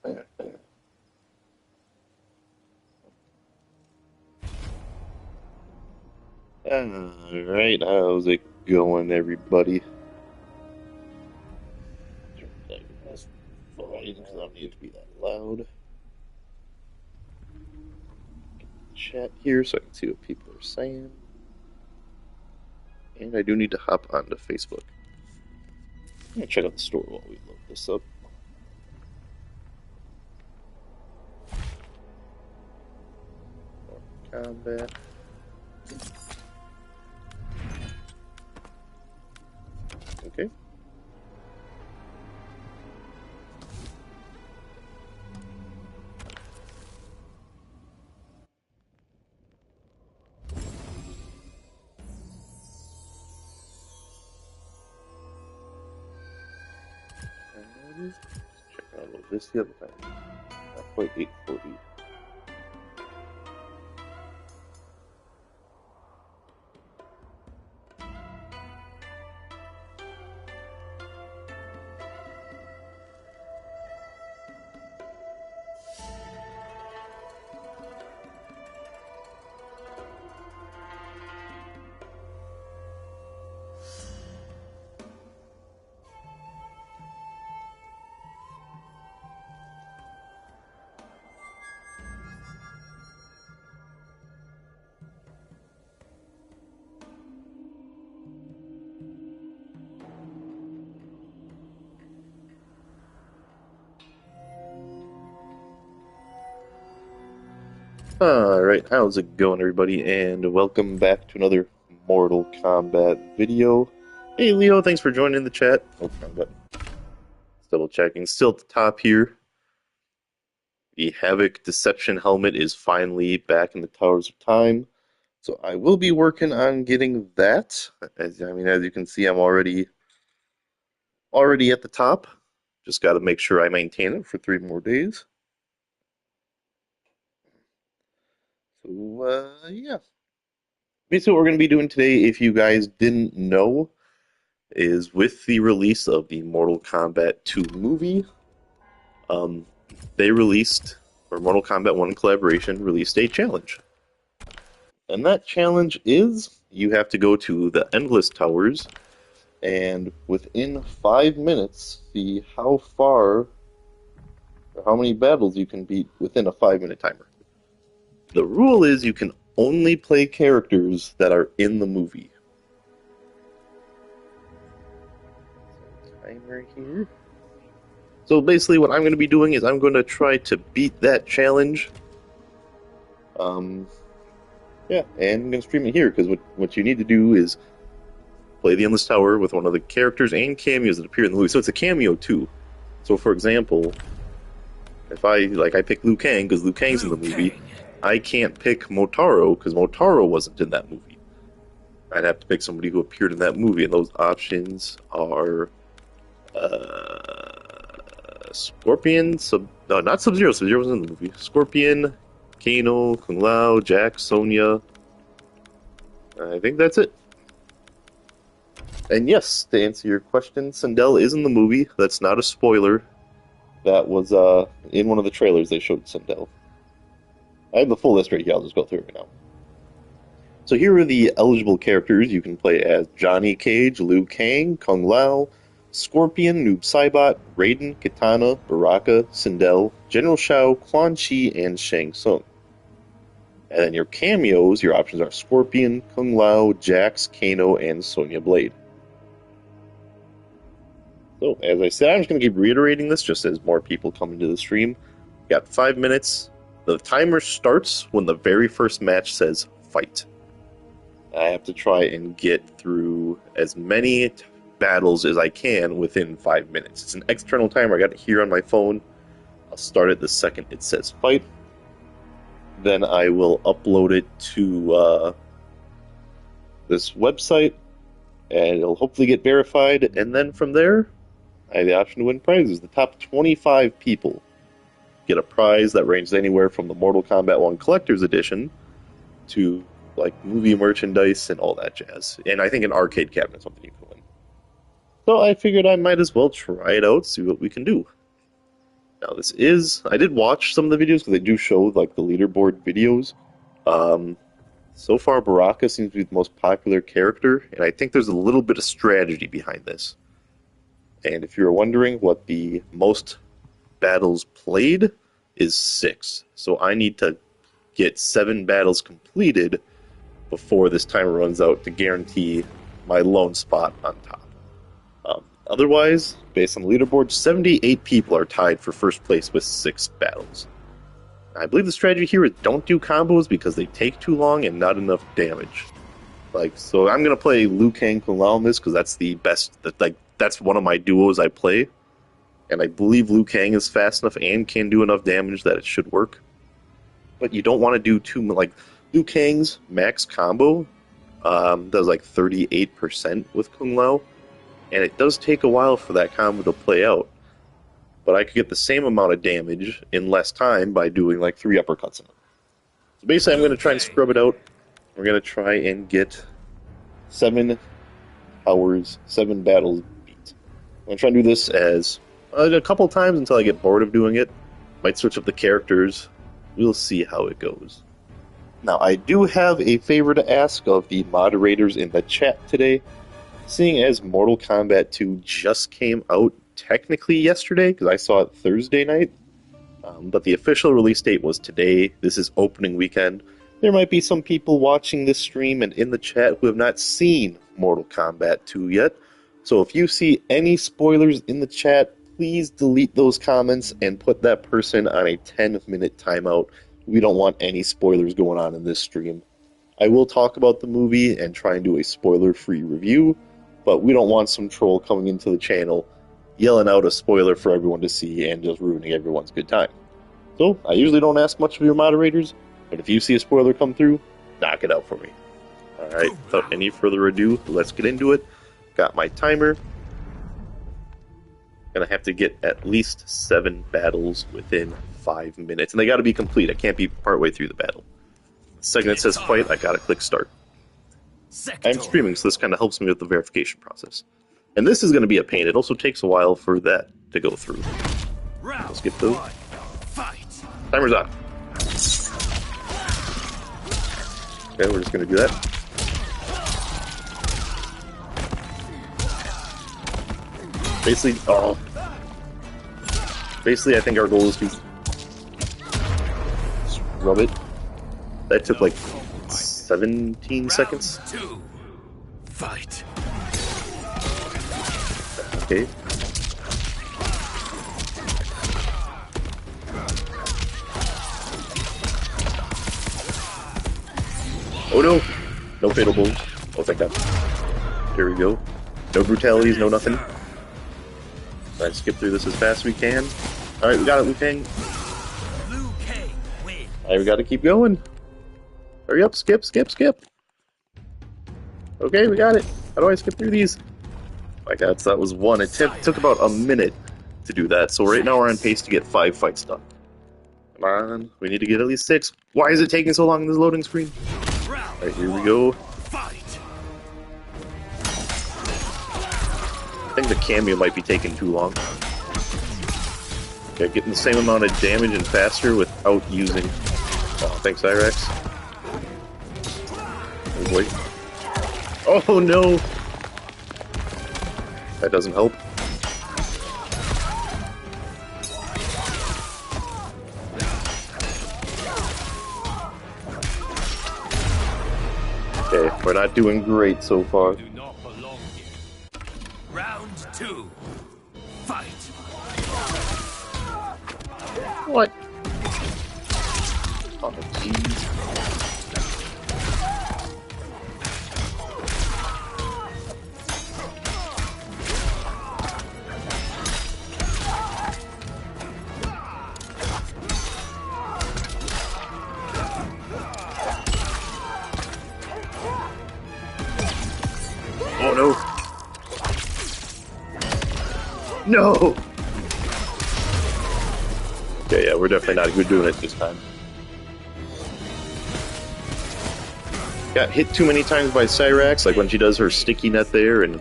Alright, how's it going, everybody? Turn down this volume because I don't need it to be that loud. Chat here so I can see what people are saying. And I do need to hop onto Facebook. I'm gonna check out the store while we load this up. Combat. Okay. Let's check out this the other time. Not quite 840. Alright, how's it going, everybody, and welcome back to another Mortal Kombat video. Hey, Leo, thanks for joining the chat. Oh, wrong button. Double checking. Still at the top here. The Havoc Deception helmet is finally back in the Towers of Time, so I will be working on getting that. As you can see, I'm already at the top. Just got to make sure I maintain it for 3 more days. So, yeah. Basically, what we're going to be doing today, if you guys didn't know, is with the release of the Mortal Kombat 2 movie, they released, or Mortal Kombat 1 collaboration released a challenge. And that challenge is you have to go to the Endless Towers and within 5 minutes see how far or how many battles you can beat within a 5-minute timer. The rule is you can only play characters that are in the movie. Timer here. So basically what I'm going to be doing is I'm going to try to beat that challenge. Yeah, and I'm going to stream it here, because what you need to do is play the Endless Tower with one of the characters and cameos that appear in the movie. So it's a cameo too. So for example, if I pick Liu Kang because Liu Kang's in the movie, I can't pick Motaro because Motaro wasn't in that movie. I'd have to pick somebody who appeared in that movie, and those options are Scorpion, not Sub-Zero. Sub-Zero was in the movie. Scorpion, Kano, Kung Lao, Jax, Sonya. I think that's it. And yes, to answer your question, Sindel is in the movie. That's not a spoiler. That was in one of the trailers they showed Sindel. I have the full list right here. I'll just go through it right now. So here are the eligible characters you can play as: Johnny Cage, Liu Kang, Kung Lao, Scorpion, Noob Saibot, Raiden, Kitana, Baraka, Sindel, General Shao, Quan Chi, and Shang Tsung. And then your cameos, your options are Scorpion, Kung Lao, Jax, Kano, and Sonya Blade. So, as I said, I'm just going to keep reiterating this just as more people come into the stream. Got 5 minutes. The timer starts when the very first match says fight. I have to try and get through as many battles as I can within 5 minutes. It's an external timer. I got it here on my phone. I'll start it the second it says fight. Then I will upload it to this website, and it'll hopefully get verified. And then from there, I have the option to win prizes. The top 25 people get a prize that ranges anywhere from the Mortal Kombat 1 Collector's Edition to like movie merchandise and all that jazz. And I think an arcade cabinet is something you can win. So I figured I might as well try it out, see what we can do. Now this is, I did watch some of the videos because they do show like the leaderboard videos. Um, so far Baraka seems to be the most popular character, and I think there's a little bit of strategy behind this. And if you're wondering what the most battles played is 6. So I need to get 7 battles completed before this timer runs out to guarantee my lone spot on top. Otherwise, based on the leaderboard, 78 people are tied for first place with 6 battles. I believe the strategy here is don't do combos because they take too long and not enough damage. So I'm gonna play Liu Kang Kung Lao on this because that's the best. That's one of my duos I play, and I believe Liu Kang is fast enough and can do enough damage that it should work. But you don't want to do too much. Like Liu Kang's max combo does like 38% with Kung Lao, and it does take a while for that combo to play out. But I could get the same amount of damage in less time by doing like 3 uppercuts in it. So basically, I'm going to try and scrub it out. We're going to try and get 7 hours, 7 battles beat. I'm going to try and do this as a couple times until I get bored of doing it. Might switch up the characters. We'll see how it goes. Now, I do have a favor to ask of the moderators in the chat today. Seeing as Mortal Kombat 2 just came out technically yesterday, because I saw it Thursday night, but the official release date was today. This is opening weekend. There might be some people watching this stream and in the chat who have not seen Mortal Kombat 2 yet. So if you see any spoilers in the chat, please delete those comments and put that person on a 10-minute timeout. We don't want any spoilers going on in this stream. I will talk about the movie and try and do a spoiler-free review, but we don't want some troll coming into the channel yelling out a spoiler for everyone to see and just ruining everyone's good time. So, I usually don't ask much of your moderators, but if you see a spoiler come through, knock it out for me. Alright, without any further ado, let's get into it. Got my timer. Gonna have to get at least 7 battles within 5 minutes, and they gotta be complete. I can't be partway through the battle. The second it says fight, I gotta click start. I'm streaming, so this kind of helps me with the verification process. And this is going to be a pain. It also takes a while for that to go through. Let's get through. Timer's on. Okay, we're just going to do that. Basically, I think our goal is to scrub it. That took like 17 seconds. Fight. Okay. Oh no! No fatal blows. Oh, thank God. Here we go. No brutalities, no nothing. Alright, skip through this as fast as we can. Alright, we got it, Liu Kang. Alright, we gotta keep going. Hurry up, skip. Okay, we got it. How do I skip through these? My God, so that was one. It took about a minute to do that. So right now we're on pace to get 5 fights done. Come on, we need to get at least 6. Why is it taking so long in this loading screen? Alright, here we go. I think the cameo might be taking too long. Okay, getting the same amount of damage and faster without using... Oh, thanks, Irex. Oh boy. Oh no! That doesn't help. Okay, we're not doing great so far. Do not belong here. Round 2. Fight. What? Oh, jeez. Oh no! No! Okay, yeah, we're definitely not good doing it this time. Got hit too many times by Cyrax, like when she does her sticky net there, and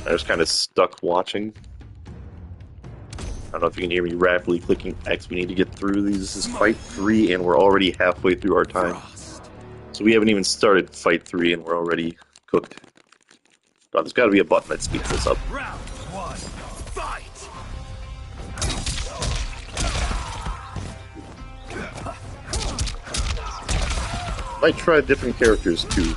I was kind of stuck watching. I don't know if you can hear me rapidly clicking X. We need to get through these. This is fight 3, and we're already halfway through our time. Frost. So we haven't even started fight 3, and we're already cooked. God, there's got to be a button that speeds this up. Round 1. Fight. Might try different characters too.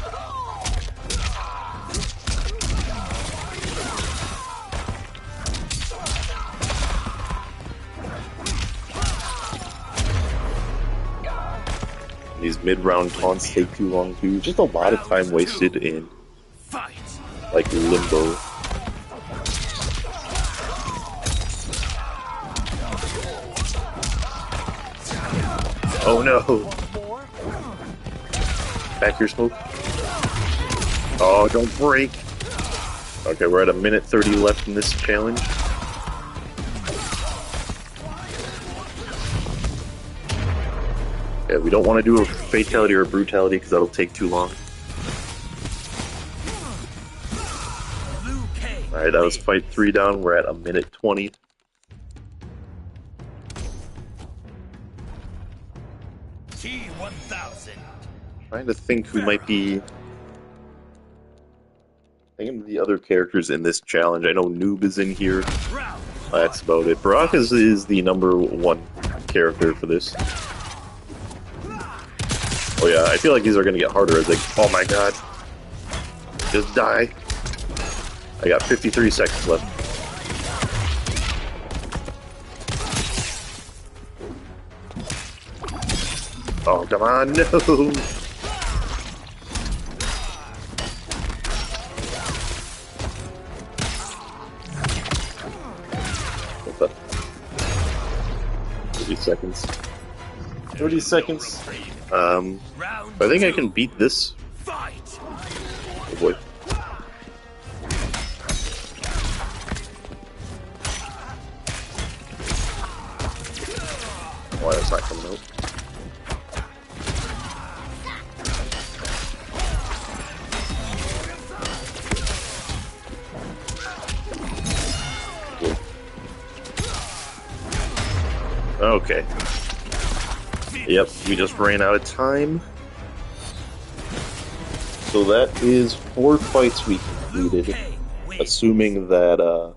These mid-round taunts take too long too. Just a lot of time wasted in Fight. like limbo. Oh no! Back your smoke. Oh, don't break! Okay, we're at a minute 30 left in this challenge. Yeah, we don't want to do a fatality or a brutality because that'll take too long. Alright, that was fight 3 down. We're at a minute 20. T1000. Trying to think who might be. Thinking of the other characters in this challenge. I know Noob is in here. That's about it. Brock is the #1 character for this. Oh yeah, I feel like these are gonna get harder as they. Oh my god! Just die. I got 53 seconds left. Oh come on, no! What's up? 30 seconds. 30 seconds. I think I can beat this. Fight. Oh boy. Why that's not coming out? Okay. Yep, we just ran out of time. So that is 4 fights we completed, assuming that,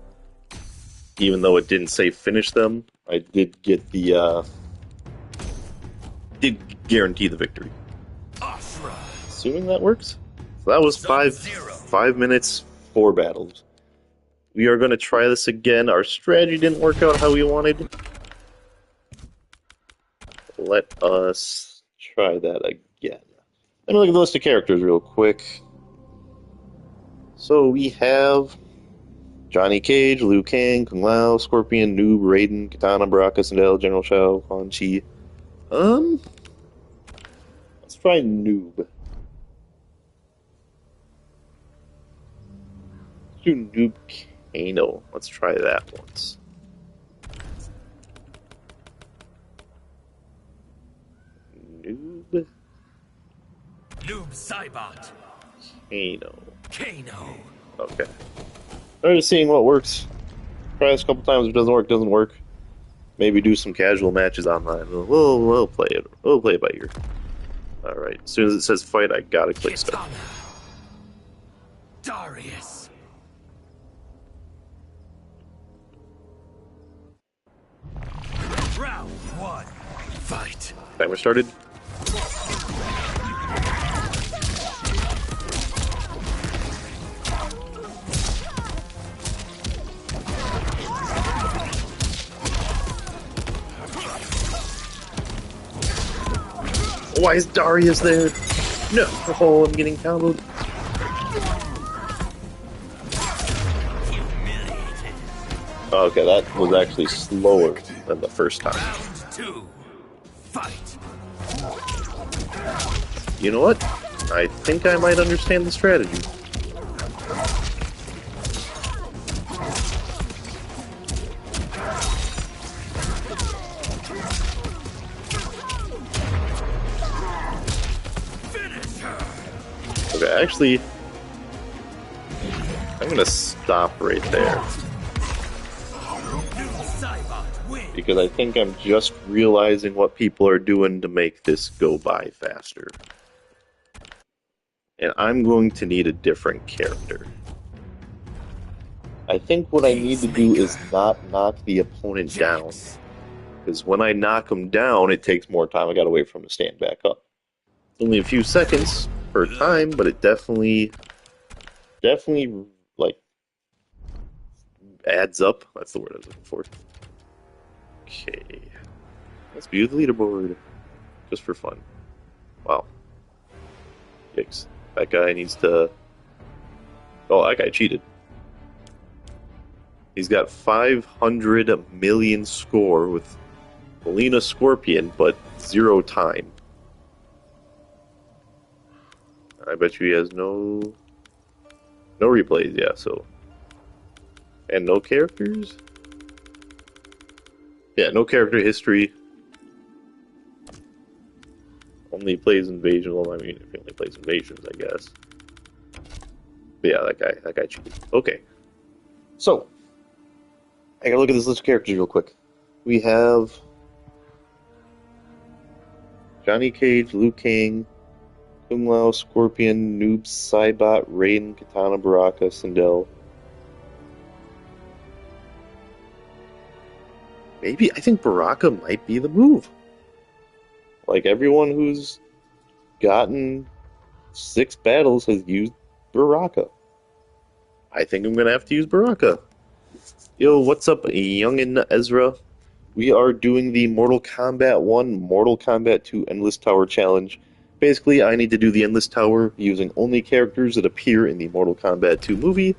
even though it didn't say finish them, I did get the, did guarantee the victory. Assuming that works. So that was 5 minutes, 4 battles. We are going to try this again. Our strategy didn't work out how we wanted. Let us try that again. Let me look at the list of characters real quick. So we have Johnny Cage, Liu Kang, Kung Lao, Scorpion, Noob, Raiden, Katana, Baraka, Sindel, General Shao, Quan Chi. Let's try Noob. Let's do Noob Kano. Let's try that once. Noob Cybot. Kano. Okay. I'm just seeing what works. Try this a couple times. If it doesn't work, doesn't work. Maybe do some casual matches online. We'll play it. We'll play it by ear. Alright. As soon as it says fight, I gotta click start. Darius. Round 1. Fight. Timer started. Why is Darius there? No! Oh, I'm getting comboed. Okay, that was actually slower than the first time. Round 2. Fight. You know what? I think I might understand the strategy. Okay, actually, I'm gonna stop right there. because I think I'm just realizing what people are doing to make this go by faster. And I'm going to need a different character. I think what I need to do is not knock the opponent down, because when I knock him down, it takes more time. I gotta wait for him to stand back up. Only a few seconds per time, but it definitely, like, adds up. That's the word I was looking for. Okay. Let's view the leaderboard. Just for fun. Wow. Yikes. That guy needs to... Oh, that guy cheated. He's got 500 million score with Melina Scorpion, but 0 time. I bet you he has no replays, yeah, so... And no characters? Yeah, no character history. Only plays Invasion. Well, I mean, if he only plays Invasions, I guess. But yeah, that guy cheated. Okay. So, I gotta look at this list of characters real quick. We have Johnny Cage, Liu Kang, Kung Lao, Scorpion, Noob, Saibot, Raiden, Katana, Baraka, Sindel. Maybe, I think Baraka might be the move. Like, everyone who's gotten 6 battles has used Baraka. I think I'm gonna have to use Baraka. Yo, what's up, youngin' Ezra? We are doing the Mortal Kombat 1, Mortal Kombat 2 Endless Tower Challenge. Basically, I need to do the Endless Tower using only characters that appear in the Mortal Kombat 2 movie.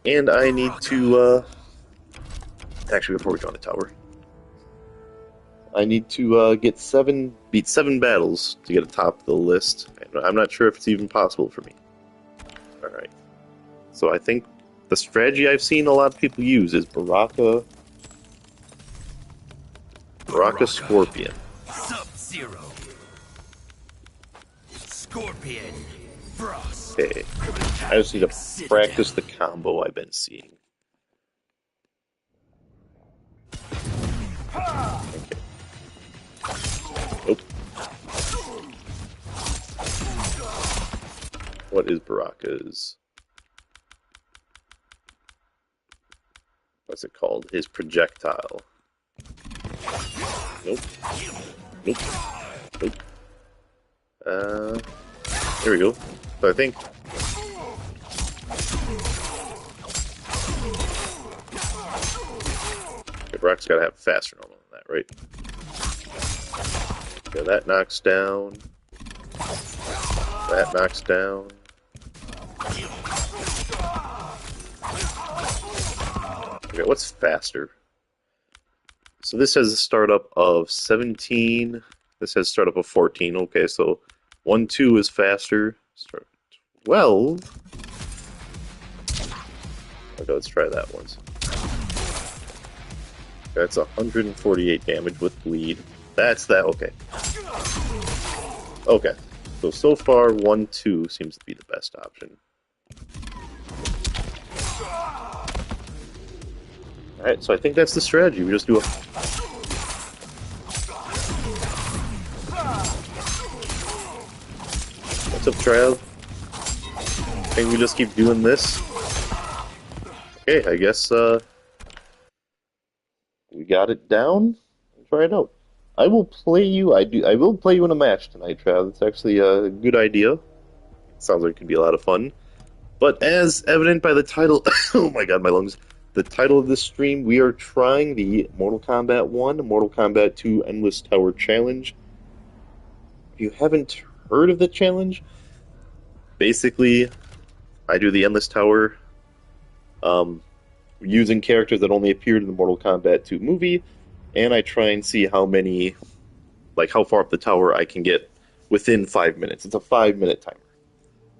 And I need to, actually, before we go on the tower, I need to beat 7 battles to get atop the list. And I'm not sure if it's even possible for me. Alright. So I think the strategy I've seen a lot of people use is Baraka Scorpion. Sub-Zero. Scorpion. Frost. Okay. I just need to practice the combo I've been seeing. Okay. Nope. What is Baraka's? What's it called? His projectile. Nope. Nope. Nope. There we go. So I think... Okay, Brock's gotta have faster normal than that, right? Okay, that knocks down. That knocks down. Okay, what's faster? So this has a startup of 17. This has startup of 14. Okay, so 1, 2 is faster. Start 12. Okay, let's try that once. That's 148 damage with bleed. That's that. Okay. Okay. So far, 1, 2 seems to be the best option. Alright, so I think that's the strategy. We just do a... What's up, Trav? I think we just keep doing this. Okay, I guess, we got it down. Try it out. I will play you, I will play you in a match tonight, Trav. It's actually a good idea. Sounds like it could be a lot of fun. But as evident by the title... oh my god, my lungs. The title of this stream, we are trying the Mortal Kombat 1, Mortal Kombat 2 Endless Tower Challenge. If you haven't heard of the challenge, basically, I do the Endless Tower using characters that only appeared in the Mortal Kombat 2 movie, and I try and see how many, like how far up the tower I can get within 5 minutes. It's a 5-minute timer.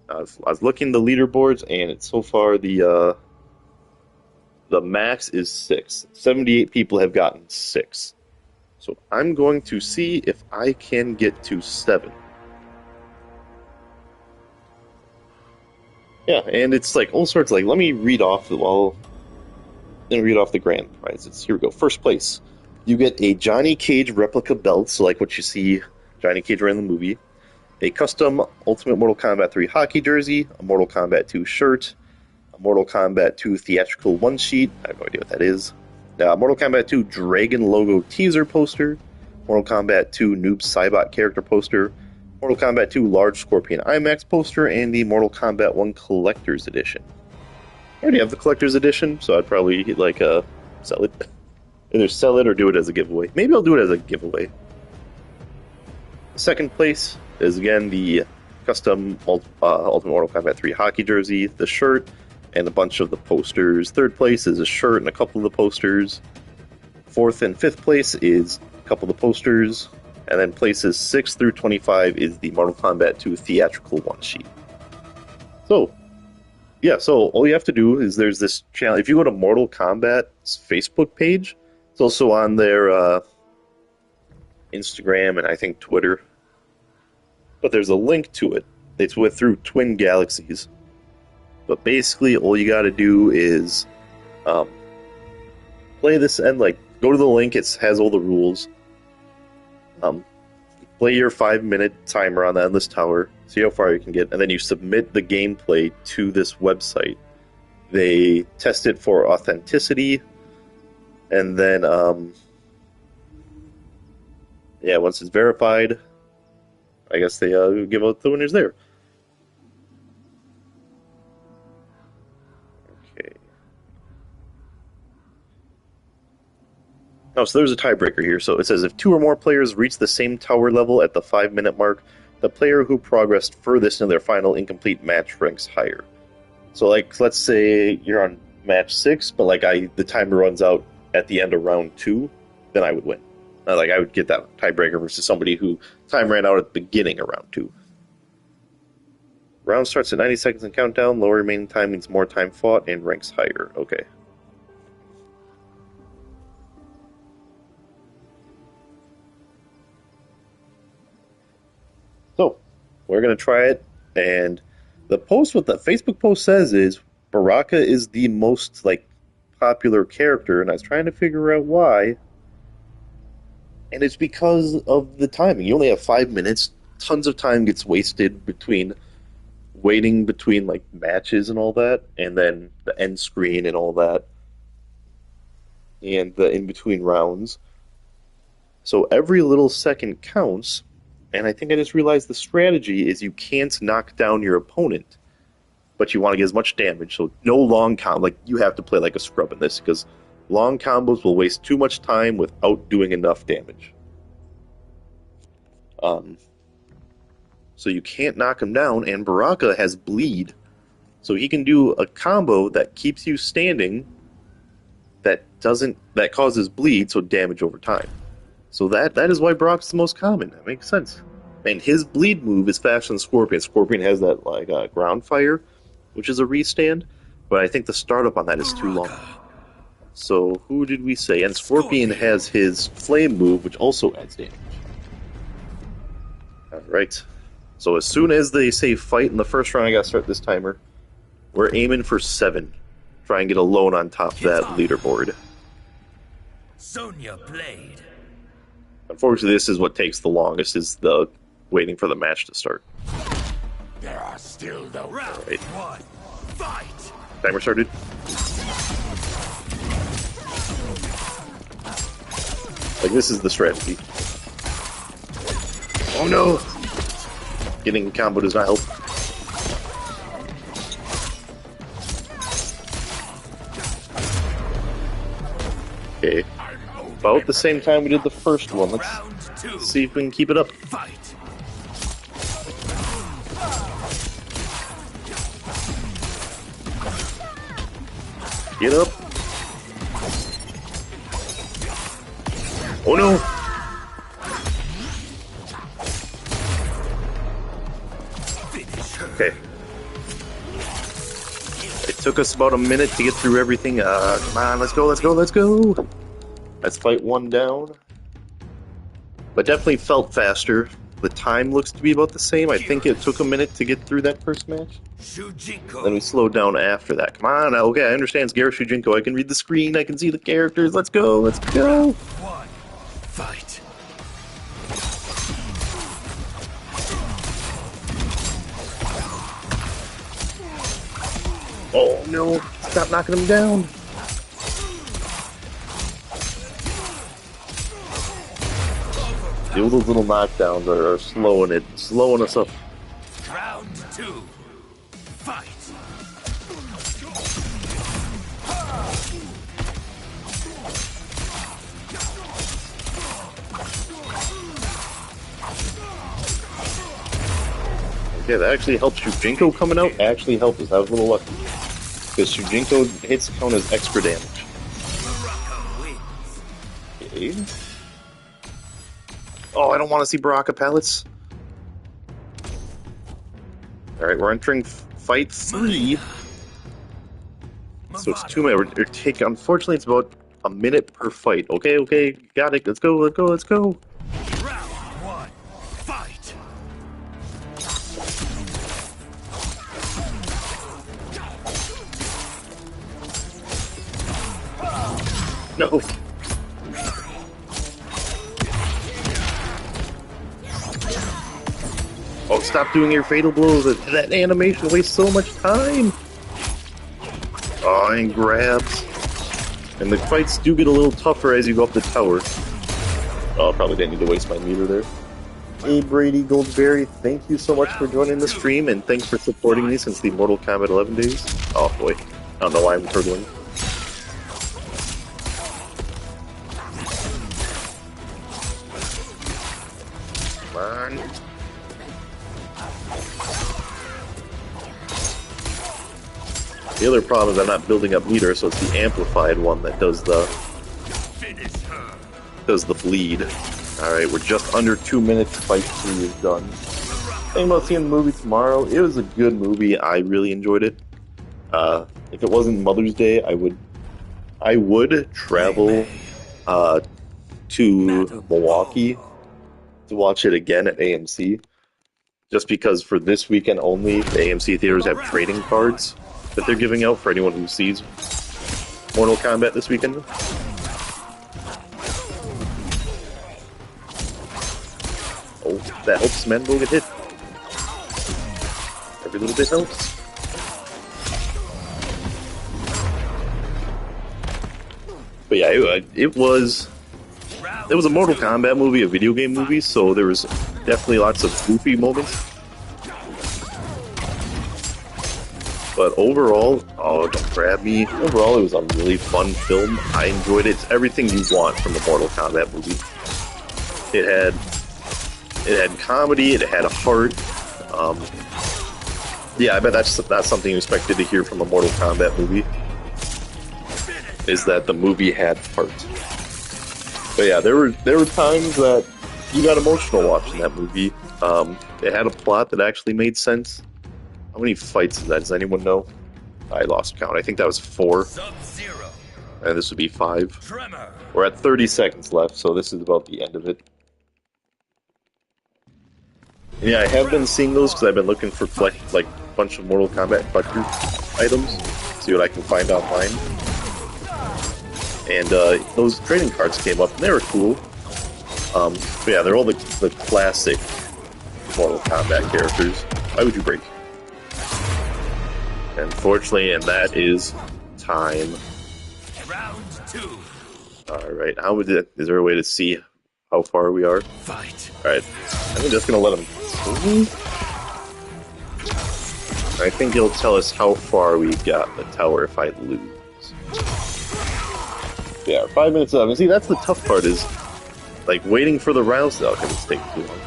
I was looking at the leaderboards, and it's so far the max is 6. 78 people have gotten 6. So I'm going to see if I can get to 7. Yeah, and it's like all sorts, like, let me read off while and read off the grand prizes. Here we go. First place, you get a Johnny Cage replica belt, so like what you see Johnny Cage wearing in the movie, a custom Ultimate Mortal Kombat 3 hockey jersey, a Mortal Kombat 2 shirt, a Mortal Kombat 2 theatrical one sheet. I have no idea what that is. Mortal Kombat 2 Dragon logo teaser poster, Mortal Kombat 2 Noob Saibot character poster, Mortal Kombat 2 large Scorpion IMAX poster, and the Mortal Kombat 1 collector's edition. I already have the collector's edition, so I'd probably sell it. Either sell it or do it as a giveaway. Maybe I'll do it as a giveaway. Second place is again the custom Ultimate Mortal Kombat 3 hockey jersey, the shirt, and a bunch of the posters. Third place is a shirt and a couple of the posters. Fourth and fifth place is a couple of the posters. And then places 6 through 25 is the Mortal Kombat 2 theatrical one sheet. So, yeah, so all you have to do is there's this channel. If you go to Mortal Kombat's Facebook page, it's also on their Instagram and I think Twitter. But there's a link to it. It's through Twin Galaxies. But basically, all you got to do is play this and go to the link. It has all the rules. Play your 5-minute timer on the Endless Tower, see how far you can get, and then you submit the gameplay to this website. They test it for authenticity, and then, once it's verified, I guess they give out the winners there. Okay. Oh, so there's a tiebreaker here. So it says if 2 or more players reach the same tower level at the 5-minute mark, the player who progressed furthest in their final incomplete match ranks higher. So, let's say you're on match 6, but the timer runs out at the end of round 2, then I would win. I would get that tiebreaker versus somebody who time ran out at the beginning of round 2. Round starts at 90 seconds and countdown. Lower remaining time means more time fought and ranks higher. Okay. So, we're going to try it, and what the Facebook post says is Baraka is the most, popular character, and I was trying to figure out why, and it's because of the timing. You only have 5 minutes, tons of time gets wasted waiting between, matches and all that, and then the end screen and all that, and the in-between rounds. So every little second counts. And I think I just realized the strategy is you can't knock down your opponent, but you want to get as much damage. So no long combo. You have to play like a scrub in this, because long combos will waste too much time without doing enough damage. So you can't knock him down, and Baraka has bleed. So he can do a combo that keeps you standing that causes bleed, so damage over time. So that is why Brock's the most common. That makes sense. And his bleed move is faster than Scorpion. Scorpion has that ground fire, which is a restand, but I think the startup on that is too long. So who did we say? And Scorpion has his flame move, which also adds damage. Alright. So as soon as they say fight in the first round, I gotta start this timer. We're aiming for 7. Try and get alone on top of that leaderboard. Sonya Blade. Unfortunately, this is what takes the longest, is the waiting for the match to start. There are still the round. Right. 1. Fight. Timer started. This is the strategy. Oh no! Getting a combo does not help. Okay. About the same time we did the first one. Let's see if we can keep it up. Get up. Oh no! Okay. It took us about a minute to get through everything. Come on, let's go, let's go, let's go! Let's fight one down. But definitely felt faster. The time looks to be about the same. I think it took a minute to get through that first match. Then we slowed down after that. Come on, okay, I understand it's Garrett Shujinko. I can read the screen, I can see the characters. Let's go, let's go. One, fight. Oh no, stop knocking him down. Those little knockdowns are slowing us up. Round 2, fight. Okay, that actually helps. Shujinko coming out actually helped us. I was a little lucky. Because Shujinko hits count as extra damage. Okay. Oh, I don't want to see Baraka pellets. Alright, we're entering fight 3. So it's 2 minutes. We're taking, unfortunately, it's about a minute per fight. Okay, okay, got it. Let's go, let's go, let's go. Round 1, fight. No. Oh, stop doing your fatal blows. That animation wastes so much time. Oh, and grabs. And the fights do get a little tougher as you go up the tower. Oh, probably didn't need to waste my meter there. Hey, Brady Goldberry, thank you so much for joining the stream, and thanks for supporting me since the Mortal Kombat 11 days. Oh, boy. I don't know why I'm turtling. Come on. The other problem is I'm not building up meter, so it's the amplified one that does the bleed. Alright, we're just under 2 minutes. Fight 3 is done. Thinking about seeing the movie tomorrow. It was a good movie. I really enjoyed it. If it wasn't Mother's Day, I would travel to Milwaukee to watch it again at AMC. Just because for this weekend only, the AMC theaters have trading cards that they're giving out for anyone who sees Mortal Kombat this weekend. Oh, that helps Mando get hit. Every little bit helps. But yeah, it was a Mortal Kombat movie, a video game movie, so there was definitely lots of goofy moments. But overall, oh, don't grab me. Overall, it was a really fun film. I enjoyed it. It's everything you want from a Mortal Kombat movie. It had comedy. It had a heart. Yeah, I bet that's something you expected to hear from a Mortal Kombat movie. Is that the movie had heart? But yeah, there were times that you got emotional watching that movie. It had a plot that actually made sense. How many fights is that? Does anyone know? I lost count. I think that was 4. Sub-Zero. And this would be 5. Tremor. We're at 30 seconds left, so this is about the end of it. Yeah, I have been seeing those because I've been looking for a bunch of Mortal Kombat collector items. See what I can find online. And those trading cards came up, and they were cool. But yeah, they're all the classic Mortal Kombat characters. Why would you break? Unfortunately, and that is time. Round 2. Alright, is there a way to see how far we are? Fight. Alright, I'm just gonna let him see. I think he'll tell us how far we got the tower if I lose. Yeah, 5 minutes up. And see, that's the tough part is, like, waiting for the rounds to take too long.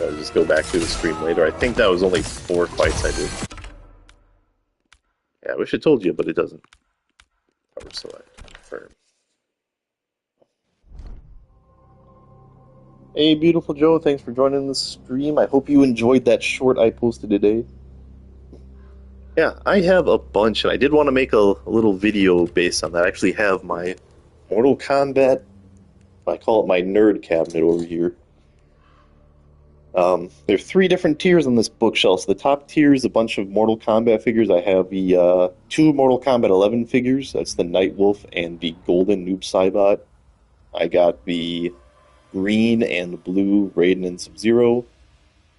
I'll just go back to the stream later. I think that was only 4 fights I did. Yeah, I wish it told you, but it doesn't. Cover select. Confirm. Hey, beautiful Joe, thanks for joining the stream. I hope you enjoyed that short I posted today. Yeah, I have a bunch, and I did want to make a little video based on that. I actually have my Mortal Kombat I call it my nerd cabinet over here. There are three different tiers on this bookshelf. So the top tier is a bunch of Mortal Kombat figures. I have the two Mortal Kombat 11 figures. That's the Nightwolf and the Golden Noob Saibot. I got the green and blue Raiden and Sub-Zero.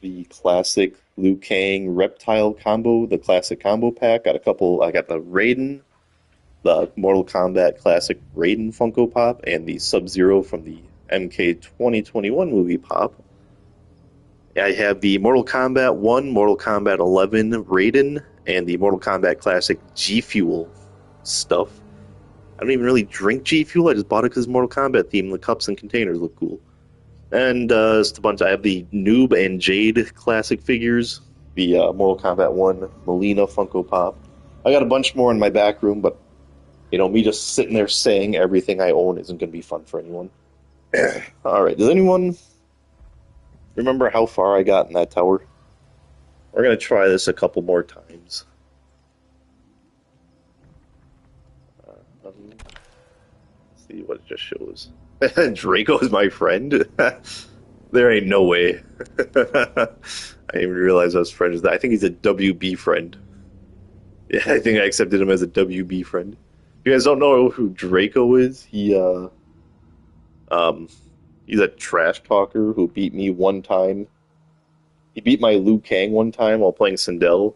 The classic Liu Kang Reptile combo, the classic combo pack. Got a couple. I got the Raiden, the Mortal Kombat classic Raiden Funko Pop, and the Sub-Zero from the MK 2021 movie pop. I have the Mortal Kombat 1, Mortal Kombat 11 Raiden, and the Mortal Kombat Classic G Fuel stuff. I don't even really drink G Fuel, I just bought it because Mortal Kombat theme. The cups and containers look cool. And just a bunch. I have the Noob and Jade classic figures, the Mortal Kombat 1 Melina Funko Pop. I got a bunch more in my back room, but you know, me just sitting there saying everything I own isn't going to be fun for anyone. Alright, does anyone remember how far I got in that tower? We're going to try this a couple more times. Let's see what it just shows. Draco is my friend? There ain't no way. I didn't even realize I was friends with that. I think he's a WB friend. Yeah, I think I accepted him as a WB friend. If you guys don't know who Draco is, he's a trash talker who beat me one time. He beat my Liu Kang one time while playing Sindel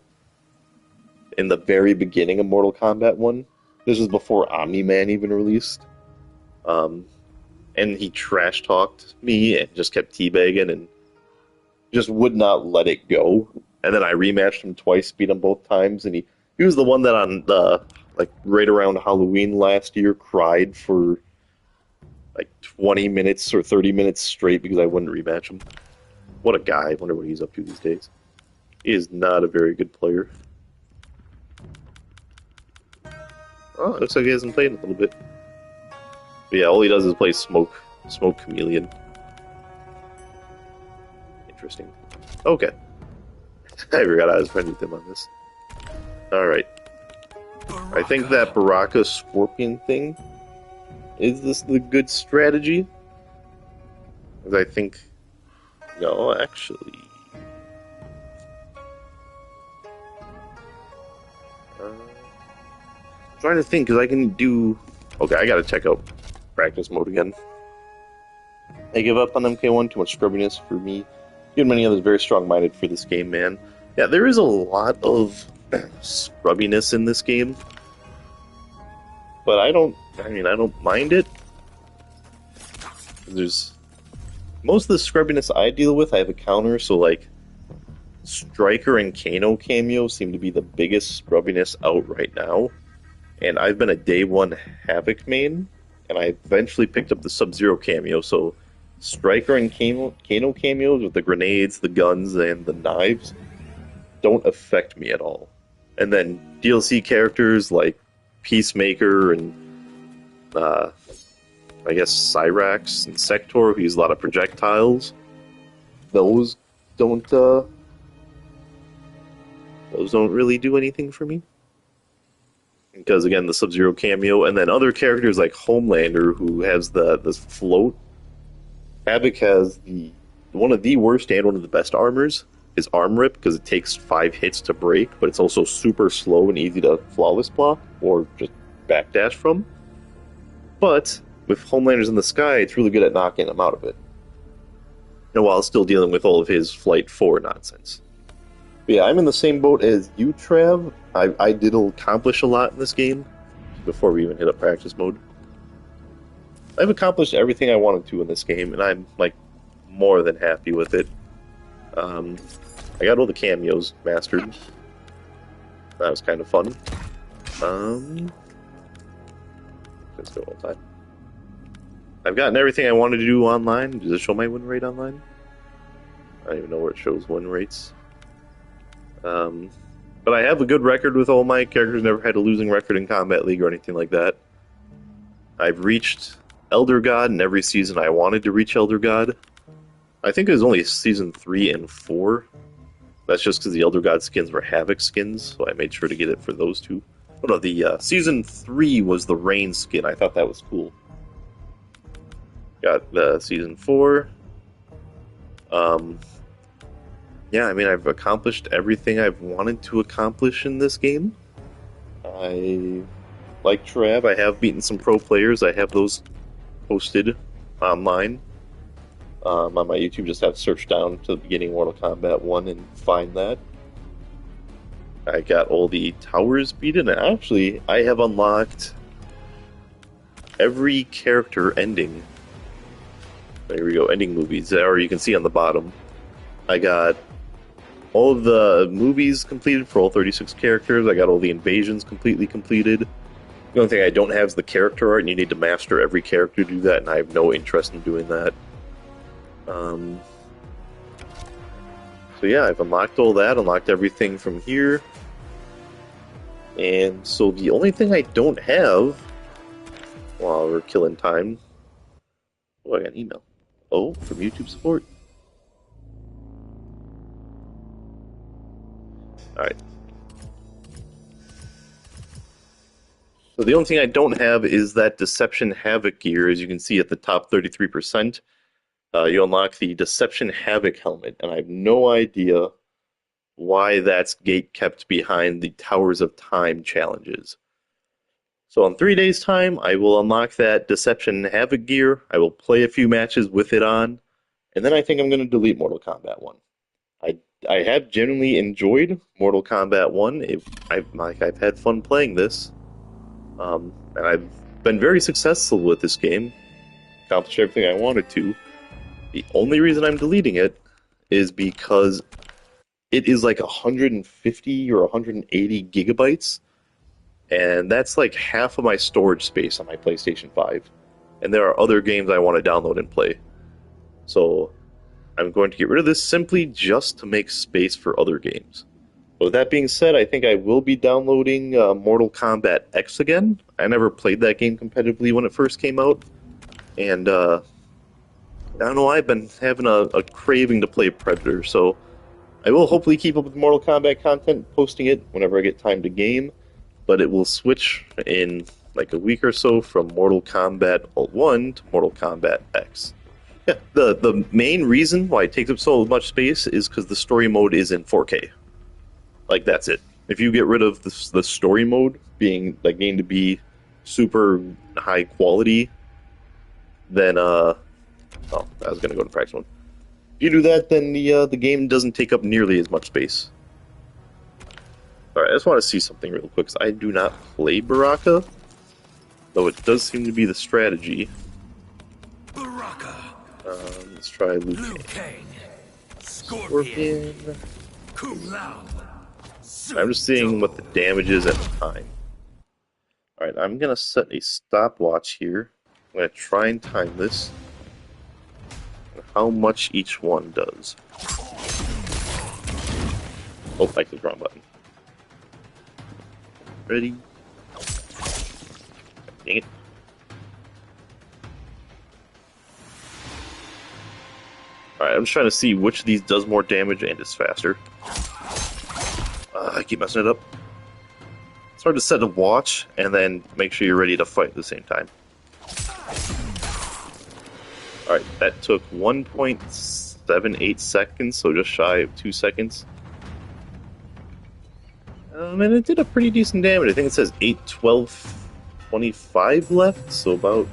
in the very beginning of Mortal Kombat 1. This was before Omni-Man even released. And he trash talked me and just kept teabagging and just would not let it go. And then I rematched him twice, beat him both times, and he was the one that on the right around Halloween last year cried for 20 minutes or 30 minutes straight because I wouldn't rematch him. What a guy. I wonder what he's up to these days. He is not a very good player. Oh, it looks like he hasn't played in a little bit. But yeah, all he does is play Smoke Chameleon. Interesting. Okay. I forgot I was friends with him on this. Alright. I think that Baraka Scorpion thing, is this the good strategy? Because I think... No, actually... I'm trying to think, because I can do... Okay, I gotta check out practice mode again. I give up on MK1, too much scrubbiness for me. You and many others very strong-minded for this game, man. Yeah, there is a lot of scrubbiness in this game. But I don't mind it. There's... Most of the scrubbiness I deal with, I have a counter, so like... Striker and Kano cameo seem to be the biggest scrubbiness out right now. And I've been a day one Havoc main, and I eventually picked up the Sub-Zero cameo, so Striker and Kano cameos with the grenades, the guns, and the knives don't affect me at all. And then DLC characters like Peacemaker and I guess Cyrax and Sector, who use a lot of projectiles, those don't really do anything for me. Because again, the Sub-Zero cameo, and then other characters like Homelander, who has the float. Havoc has one of the worst and one of the best armors, is Arm Rip, because it takes 5 hits to break, but it's also super slow and easy to flawless block, or just backdash from. But, with Homelander's in the sky, it's really good at knocking him out of it. And while still dealing with all of his Flight 4 nonsense. But yeah, I'm in the same boat as you, Trav. I did accomplish a lot in this game, before we even hit up practice mode. I've accomplished everything I wanted to in this game, and I'm, more than happy with it. I got all the cameos mastered. That was kind of fun. Let's go all time. I've gotten everything I wanted to do online. Does it show my win rate online? I don't even know where it shows win rates. But I have a good record with all my characters. Never had a losing record in Combat League or anything like that. I've reached Elder God in every season I wanted to reach Elder God. I think it was only season 3 and 4. That's just because the Elder God skins were Havoc skins, so I made sure to get it for those two. Oh no, the season 3 was the Rain skin. I thought that was cool. Got the season 4. Um, yeah, I mean, I've accomplished everything I've wanted to accomplish in this game. I like Trav. I have beaten some pro players. I have those posted online. On my YouTube, just have to search down to the beginning of Mortal Kombat 1 and find that. I got all the towers beaten, and actually, I have unlocked every character ending. There we go, ending movies, or you can see on the bottom. I got all of the movies completed for all 36 characters. I got all the invasions completely completed. The only thing I don't have is the character art, and you need to master every character to do that, and I have no interest in doing that. So yeah, I've unlocked all that, unlocked everything from here. And so the only thing I don't have while we're killing time... Oh, I got an email. Oh, from YouTube support. Alright. So the only thing I don't have is that Deception Havoc gear, as you can see at the top 33%. You unlock the Deception Havoc helmet, and I have no idea why that's gate kept behind the Towers of Time challenges. So in 3 days' time, I will unlock that Deception Havoc gear. I will play a few matches with it on, and then I think I'm going to delete Mortal Kombat 1. I have genuinely enjoyed Mortal Kombat 1. I've had fun playing this, and I've been very successful with this game. Accomplished everything I wanted to. The only reason I'm deleting it is because it is like 150 or 180 gigabytes, and that's like half of my storage space on my PlayStation 5. And there are other games I want to download and play. So I'm going to get rid of this simply just to make space for other games. But with that being said, I think I will be downloading Mortal Kombat X again. I never played that game competitively when it first came out. And I don't know, I've been having a craving to play Predator, so I will hopefully keep up with Mortal Kombat content, posting it whenever I get time to game, but it will switch in like a week or so from Mortal Kombat 1 to Mortal Kombat X. Yeah, the main reason why it takes up so much space is because the story mode is in 4K. Like, that's it. If you get rid of the story mode being like needing to be super high quality, then oh, I was gonna go to practice mode. If you do that, then the game doesn't take up nearly as much space. Alright, I just want to see something real quick, because I do not play Baraka, though it does seem to be the strategy. Baraka. Let's try Liu Kang. Scorpion. Kung Lao. I'm just seeing what the damage is at the time. Alright, I'm gonna set a stopwatch here. I'm gonna try and time this. How much each one does. Oh, I clicked the wrong button. Ready? Dang it. Alright, I'm just trying to see which of these does more damage and is faster. I keep messing it up. It's hard to set a watch and then make sure you're ready to fight at the same time. Alright, that took 1.78 seconds, so just shy of 2 seconds. And it did a pretty decent damage. I think it says 8, 12, 25 left, so about,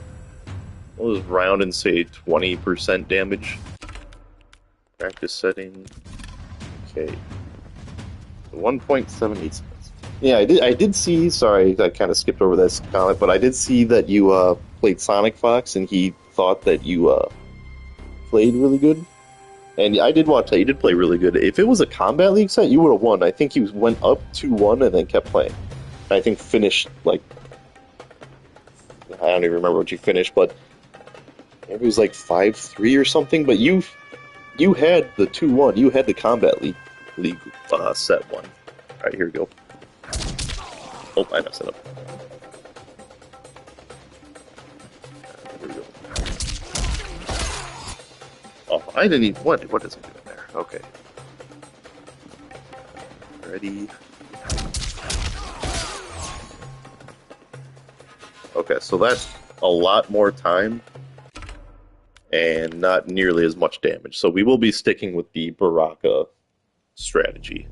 we'll just round and say 20% damage. Practice setting. Okay. 1.78 seconds. Yeah, I did see, sorry, I kind of skipped over this comment, but I did see that you played Sonic Fox, and he thought that you played really good. And I did watch that, you did play really good. If it was a Combat League set, you would have won. I think he went up 2-1 and then kept playing. I think finished, like, I don't even remember what you finished, but maybe it was like 5-3 or something, but you had the 2-1, you had the Combat League set one. Alright, here we go. Oh, I messed it up. Here we go. Oh, I didn't even... What is it doing there? Okay. Ready. Okay, so that's a lot more time and not nearly as much damage. So we will be sticking with the Baraka strategy.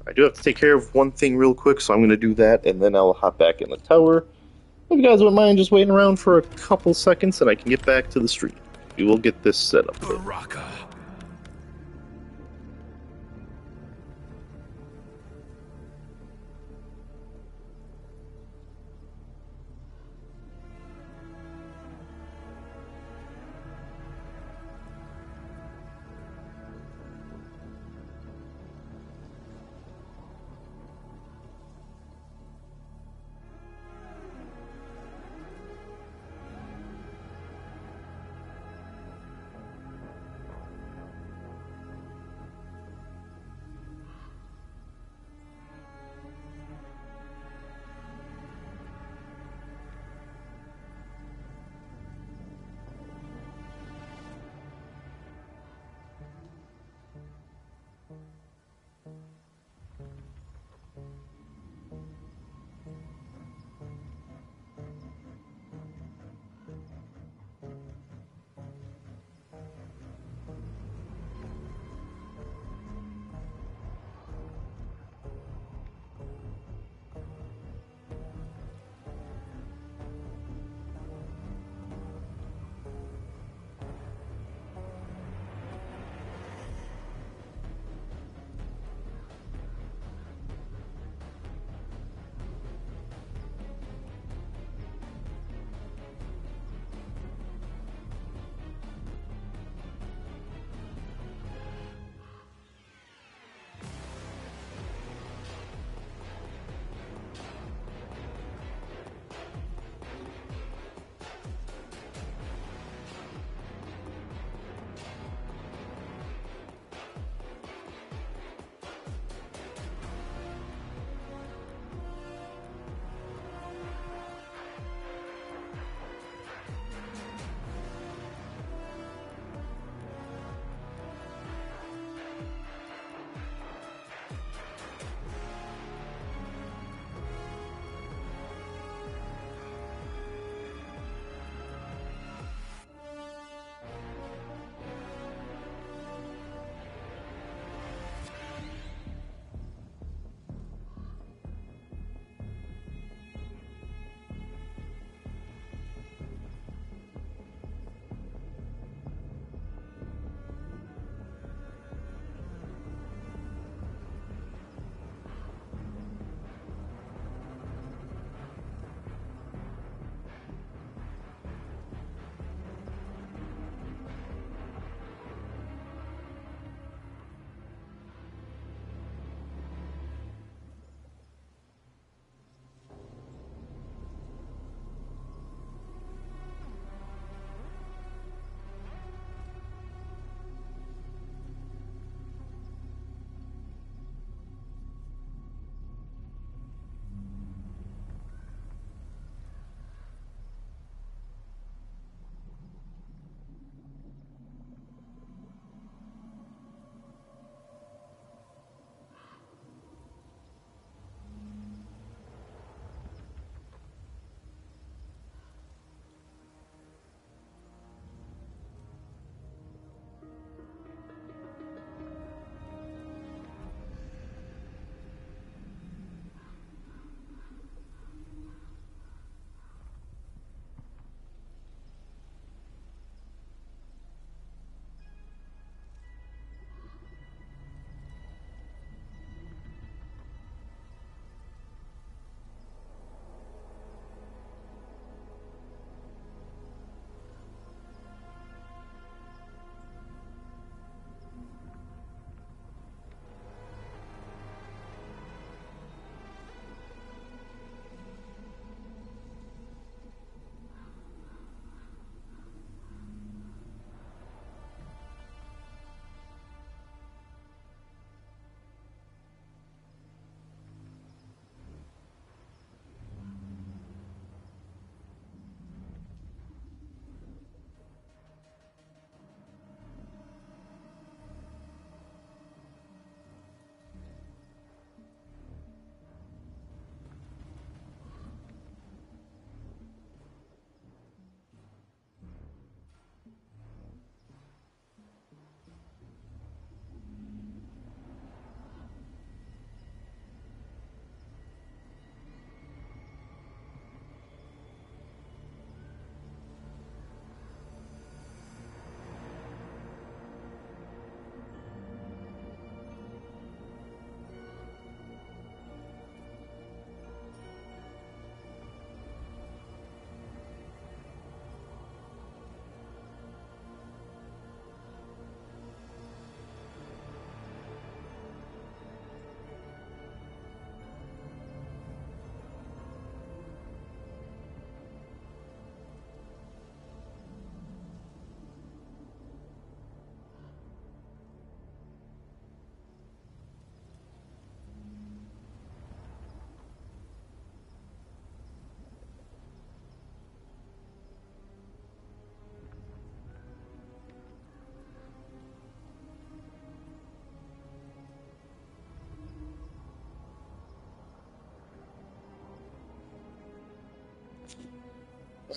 I do have to take care of one thing real quick, so I'm going to do that, and then I'll hop back in the tower. If you guys wouldn't mind just waiting around for a couple seconds, and I can get back to the stream. We will get this set up. Baraka.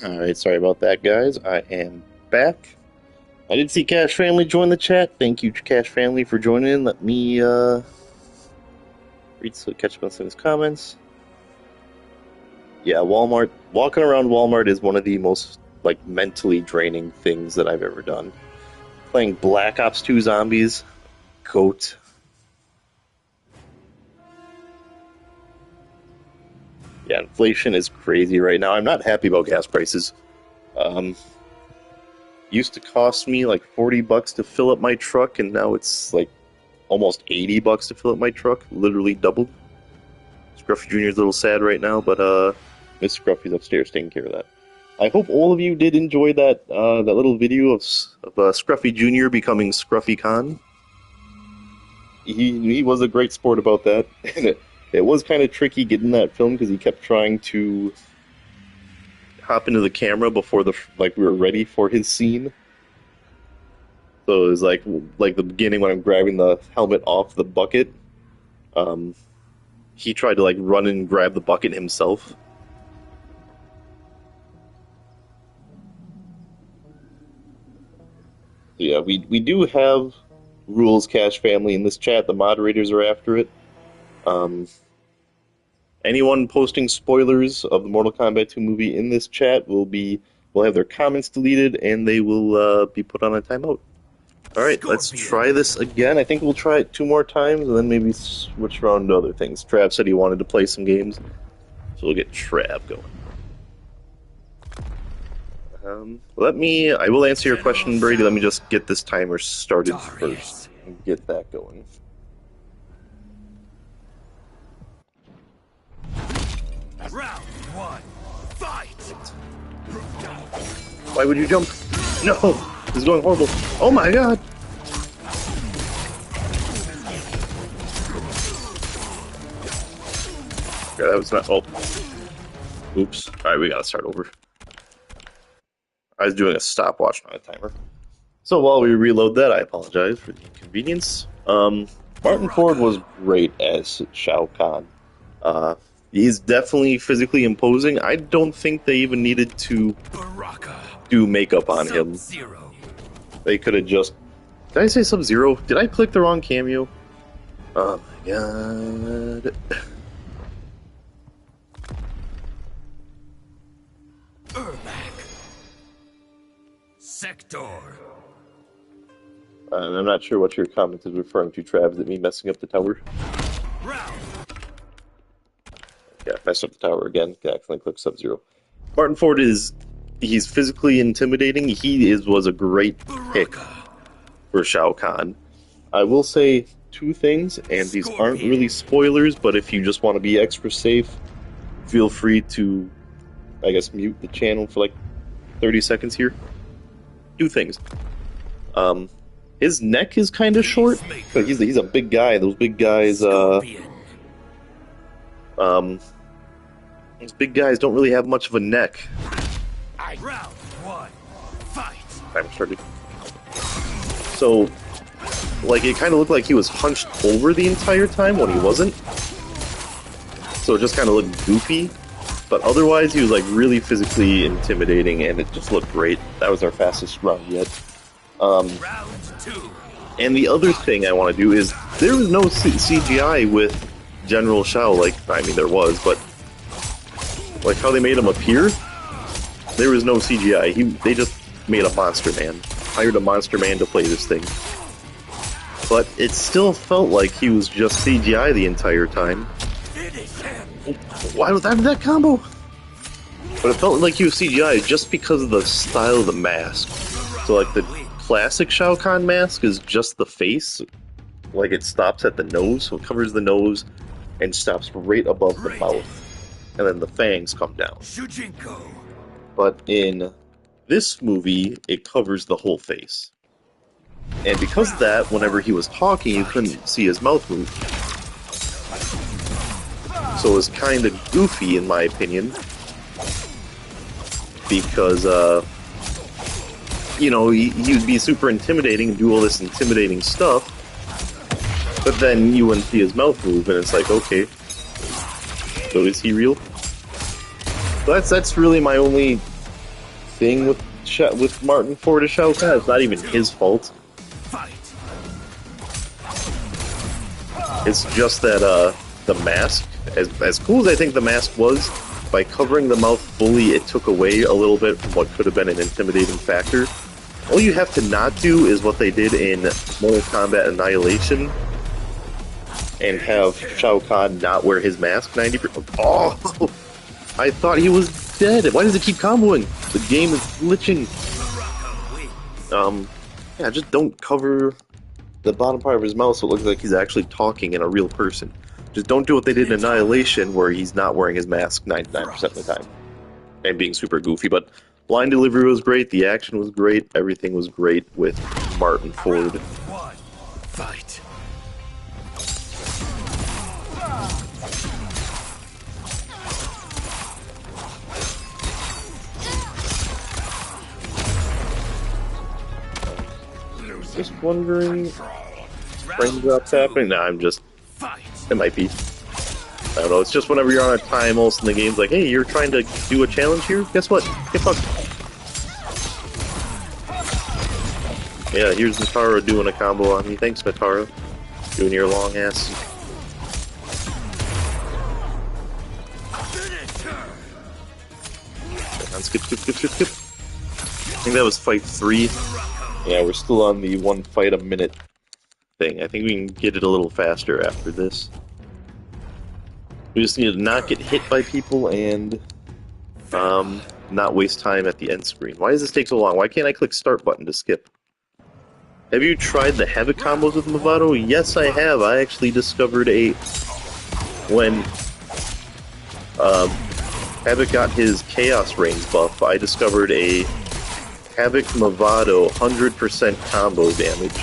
Alright, sorry about that, guys. I am back. I did see Cash Family join the chat. Thank you, Cash Family, for joining in. Let me catch up on some of his comments. Yeah, Walmart. Walking around Walmart is one of the most mentally draining things that I've ever done. Playing Black Ops 2 Zombies, goat. Yeah, inflation is crazy right now. I'm not happy about gas prices. Used to cost me like $40 to fill up my truck, and now it's like almost $80 to fill up my truck. Literally doubled. Scruffy Jr. is a little sad right now, but Miss Scruffy's upstairs taking care of that. I hope all of you did enjoy that that little video of Scruffy Jr. becoming Scruffy Khan. He was a great sport about that, and it was kind of tricky getting that film because he kept trying to hop into the camera before we were ready for his scene. So it was like the beginning when I'm grabbing the helmet off the bucket. He tried to run and grab the bucket himself. So yeah, we do have rules, Cash Family, in this chat. The moderators are after it. Anyone posting spoilers of the Mortal Kombat 2 movie in this chat will have their comments deleted, and they will be put on a timeout. Alright, let's try this again. I think we'll try it 2 more times, and then maybe switch around to other things. Trav said he wanted to play some games, so we'll get Trav going. I will answer your question, Brady. Let me just get this timer started first and get that going. Round 1, fight! Why would you jump? No! This is going horrible. Oh my god! Yeah, that was not. Oh. Oops. Alright, we gotta start over. I was doing a stopwatch, not a timer. So while we reload that, I apologize for the inconvenience. Martin Ford was great as Shao Kahn. He's definitely physically imposing. I don't think they even needed to do makeup on him. They could have just... Did I say Sub-Zero? Did I click the wrong cameo? Oh my god. Sector. I'm not sure what your comment is referring to, Trav. Is it me messing up the tower? Round. Yeah, messed up the tower again. I accidentally clicked Sub-Zero. Martin Ford he's physically intimidating. Was a great pick for Shao Kahn. I will say 2 things, and these aren't really spoilers, but if you just want to be extra safe, feel free to, I guess, mute the channel for 30 seconds here. 2 things. His neck is kind of short. He's a big guy. Those big guys, these big guys don't really have much of a neck. Round 1, fight! Time started. So, it kind of looked like he was hunched over the entire time when he wasn't. So it just kind of looked goofy. But otherwise, he was really physically intimidating, and it just looked great. That was our fastest round yet. Round 2. And the other thing I want to do is there was no CGI with General Shao. There was, but how they made him appear, there was no CGI. They just made a monster man, hired a monster man to play this thing. But it still felt like he was just CGI the entire time. Why was that combo? But it felt like he was CGI just because of the style of the mask. So the classic Shao Kahn mask is just the face. It stops at the nose, so it covers the nose and stops right above the mouth. And then the fangs come down. But in this movie, it covers the whole face. And because of that, whenever he was talking, you couldn't see his mouth move. So it was kind of goofy, in my opinion, because, he would be super intimidating and do all this intimidating stuff, but then you wouldn't see his mouth move, and it's okay, so is he real? So that's really my only thing with Martin Ford to Shao Kahn. It's not even his fault. Fight. It's just that the mask, as cool as I think the mask was, by covering the mouth fully, it took away a little bit from what could have been an intimidating factor. All you have to not do is what they did in Mortal Kombat Annihilation, and have Shao Kahn not wear his mask 90%. Oh! I thought he was dead. Why does it keep comboing? The game is glitching. Yeah, just don't cover the bottom part of his mouth so it looks like he's actually talking in a real person. Just don't do what they did in Annihilation, where he's not wearing his mask 99% of the time. And being super goofy, but line delivery was great, the action was great, everything was great with Martin Ford. One. Fight. Just wondering, frame drops happening? Nah, I'm just, Fight. it might be. I don't know, it's just whenever you're on a time, all of a sudden the game's like, hey, you're trying to do a challenge here? Guess what? Get fucked. Yeah, here's Natara doing a combo on me. Thanks, Natara. Doing your long ass. Skip. I think that was fight 3. Yeah, we're still on the 1 fight a minute thing. I think we can get it a little faster after this. We just need to not get hit by people and not waste time at the end screen. Why does this take so long? Why can't I click start button to skip? Have you tried the Havoc combos with Movado? Yes, I have. I actually discovered when Havoc got his Chaos Reigns buff, I discovered a Havoc Movado 100% combo damage,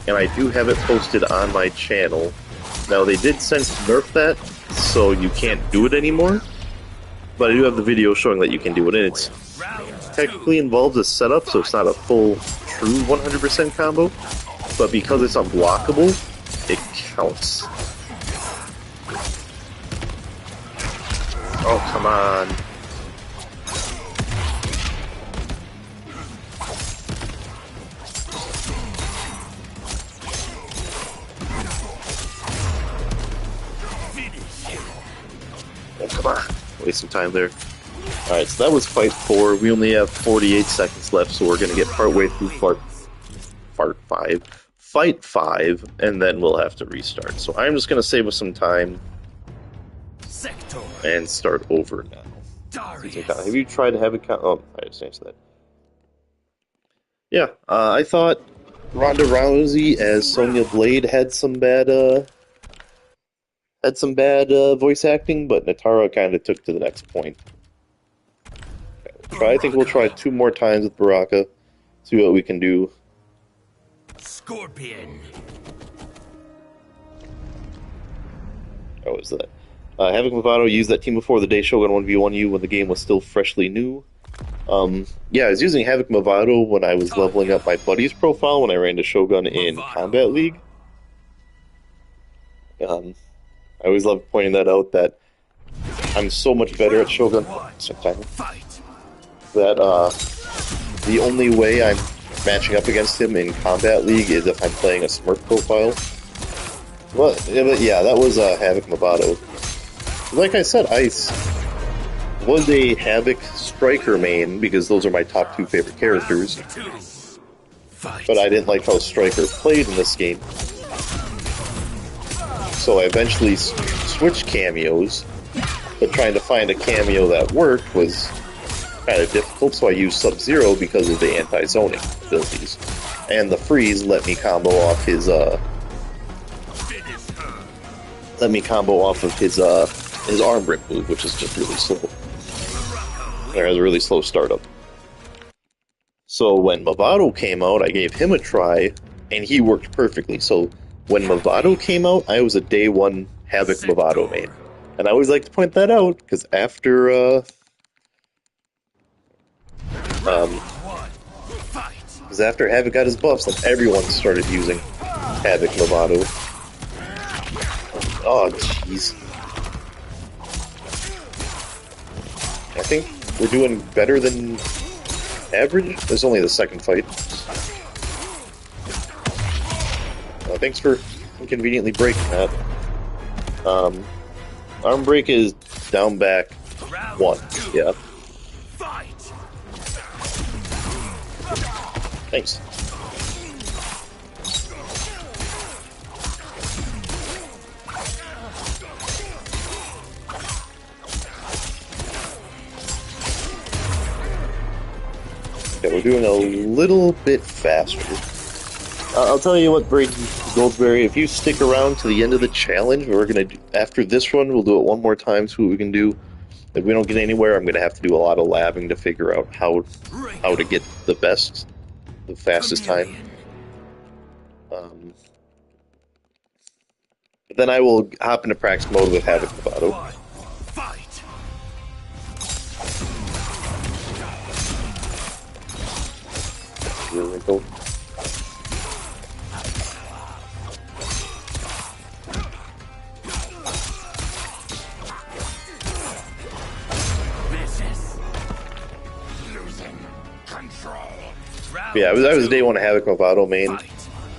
and I do have it posted on my channel. Now, they did since nerf that, so you can't do it anymore, but I do have the video showing that you can do it, and it's technically involves a setup, so it's not a full, true 100% combo, but because it's unblockable, it counts. Oh, come on. Oh, come on. Waste some time there. Alright, so that was fight 4. We only have 48 seconds left, so we're going to get partway through fight 5, and then we'll have to restart. So I'm just going to save us some time and start over now. Have you tried to have a count? Oh, I just answered that. Yeah, I thought Ronda Rousey as Sonya Blade had some bad voice acting, but Natara kind of took to the next point. I think we'll try 2 more times with Baraka, see what we can do. Scorpion. How was that? Havoc Movado used that team before the day Shogun 1v1 you when the game was still freshly new. Yeah, I was using Havoc Movado when I was leveling up my buddy's profile when I ran to Shogun in Combat League. I always love pointing that out, that I'm so much better at Shogun that the only way I'm matching up against him in Combat League is if I'm playing a Smurf profile. But yeah, that was Havoc Movado. Like I said, I was a Havoc Striker main because those are my top 2 favorite characters. But I didn't like how Striker played in this game. So I eventually switched cameos, but trying to find a cameo that worked was kind of difficult, so I used Sub-Zero because of the anti-zoning abilities. And the freeze let me combo off his arm rip move, which is just really slow. It has a really slow startup. So when Movado came out, I gave him a try, and he worked perfectly. So when Movado came out, I was a day 1 Havoc Movado main. And I always like to point that out, because after Havoc got his buffs, then everyone started using Havoc Movado. Oh, jeez. I think we're doing better than average. It's only the second fight. Thanks for inconveniently breaking that. Arm break is down back one. Yeah. Thanks. Okay, we're doing a little bit faster. I'll tell you what, Brady Goldsberry, if you stick around to the end of the challenge, we're gonna do, after this run, we'll do it one more time, see what we can do. If we don't get anywhere, I'm gonna have to do a lot of labbing to figure out how to get the fastest time. But then I will hop into practice mode with Havoc Lovato. Rear wrinkle. Yeah, I was day one Havoc Lovato main.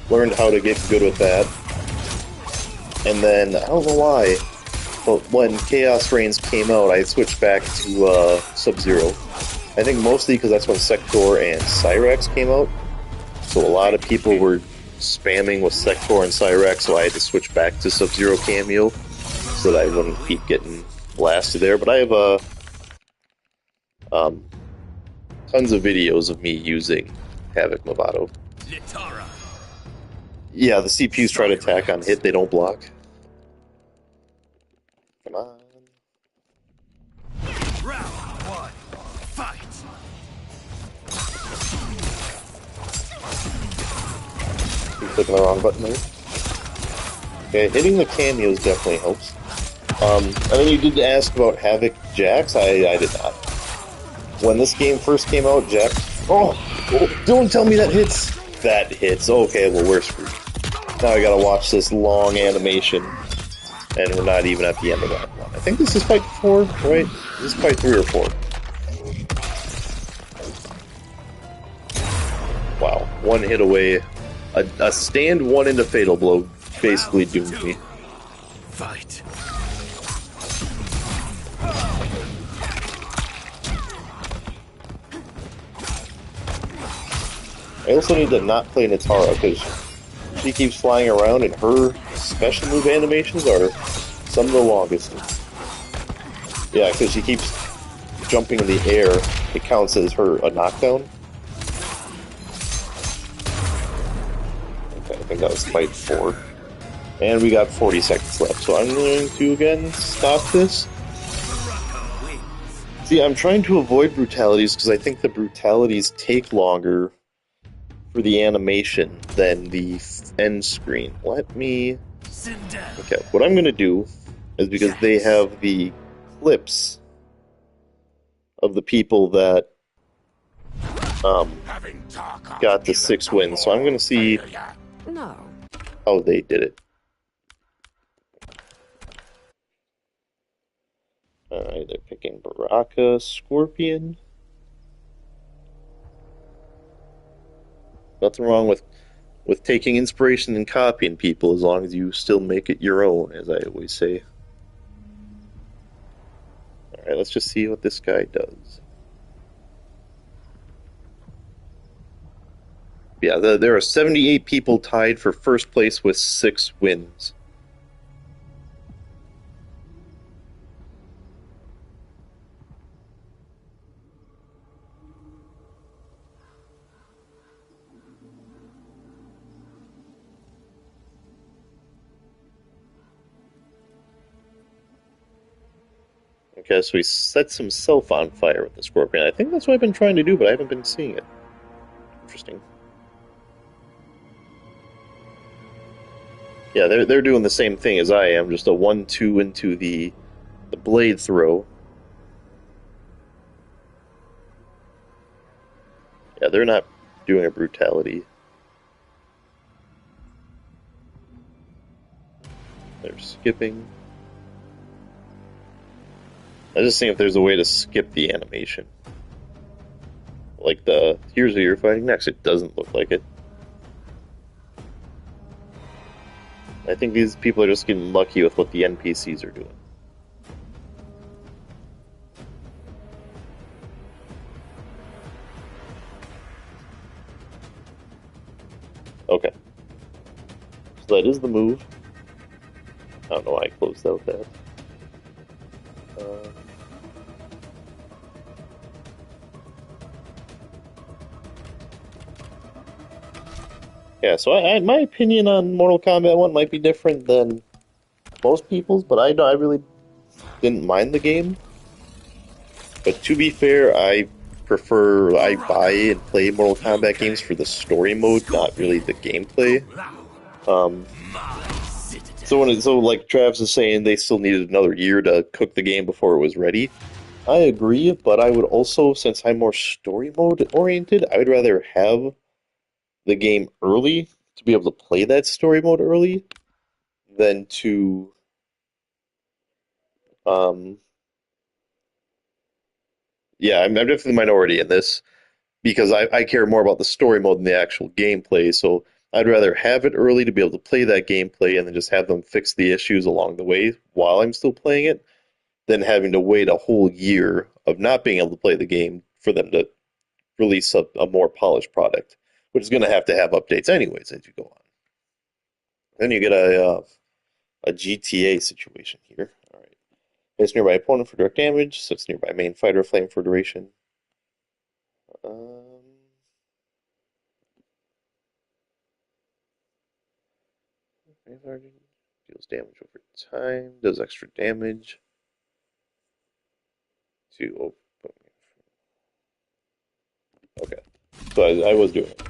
Learned how to get good with that. And then, I don't know why, but when Chaos Reigns came out, I switched back to Sub-Zero. I think mostly because that's when Sector and Cyrax came out. So a lot of people were spamming with Sector and Cyrax, so I had to switch back to Sub-Zero Cameo so that I wouldn't keep getting blasted there. But I have tons of videos of me using Havoc Lovato. Yeah, the CPUs try to attack on hit, they don't block. Come on. Round one, fight. Keep clicking the wrong button there. Okay, hitting the cameos definitely helps. And then you did ask about Havoc Jax. I did not. When this game first came out, Jax... Oh, don't tell me that hits! That hits. Okay, well, we're screwed. Now I gotta watch this long animation, and we're not even at the end of that one. I think this is fight 4, right? This is fight 3 or 4. Wow, one hit away. A stand one into Fatal Blow basically doomed me. Fight. I also need to not play Natara, because she keeps flying around and her special move animations are some of the longest. Yeah, because she keeps jumping in the air, it counts as a knockdown. Okay, I think that was fight 4. And we got 40 seconds left, so I'm going to again stop this. See, I'm trying to avoid brutalities because I think the brutalities take longer for the animation than the end screen. Let me... Okay, what I'm going to do is, because they have the clips of the people that got the 6 wins, so I'm going to see how they did it. Alright, they're picking Baraka, Scorpion. Nothing wrong with taking inspiration and copying people, as long as you still make it your own, as I always say. Alright, let's just see what this guy does. Yeah, there are 78 people tied for first place with 6 wins. Okay, so he sets himself on fire with the Scorpion. I think that's what I've been trying to do, but I haven't been seeing it. Interesting. Yeah, they're doing the same thing as I am, just a 1-2 into the blade throw. Yeah, they're not doing a brutality. They're skipping. I just think if there's a way to skip the animation. Like the here's who you're fighting next. It doesn't look like it. I think these people are just getting lucky with what the NPCs are doing. Okay. So that is the move. I don't know why I closed out that. Yeah, so my opinion on Mortal Kombat 1 might be different than most people's, but I really didn't mind the game. But to be fair, I buy and play Mortal Kombat games for the story mode, not really the gameplay. So like Travis is saying, they still needed another year to cook the game before it was ready. I agree, but I would also, since I'm more story mode oriented, I would rather have the game early to be able to play that story mode early than to um yeah, I'm definitely the minority in this because I care more about the story mode than the actual gameplay, so I'd rather have it early to be able to play that gameplay and then just have them fix the issues along the way while I'm still playing it than having to wait a whole year of not being able to play the game for them to release a more polished product, which is going to have updates anyways as you go on. Then you get a GTA situation here. All right. Hits nearby opponent for direct damage. Sits nearby main fighter flame for duration. Um, deals damage over time. Does extra damage to. Okay. So I was doing it.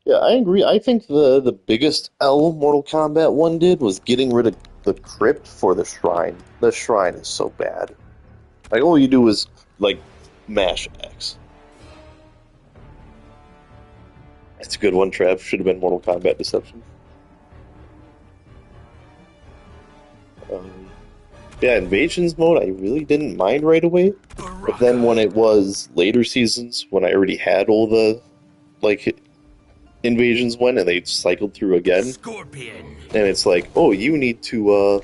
Yeah, I agree. I think the biggest L Mortal Kombat 1 did was getting rid of the crypt for the shrine. The shrine is so bad. Like all you do is like mash X. That's a good one, Trav. Should have been Mortal Kombat Deception. Um, yeah, Invasions mode I really didn't mind right away. But then when it was later seasons, when I already had all the like invasions went and they cycled through again, Scorpion. and it's like, oh, you need to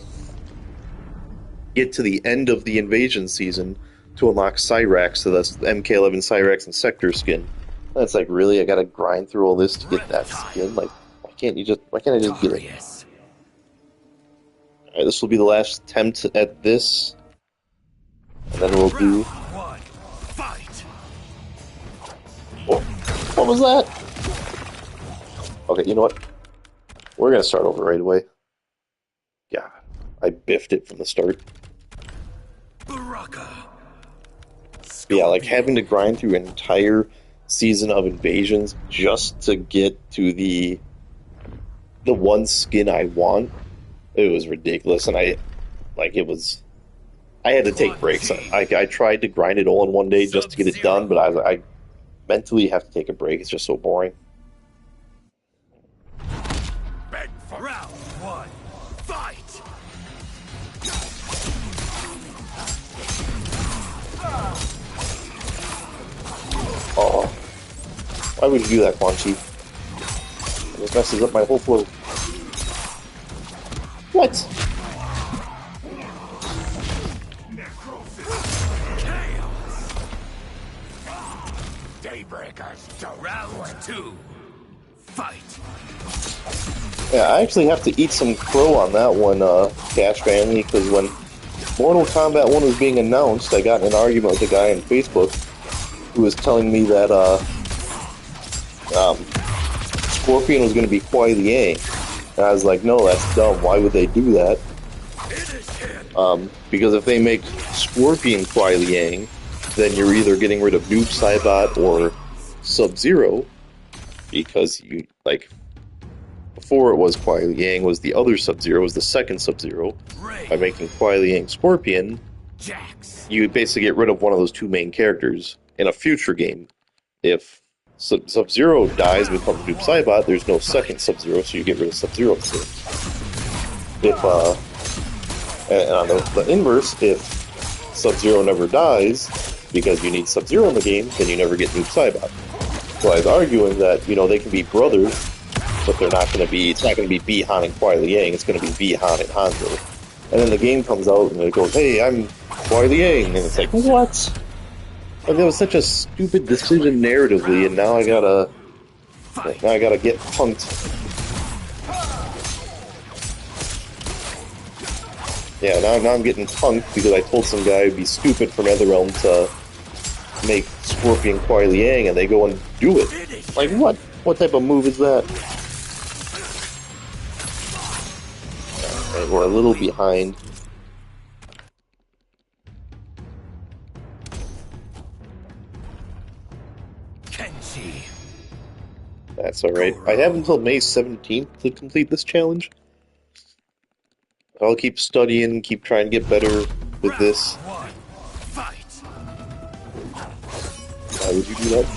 get to the end of the invasion season to unlock Cyrax, so that's MK11 Cyrax and Sector skin. That's like, really? I gotta grind through all this to get that skin? Like, why can't I just get it? Alright, this will be the last attempt at this, and then we'll do. Oh, what was that? Okay, you know what? We're gonna start over right away. God, I biffed it from the start. Yeah, like having to grind through an entire season of invasions just to get to the one skin I want. It was ridiculous, and I had to take breaks. I tried to grind it all in one day just to get it done, but I mentally have to take a break. It's just so boring. Round one, fight! Oh, why would you do that, Quan Chi? This messes up my whole flow. What? Round two, fight! Yeah, I actually have to eat some crow on that one, Cash Family, because when Mortal Kombat 1 was being announced, I got in an argument with a guy on Facebook who was telling me that Scorpion was going to be Kuai Liang. And I was like, no, that's dumb. Why would they do that? Because if they make Scorpion Kuai Liang, then you're either getting rid of Noob Saibot or Sub-Zero, because you, like, before it was Kuai Liang was the other Sub-Zero, was the second Sub-Zero. By making Kuai Liang Scorpion, you basically get rid of one of those two main characters in a future game. If Sub-Zero dies and becomes Noob Saibot, there's no second Sub-Zero, so you get rid of Sub-Zero instead. If, and on the inverse, if Sub-Zero never dies because you need Sub-Zero in the game, then you never get Noob Saibot. So I was arguing that, you know, they can be brothers, but they're not going to be, it's not going to be Bi-Han and Kuai Liang, it's going to be Bi-Han and Hanzo. And then the game comes out and it goes, hey, I'm Kuai Liang, and it's like, what? Like, that was such a stupid decision narratively, and now I gotta get punked. Yeah, now I'm getting punked because I told some guy it'd be stupid for NetherRealm to make Scorpion Kuai Liang, and they go and do it. Like, what? What type of move is that? Right, we're a little behind. Kenji. That's alright. I have until May 17th to complete this challenge. I'll keep studying, keep trying to get better with this. Why would you do that?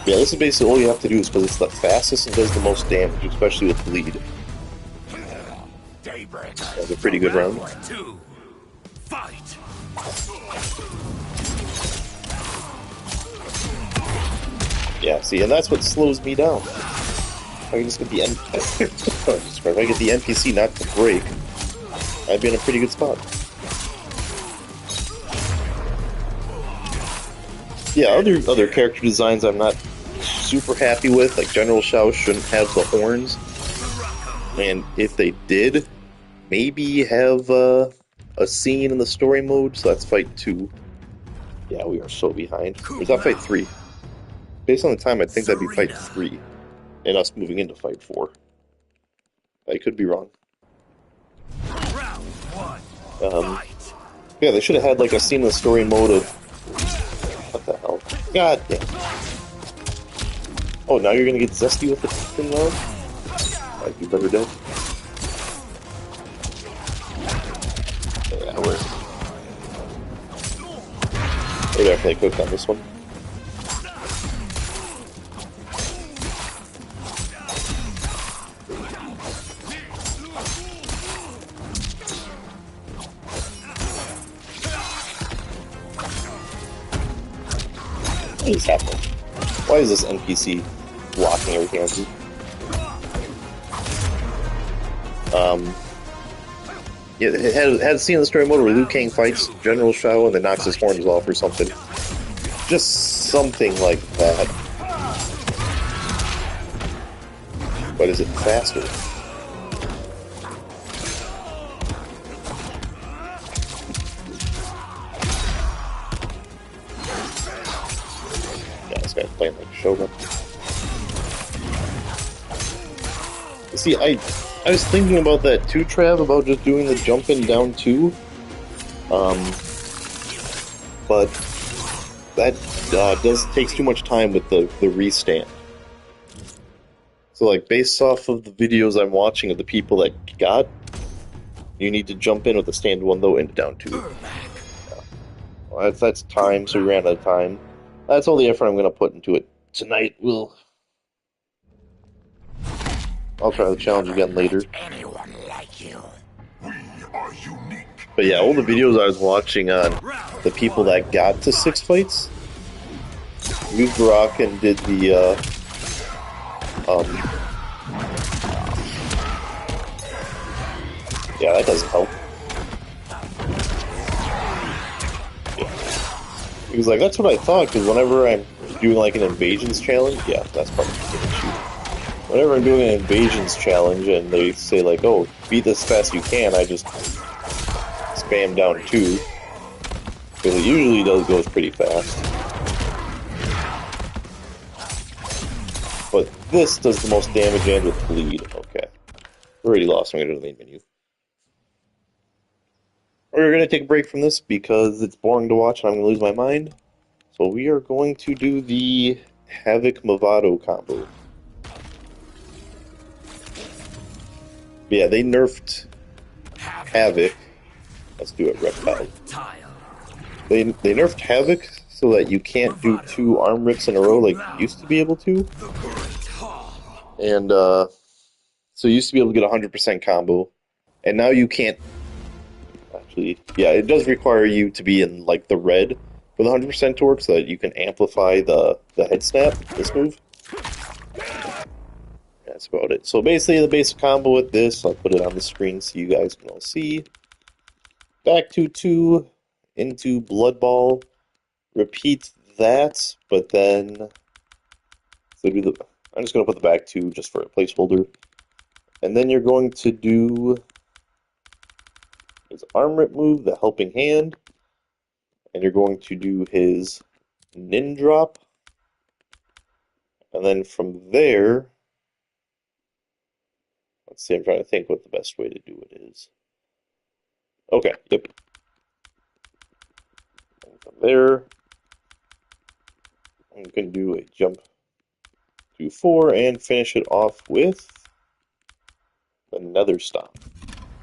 Yeah, this is basically all you have to do is because it's the fastest and does the most damage, especially with bleed. That was a pretty good round. Yeah, see, and that's what slows me down. If I can just get the if I get the NPC not to break, I'd be in a pretty good spot. Yeah, other character designs I'm not super happy with, like General Shao shouldn't have the horns, and if they did, maybe have a scene in the story mode. So that's fight 2. Yeah, we are so behind. Or is that fight 3? Based on the time, I think that'd be fight 3, and us moving into fight 4. I could be wrong. Yeah, they should have had like a scene in the story mode of what the hell? God damn. Oh, now you're gonna get zesty with the thing now? I'd be better dead. Yeah, we're definitely cooked on this one. What is happening? Why is this NPC blocking everything I do? Yeah, it had a scene in the story mode where Liu Kang fights General Shao and then knocks his horns off or something. Just something like that. But is it faster? Yeah, this guy's playing like a Shogun. You see, I was thinking about that too, Trav, about just doing the jumping down 2. But that takes too much time with the restand. So, like, based off of the videos I'm watching of the people that got, you need to jump in with the stand 1 though into down 2. Yeah. Well, that's time, so we ran out of time. That's all the effort I'm going to put into it. Tonight, I'll try the challenge again later. But yeah, all the videos I was watching on the people that got to 6 fights, used Rock and did the, yeah, that doesn't help. Yeah. He was like, that's what I thought, because whenever I'm doing like an invasions challenge, yeah, that's probably the issue. Whenever I'm doing an invasions challenge and they say like, oh, beat this fast you can, I just spam down 2. Because it usually goes pretty fast. But this does the most damage and with bleed. Okay. Already lost. I'm going to go to the main menu. We're going to take a break from this because it's boring to watch and I'm going to lose my mind. So we are going to do the Havoc Movado combo. Yeah, they nerfed Havoc. Let's do it, Reptile. They nerfed Havoc so that you can't do 2 arm rips in a row like you used to be able to. And, So you used to be able to get 100% combo, and now you can't. Actually, yeah, it does require you to be in like the red with 100% to work so that you can amplify the head snap. This move. That's about it. So basically, the basic combo with this, I'll put it on the screen so you guys can all see. Back to 2 into Blood Ball. Repeat that, but then so do the. I'm just gonna put the back 2 just for a placeholder, and then you're going to do his arm rip move, the helping hand, and you're going to do his nin drop, and then from there, let's see. I'm trying to think what the best way to do it is. Okay, yep. And from there, I'm going to do a jump to 4 and finish it off with another stomp.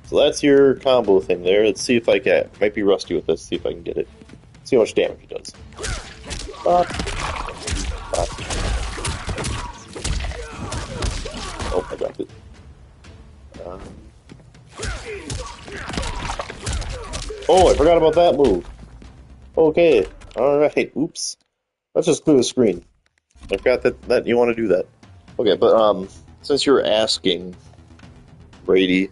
So that's your combo thing there. Let's see if I can. Might be rusty with this. See if I can get it. See how much damage it does. Bop. Bop. Oh, I dropped it. Oh, I forgot about that move. Okay. Alright. Oops. Let's just clear the screen. I forgot that you want to do that. Okay, but since you're asking, Brady,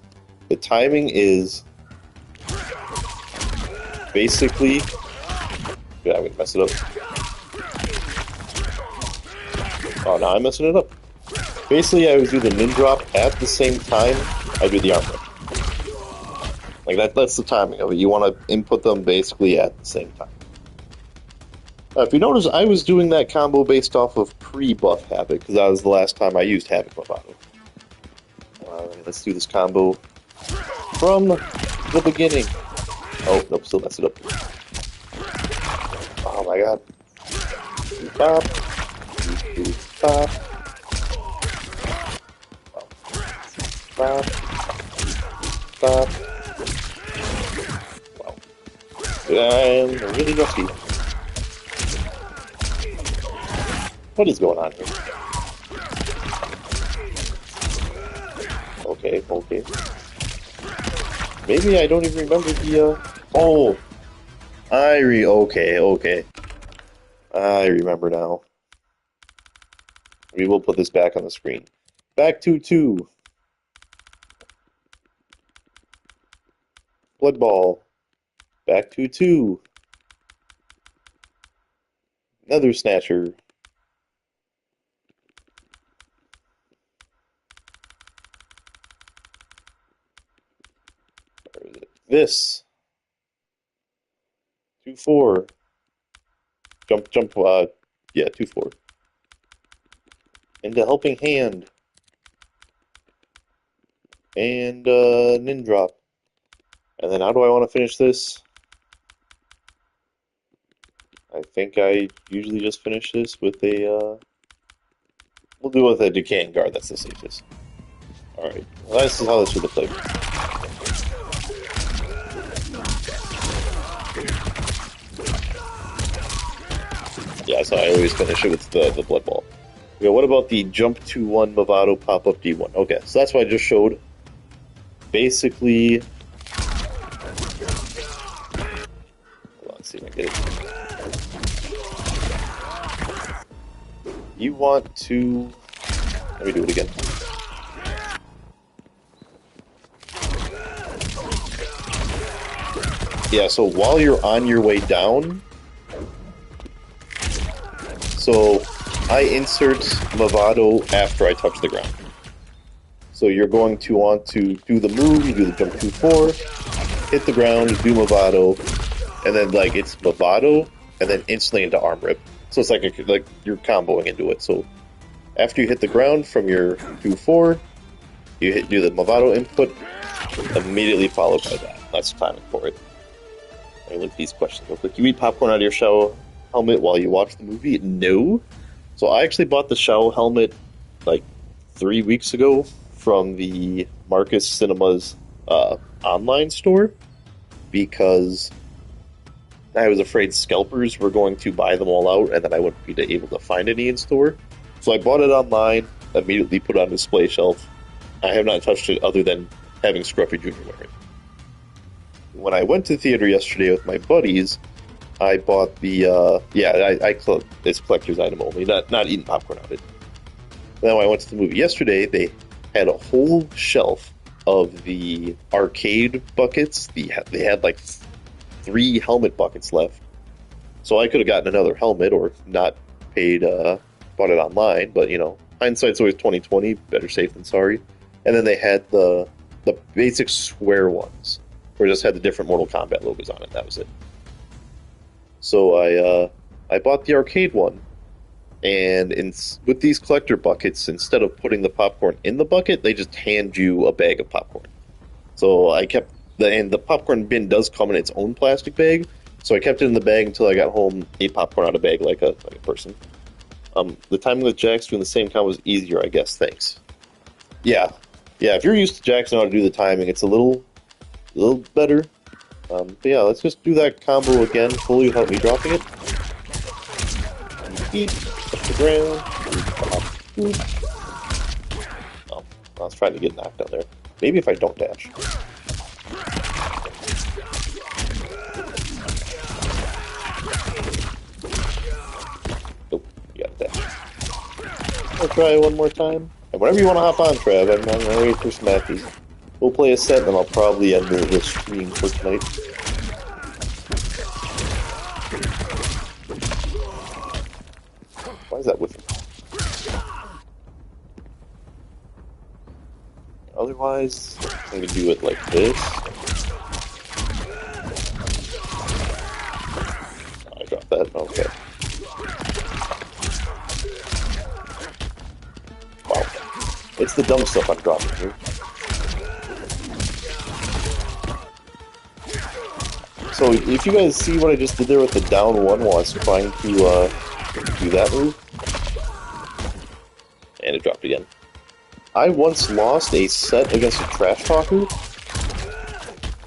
the timing is basically. Yeah, I'm gonna mess it up. Oh, now I'm messing it up. Basically, I always do the nin drop at the same time I do the arm rip. Like that's the timing of it. You want to input them basically at the same time. If you notice, I was doing that combo based off of pre-buff Havoc, because that was the last time I used Havoc Bravado. Let's do this combo from the beginning. Oh, nope, still mess it up. Oh my god. Bop. Bop. Bop. Bop. Wow. I'm really rusty. What is going on here? Okay, okay. Maybe I don't even remember the, Oh! Okay, okay. I remember now. We will put this back on the screen. Back to 2. Blood Ball. Back to 2. Another Snatcher. Where is it? This. 2-4. Jump, yeah, 2-4. Into Helping Hand. And, Nin Drop. And then how do I want to finish this? I think I usually just finish this with a, we'll do it with a Decaying Guard, that's the safest. Alright, well, this is how this should look like. Yeah, so I always finish it with the Blood Ball. Okay, what about the Jump to 1 Movado Pop-Up D1? Okay, so that's what I just showed. Basically... Hold on, let's see if I can get it. You want to... Let me do it again. Yeah, so while you're on your way down... So, I insert Movado after I touch the ground. So you're going to want to do the move, you do the jump 2-4, hit the ground, do Movado, and then like it's Movado, and then instantly into arm rip. So it's like you're comboing into it. So after you hit the ground from your 2-4, you do the Movado input, immediately followed by that. That's the timing for it. Let me look at these questions real quick. You eat popcorn out of your Shao helmet while you watch the movie? No. So I actually bought the Shao helmet like 3 weeks ago from the Marcus Cinemas online store because I was afraid scalpers were going to buy them all out and then I wouldn't be able to find any in store. So I bought it online, immediately put it on display shelf, I have not touched it other than having Scruffy Jr. wear it. When I went to theater yesterday with my buddies, I bought the it's collector's item only, not eating popcorn out of it. Then when I went to the movie yesterday, they had a whole shelf of the arcade buckets. They had like 3 helmet buckets left, so I could have gotten another helmet or not paid, bought it online. But hindsight's always 2020. Better safe than sorry. And then they had the basic square ones, where it just had the different Mortal Kombat logos on it. That was it. So I bought the arcade one, and with these collector buckets, instead of putting the popcorn in the bucket, they just hand you a bag of popcorn. So I kept and the popcorn bin does come in its own plastic bag, so I kept it in the bag until I got home, ate popcorn out of bag like a person. The timing with Jax doing the same combo was easier, I guess. Thanks. Yeah, yeah. If you're used to Jax and how to do the timing, it's a little better. But yeah, let's just do that combo again fully without me dropping it. Eat, touch the ground. Oh, I was trying to get knocked down there. Maybe if I don't dash. Nope, you gotta dash. I'll try one more time. And whenever you want to hop on, Trev, I'm ready for some matches. We'll play a set, and then I'll probably end the stream for tonight. Why is that with him? Otherwise, I'm going to do it like this. I dropped that. Okay. Wow. It's the dumb stuff I'm dropping here. So if you guys see what I just did there with the down one while I was trying to do that move, and it dropped again. I once lost a set against a Trash Talker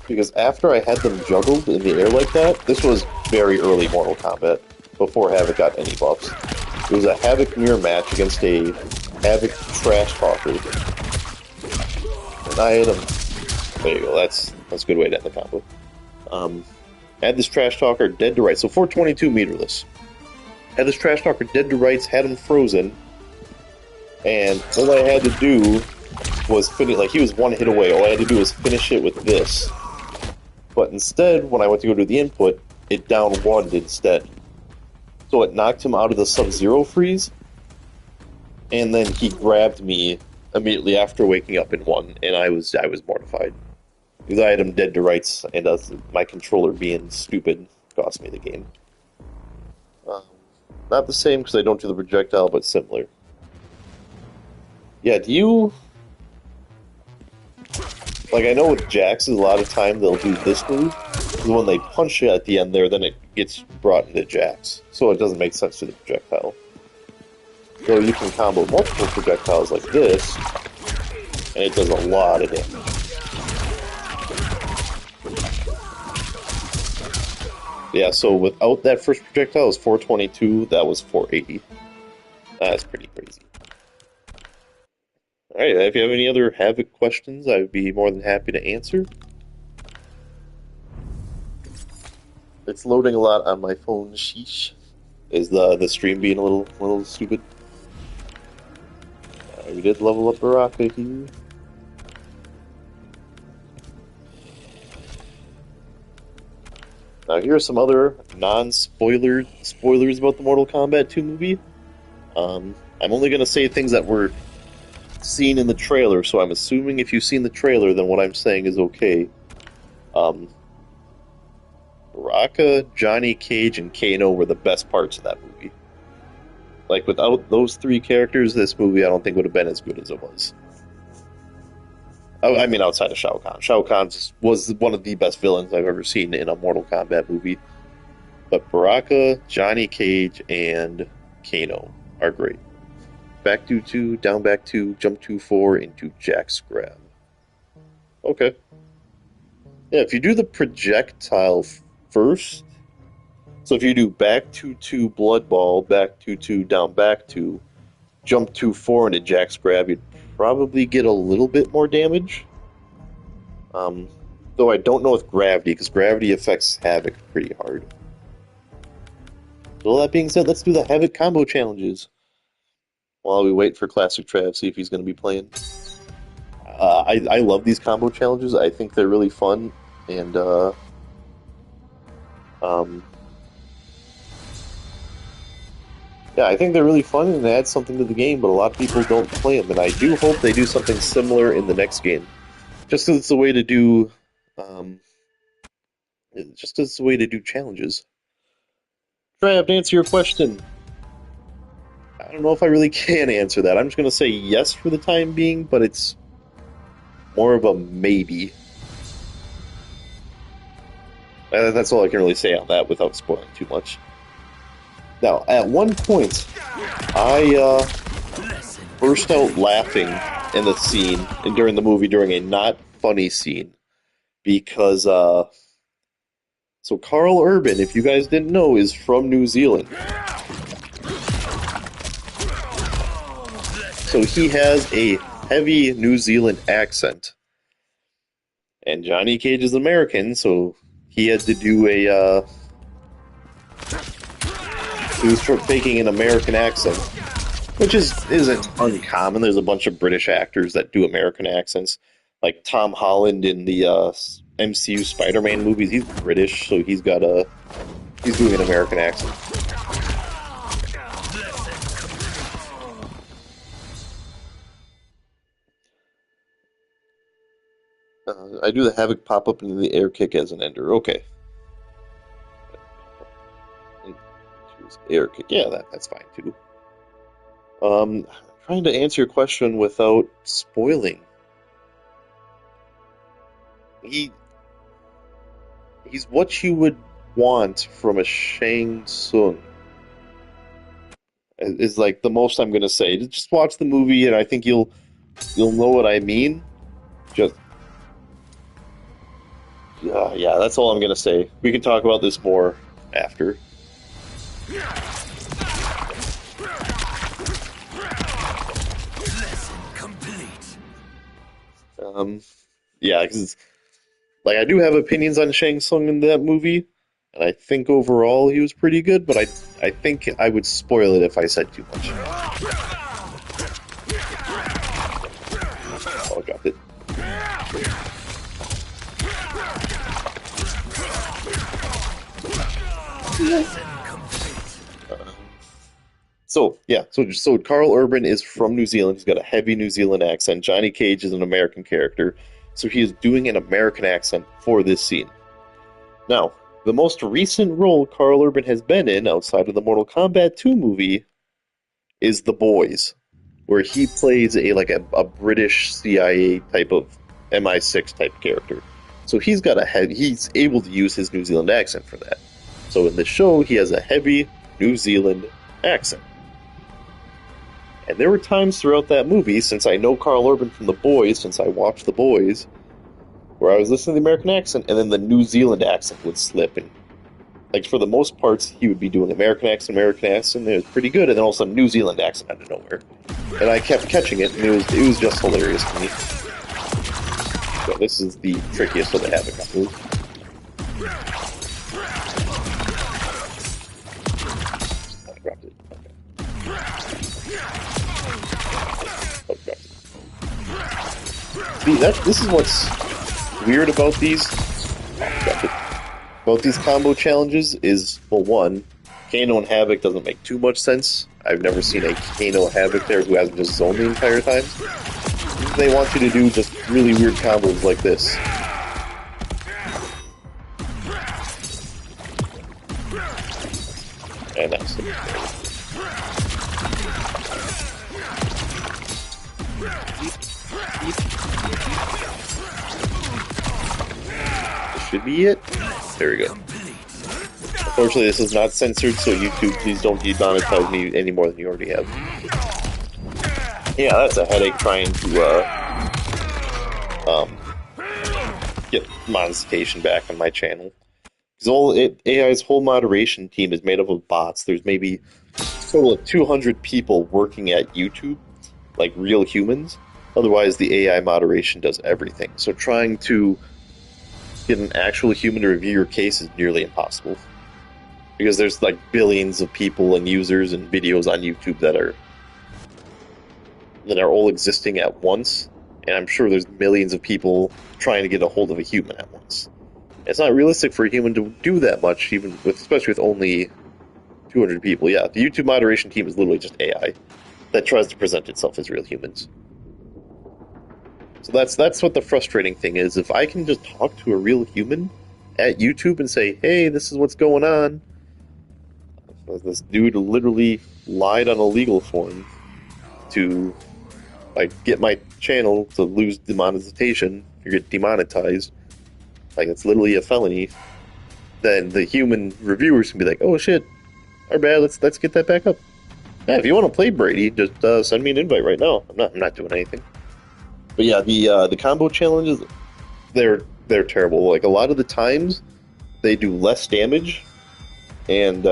because after I had them juggled in the air like that, this was very early Mortal Kombat, before Havoc got any buffs. It was a Havoc mirror match against a Havoc Trash Talker, and I had him. There you go. That's a good way to end the combo. Had this Trash Talker dead to rights, so 422 meterless. Had this Trash Talker dead to rights, had him frozen, and all I had to do was finish. Like, he was one hit away. All I had to do was finish it with this. But instead, when I went to go do the input, it down one instead. So it knocked him out of the Sub-Zero freeze, and then he grabbed me immediately after waking up in one, and I was mortified. Because I had him dead to rights, and my controller being stupid cost me the game. Not the same because I don't do the projectile, but similar. Yeah, do you... Like, I know with Jax, a lot of time they'll do this move, because when they punch it at the end there, then it gets brought into Jax. So it doesn't make sense to the projectile. So you can combo multiple projectiles like this, and it does a lot of damage. Yeah, so without that first projectile, it was 422, that was 480. That's pretty crazy. Alright, if you have any other Havoc questions, I would be more than happy to answer. It's loading a lot on my phone, sheesh. Is the stream being a little stupid? We did level up Baraka here. Now here are some other spoilers about the Mortal Kombat 2 movie. I'm only going to say things that were seen in the trailer, so I'm assuming if you've seen the trailer, then what I'm saying is okay. Baraka, Johnny Cage, and Kano were the best parts of that movie. Like, without those 3 characters, this movie I don't think would have been as good as it was. I mean, outside of Shao Kahn. Shao Kahn was one of the best villains I've ever seen in a Mortal Kombat movie. But Baraka, Johnny Cage, and Kano are great. Back 2-2, down back 2, jump 2-4, into Jax grab. Okay. Yeah, if you do the projectile first, so if you do back 2-2, blood ball, back 2-2, down back 2, jump 2-4 into Jax grab, you'd probably get a little bit more damage. Though I don't know with gravity, because gravity affects Havoc pretty hard. So all that being said, let's do the Havoc combo challenges. While we wait for Classic Trav, see if he's going to be playing. I love these combo challenges. I think they're really fun, and um, yeah, I think they're really fun and they add something to the game. But a lot of people don't play them, and I do hope they do something similar in the next game. Just because it's a way to do, um, just because it's a way to do challenges. Trav, to answer your question, I don't know if I really can answer that. I'm just going to say yes for the time being, but it's more of a maybe. That's all I can really say on that without spoiling too much. Now, at one point, I burst out laughing in the scene and during the movie during a not funny scene because so Carl Urban, if you guys didn't know, is from New Zealand. So he has a heavy New Zealand accent. And Johnny Cage is American, so he had to do a he was faking an American accent, which isn't uncommon. There's a bunch of British actors that do American accents, like Tom Holland in the MCU Spider-Man movies. He's British, so he's doing an American accent. I do the Havoc pop up into the air kick as an ender. Okay. Air kick. Yeah, that's fine too. Trying to answer your question without spoiling. He's what you would want from a Shang Tsung. Is like the most I'm gonna say. Just watch the movie, and I think you'll know what I mean. Just yeah, that's all I'm gonna say. We can talk about this more after. Yeah, because like I do have opinions on Shang Tsung in that movie, and I think overall he was pretty good, but I think I would spoil it if I said too much. Oh, I dropped it. So Carl Urban is from New Zealand. He's got a heavy New Zealand accent. Johnny Cage is an American character, so he is doing an American accent for this scene. Now, the most recent role Carl Urban has been in outside of the Mortal Kombat 2 movie is The Boys, where he plays a British CIA type of MI6 type character. So he's able to use his New Zealand accent for that. So in the show, he has a heavy New Zealand accent. And there were times throughout that movie, since I know Carl Urban from The Boys, since I watched The Boys, where I was listening to the American accent, and then the New Zealand accent would slip. And, like, for the most parts, he would be doing American accent, and it was pretty good, and then all of a sudden, New Zealand accent out of nowhere. And I kept catching it, and it was just hilarious to me. So this is the trickiest of the Havoc move. I dropped it. Okay. See, this is what's weird about these combo challenges is, well, one, Kano and Havoc doesn't make too much sense. I've never seen a Kano Havoc there who hasn't just zoned the entire time. They want you to do just really weird combos like this. And that's it. This should be it. There we go. Unfortunately, this is not censored, so YouTube, please don't demonetize me any more than you already have. Yeah, that's a headache trying to get monetization back on my channel. Because AI's whole moderation team is made up of bots. There's maybe a total of 200 people working at YouTube, like real humans. Otherwise, the AI moderation does everything. So trying to get an actual human to review your case is nearly impossible. Because there's like billions of people and users and videos on YouTube that are all existing at once, and I'm sure there's millions of people trying to get a hold of a human at once. It's not realistic for a human to do that much, especially with only 200 people. Yeah, the YouTube moderation team is literally just AI that tries to present itself as real humans. So that's what the frustrating thing is. If I can just talk to a real human at YouTube and say, "Hey, this is what's going on," this dude literally lied on a legal form to get my channel to lose demonetization or get demonetized. Like, it's literally a felony. Then the human reviewers can be like, "Oh shit, our bad. Let's get that back up." Yeah, if you want to play Brady, just send me an invite right now. I'm not doing anything. But yeah, the combo challenges, they're terrible. Like, a lot of the times, they do less damage, and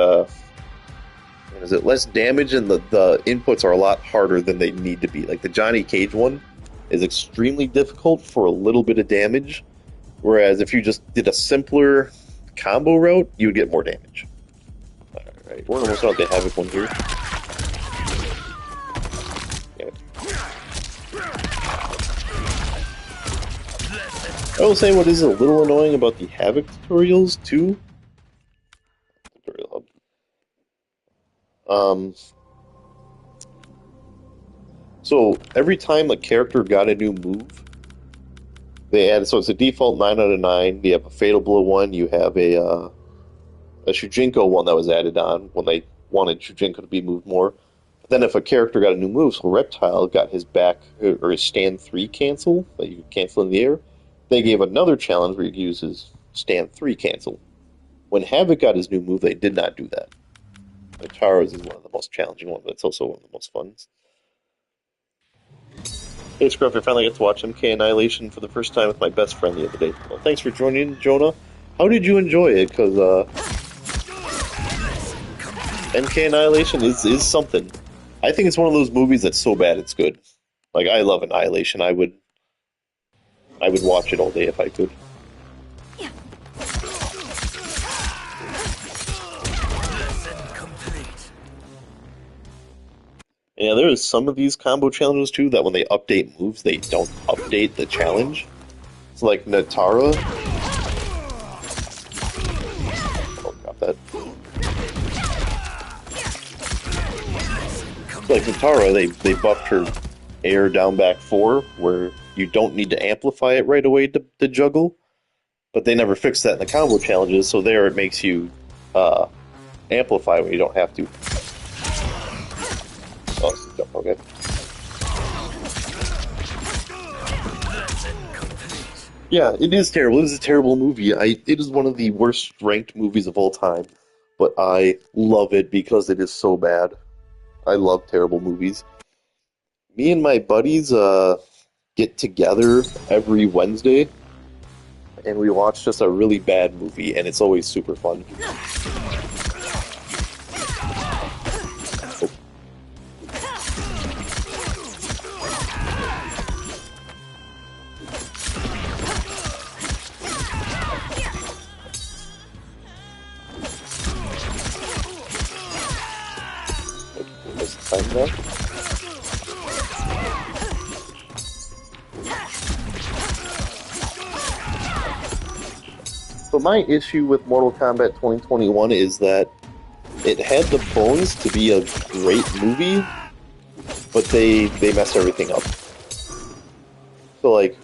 is it less damage, and the inputs are a lot harder than they need to be. Like, the Johnny Cage one is extremely difficult for a little bit of damage, whereas if you just did a simpler combo route, you would get more damage. Alright, we're almost out the Havoc one here. Damn it. I will say what is a little annoying about the Havoc tutorials, too. So every time a character got a new move, they added. So it's a default 9 out of 9. You have a Fatal Blow one. You have a Shujinko one that was added on when they wanted Shujinko to be moved more. But then if a character got a new move, so Reptile got his back or his stand 3 cancel that you could cancel in the air, they gave another challenge where you could use his stand 3 cancel. When Havoc got his new move, they did not do that. Taro's is one of the most challenging ones, but it's also one of the most fun. Hey Scruff, I finally got to watch MK Annihilation for the first time with my best friend the other day. Well, thanks for joining, Jonah. How did you enjoy it? Because MK Annihilation is something. I think it's one of those movies that's so bad it's good. Like, I love Annihilation. I would watch it all day if I could. Yeah, there is some of these combo challenges too that when they update moves, they don't update the challenge. So like Natara. Oh, got that. So like Natara, they buffed her air down back 4, where you don't need to amplify it right away to juggle. But they never fixed that in the combo challenges, so there it makes you amplify when you don't have to. Oh, okay. Yeah, it is terrible. It is a terrible movie. It is one of the worst ranked movies of all time, but I love it because it is so bad. I love terrible movies. Me and my buddies get together every Wednesday, and we watch just a really bad movie, and it's always super fun. So my issue with Mortal Kombat 2021 is that it had the bones to be a great movie, but they messed everything up. So like,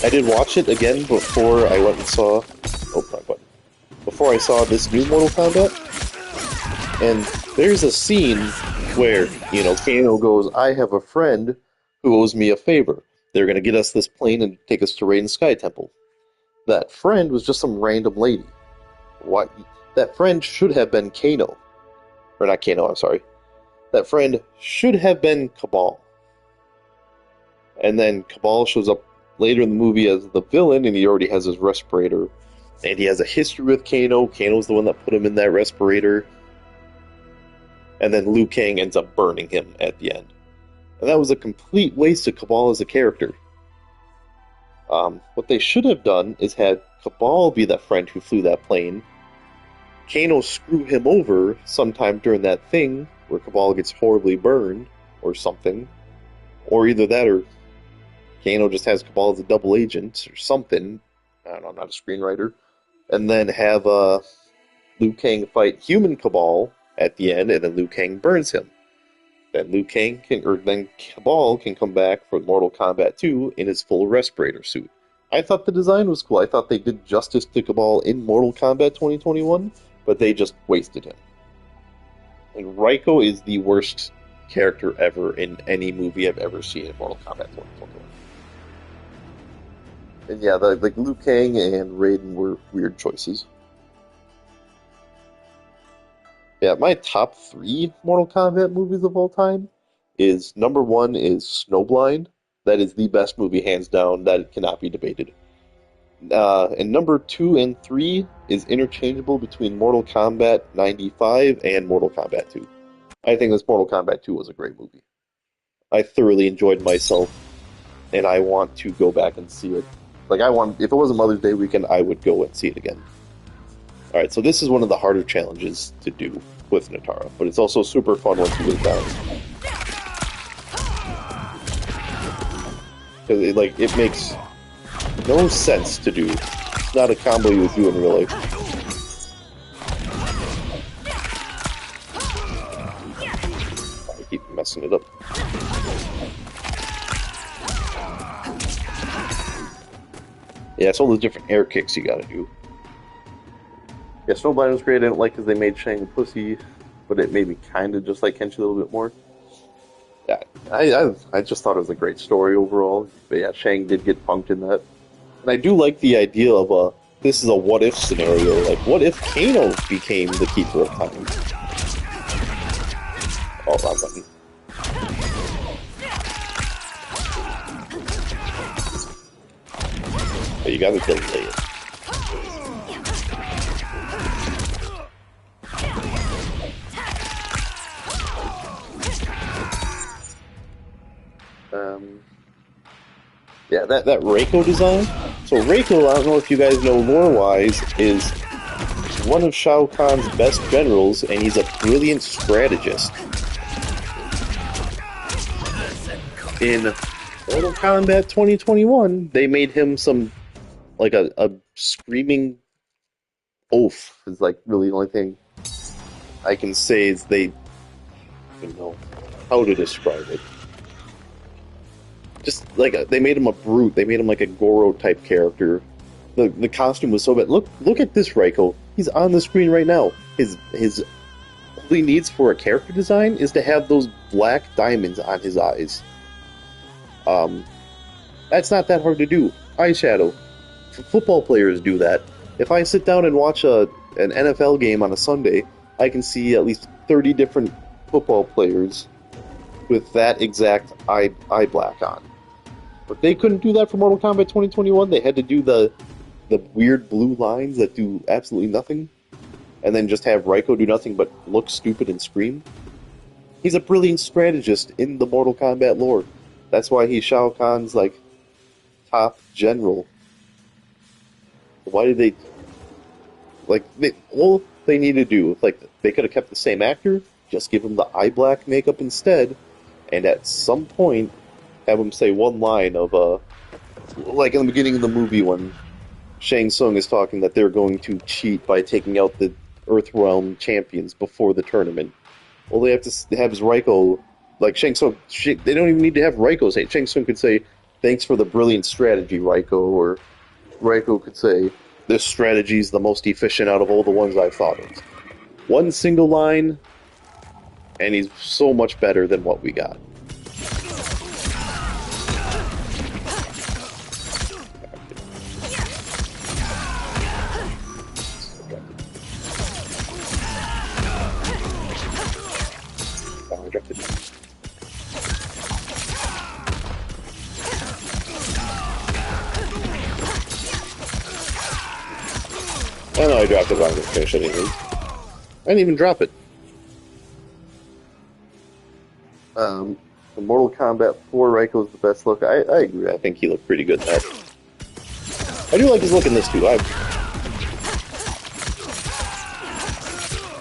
I did watch it again before I went and saw. Oh, wrong button. Before I saw this new Mortal Kombat, and there's a scene where, Kano goes, "I have a friend who owes me a favor. They're going to get us this plane and take us to Raiden Sky Temple." That friend was just some random lady. Why? That friend should have been Kano. Or not Kano, I'm sorry. That friend should have been Cabal. And then Cabal shows up later in the movie as the villain, and he already has his respirator. And he has a history with Kano. Kano's the one that put him in that respirator. And then Liu Kang ends up burning him at the end. And that was a complete waste of Cabal as a character. What they should have done is had Cabal be that friend who flew that plane, Kano screw him over sometime during that thing where Cabal gets horribly burned or something, or either that or Kano just has Cabal as a double agent or something. I don't know, I'm not a screenwriter. And then have Liu Kang fight human Cabal at the end, and then Liu Kang burns him. Then Cabal can come back for Mortal Kombat 2 in his full respirator suit. I thought the design was cool. I thought they did justice to Cabal in Mortal Kombat 2021, but they just wasted him. And Raiko is the worst character ever in any movie I've ever seen in Mortal Kombat 2021. And yeah, like Liu Kang and Raiden were weird choices. Yeah, my top 3 Mortal Kombat movies of all time is number 1 is Snowblind. That is the best movie, hands down. That cannot be debated. And number 2 and 3 is interchangeable between Mortal Kombat 95 and Mortal Kombat 2. I think this Mortal Kombat 2 was a great movie. I thoroughly enjoyed myself, and I want to go back and see it. If it was a Mother's Day weekend, I would go and see it again. Alright, so this is one of the harder challenges to do with Natara, but it's also super fun once you get down. Because it makes no sense to do. It's not a combo you would do in real life. I keep messing it up. Yeah, it's all the different air kicks you gotta do. Yeah, Snowblind was great. I didn't like because they made Shang a pussy, but it made me kind of just like Kenshi a little bit more. Yeah, I just thought it was a great story overall. But yeah, Shang did get punked in that. And I do like the idea of this is a what if scenario. Like, what if Kano became the Keeper of Time? Oh, wrong button. But you gotta delay it. Yeah, that Reiko design. So Reiko, I don't know if you guys know lore-wise, is one of Shao Kahn's best generals, and he's a brilliant strategist. In Mortal Kombat 2021, they made him a screaming oaf. Is really the only thing I can say is they, how to describe it. Just they made him a brute. They made him like a Goro type character. The costume was so bad. Look at this Reiko. He's on the screen right now. His all he needs for a character design is to have those black diamonds on his eyes. That's not that hard to do. Eyeshadow. Football players do that. If I sit down and watch an NFL game on a Sunday, I can see at least 30 different football players with that exact eye black on. But they couldn't do that for Mortal Kombat 2021. They had to do the weird blue lines that do absolutely nothing, and then just have Reiko do nothing but look stupid and scream. He's a brilliant strategist in the Mortal Kombat lore. That's why he's Shao Kahn's top general. Why did they all they need to do, they could have kept the same actor, just give him the eye black makeup instead, and at some point have him say one line of like in the beginning of the movie when Shang Tsung is talking that they're going to cheat by taking out the Earthrealm champions before the tournament. All they have to have is Reiko, Shang Tsung. They don't even need to have Reiko say it. Shang Tsung could say, "Thanks for the brilliant strategy, Reiko," or Reiko could say, "This strategy is the most efficient out of all the ones I've thought of." One single line, and he's so much better than what we got. Oh no, I dropped it, but I'm going to finish it anyway. I didn't even drop it. In Mortal Kombat 4, Raiko's the best look. I agree. I think he looked pretty good in that. I do like his look in this too. I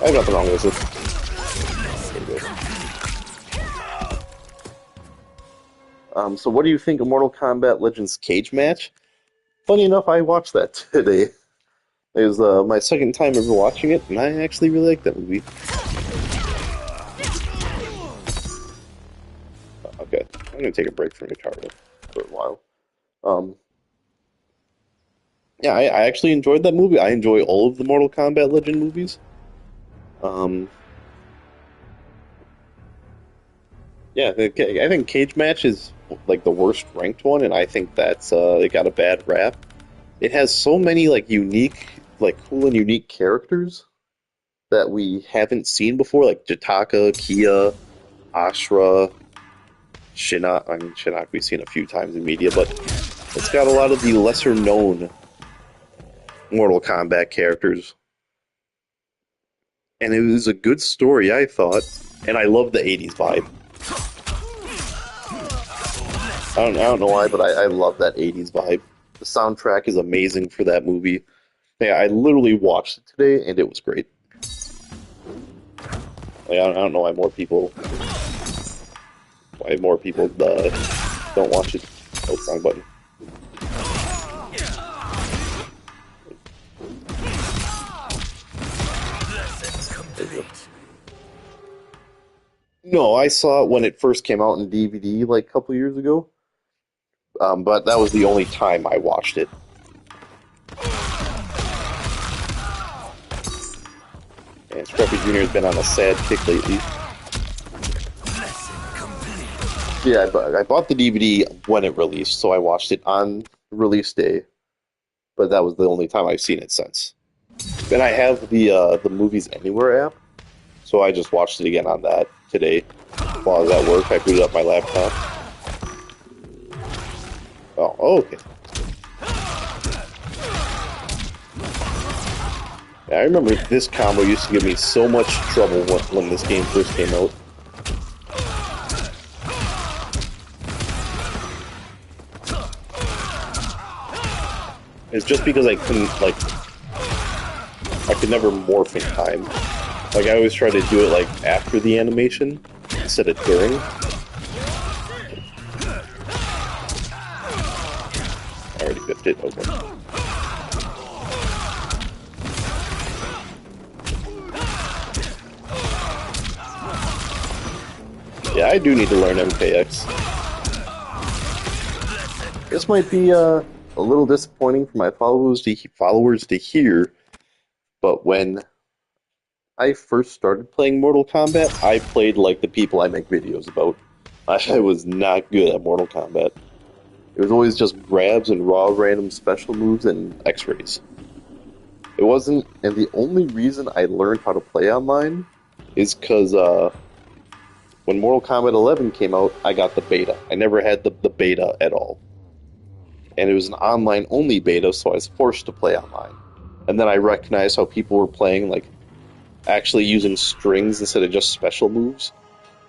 have nothing wrong with it. So what do you think of Mortal Kombat Legends Cage match? Funny enough, I watched that today. It was my second time ever watching it, and I actually really liked that movie. Okay, I'm gonna take a break from Ricardo for a while. Um, yeah, I actually enjoyed that movie. I enjoy all of the Mortal Kombat Legend movies. Um, yeah, I think Cage Match is like the worst ranked one, and I think that's it got a bad rap. It has so many like unique, like cool and unique characters that we haven't seen before, like Jataka, Kia, Ashra, Shinnok. I mean, Shinnok we've seen a few times in media, but it's got a lot of the lesser known Mortal Kombat characters. And it was a good story, I thought. And I love the 80s vibe. I don't know why, but I love that 80s vibe. The soundtrack is amazing for that movie. Yeah, I literally watched it today, and it was great. Like, I don't know why more people don't watch it. Oh, wrong button. No, I saw it when it first came out in DVD like a couple years ago. But that was the only time I watched it. And Scruffy Jr. has been on a sad kick lately. Yeah, I bought the DVD when it released, so I watched it on release day. But that was the only time I've seen it since. And I have the Movies Anywhere app, so I just watched it again on that today. While I was at work, I booted up my laptop. Oh, okay. Yeah, I remember this combo used to give me so much trouble when this game first came out. It's just because I could never morph in time. Like, I always try to do it, like, after the animation, instead of during. I already biffed it, okay. Yeah, I do need to learn MKX. This might be a little disappointing for my followers to hear, but when I first started playing Mortal Kombat, I played like the people I make videos about. I was not good at Mortal Kombat. It was always just grabs and raw random special moves and X-rays. It wasn't, and the only reason I learned how to play online is because when Mortal Kombat 11 came out, I got the beta. I never had the beta at all. And it was an online only beta, so I was forced to play online. And then I recognized how people were playing, like, actually using strings instead of just special moves,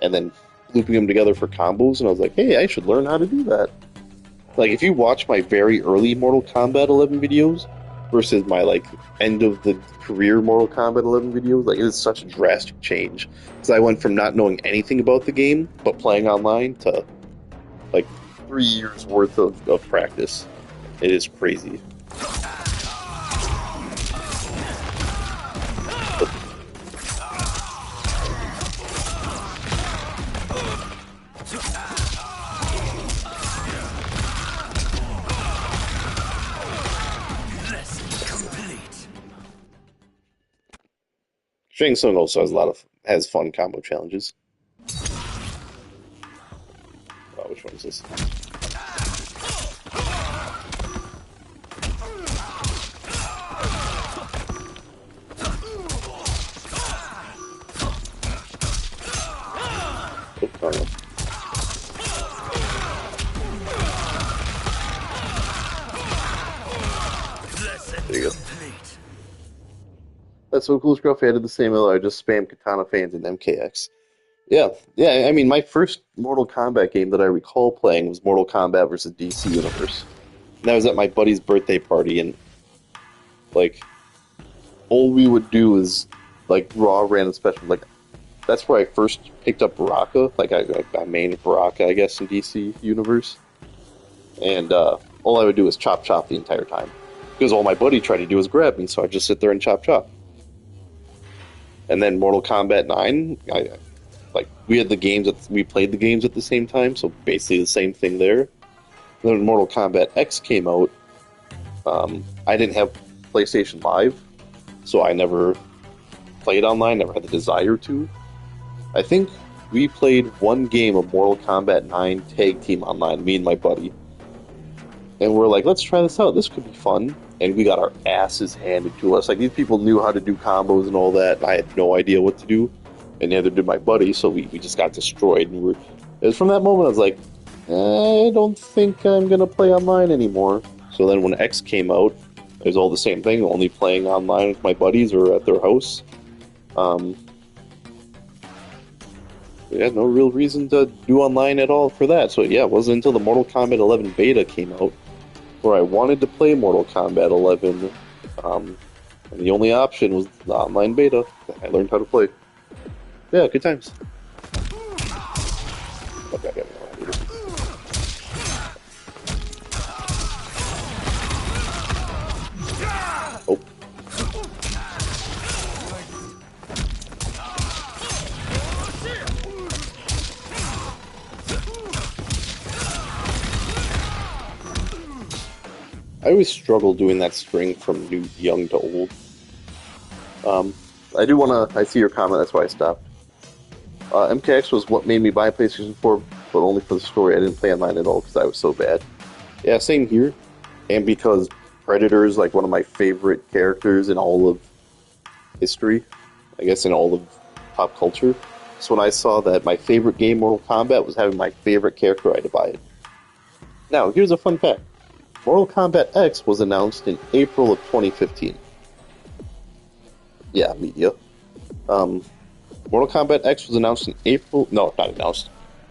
and then looping them together for combos, and I was like, hey, I should learn how to do that. Like, if you watch my very early Mortal Kombat 11 videos versus my, like, end of the career Mortal Kombat 11 videos, like, it is such a drastic change. Because I went from not knowing anything about the game, but playing online, to, like, 3 years worth of practice. It is crazy. Shang Tsung also has fun combo challenges. Oh, which one is this? Oh, no. There you go. That's so cool, Scruff. I did the same. I just spam Katana fans in MKX. Yeah, yeah. I mean, my first Mortal Kombat game that I recall playing was Mortal Kombat versus DC Universe. And that was at my buddy's birthday party, and like all we would do is like raw random special. Like that's where I first picked up Baraka. Like I mained Baraka, I guess, in DC Universe, and all I would do was chop chop the entire time because all my buddy tried to do was grab me, so I just sit there and chop chop. And then Mortal Kombat 9, like we had the games we played the games at the same time, so basically the same thing there. And then when Mortal Kombat X came out, I didn't have PlayStation Live, so I never played online, never had the desire to. I think we played one game of Mortal Kombat 9 Tag Team Online, me and my buddy. And we're like, let's try this out. This could be fun. And we got our asses handed to us. Like, these people knew how to do combos and all that, and I had no idea what to do. And neither did my buddy, so we just got destroyed. And it was from that moment I was like, I don't think I'm going to play online anymore. So then when X came out, it was all the same thing, only playing online with my buddies or at their house. We had no real reason to do online at all for that. So yeah, it wasn't until the Mortal Kombat 11 beta came out where I wanted to play Mortal Kombat 11, and the only option was the online beta. I learned how to play. Yeah, good times. Okay, I got it. Oh. I always struggle doing that string from young to old. I do want to. I see your comment. That's why I stopped. MKX was what made me buy a PlayStation 4, but only for the story. I didn't play online at all because I was so bad. Yeah, same here. And because Predator is like one of my favorite characters in all of history, I guess in all of pop culture. So when I saw that my favorite game, Mortal Kombat, was having my favorite character, I had to buy it. Now, here's a fun fact. Mortal Kombat X was announced in April of 2015. Yeah, media. Mortal Kombat X was announced in April. No, not announced.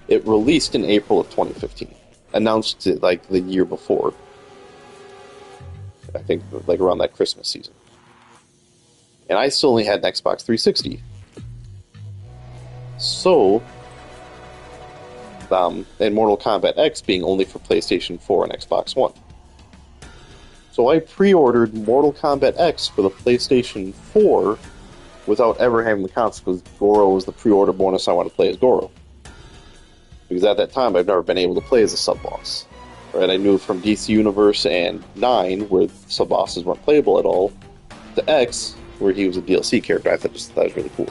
It released in April of 2015. Announced it like the year before. I think like around that Christmas season. And I still only had an Xbox 360. So, and Mortal Kombat X being only for PlayStation 4 and Xbox One. So I pre-ordered Mortal Kombat X for the PlayStation 4 without ever having the console, because Goro was the pre-order bonus I wanted to play as Goro. Because at that time, I've never been able to play as a sub-boss. Right? I knew from DC Universe and 9, where sub-bosses weren't playable at all, to X, where he was a DLC character. I thought that was really cool.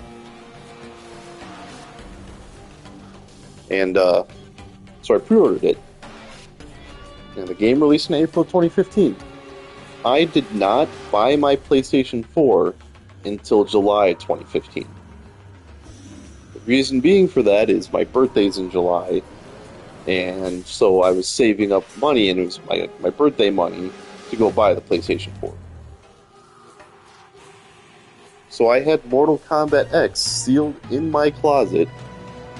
And so I pre-ordered it. And the game released in April 2015. I did not buy my PlayStation 4 until July 2015. The reason being for that is my birthday's in July, and so I was saving up money, and it was my birthday money to go buy the PlayStation 4. So I had Mortal Kombat X sealed in my closet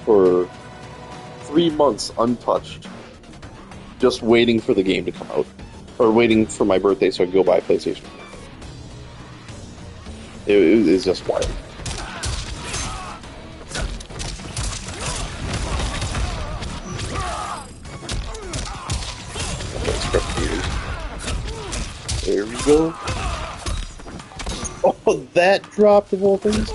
for 3 months untouched, just waiting for the game to come out. Or waiting for my birthday so I could go buy a PlayStation. It was just wild. There we go. Oh, that dropped of all things.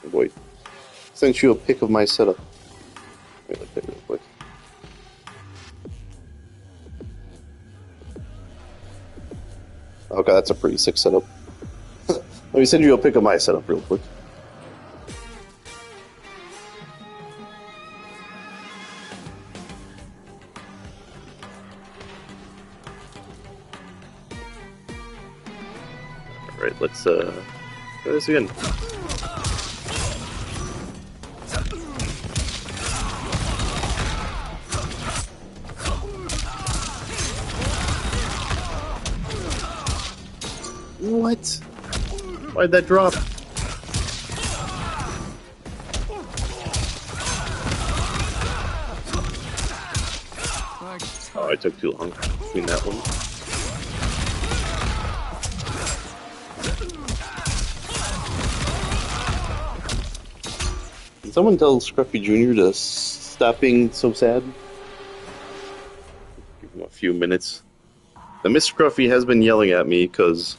Oh, boy. Sent you a pic of my setup. Let me look at it real quick. Okay, that's a pretty sick setup. Let me send you a pic of my setup real quick. Alright, let's try this again. What? Why'd that drop? Oh, I took too long between that one. Can someone tell Scruffy Jr. to stop being so sad? Give him a few minutes. The Miss Scruffy has been yelling at me because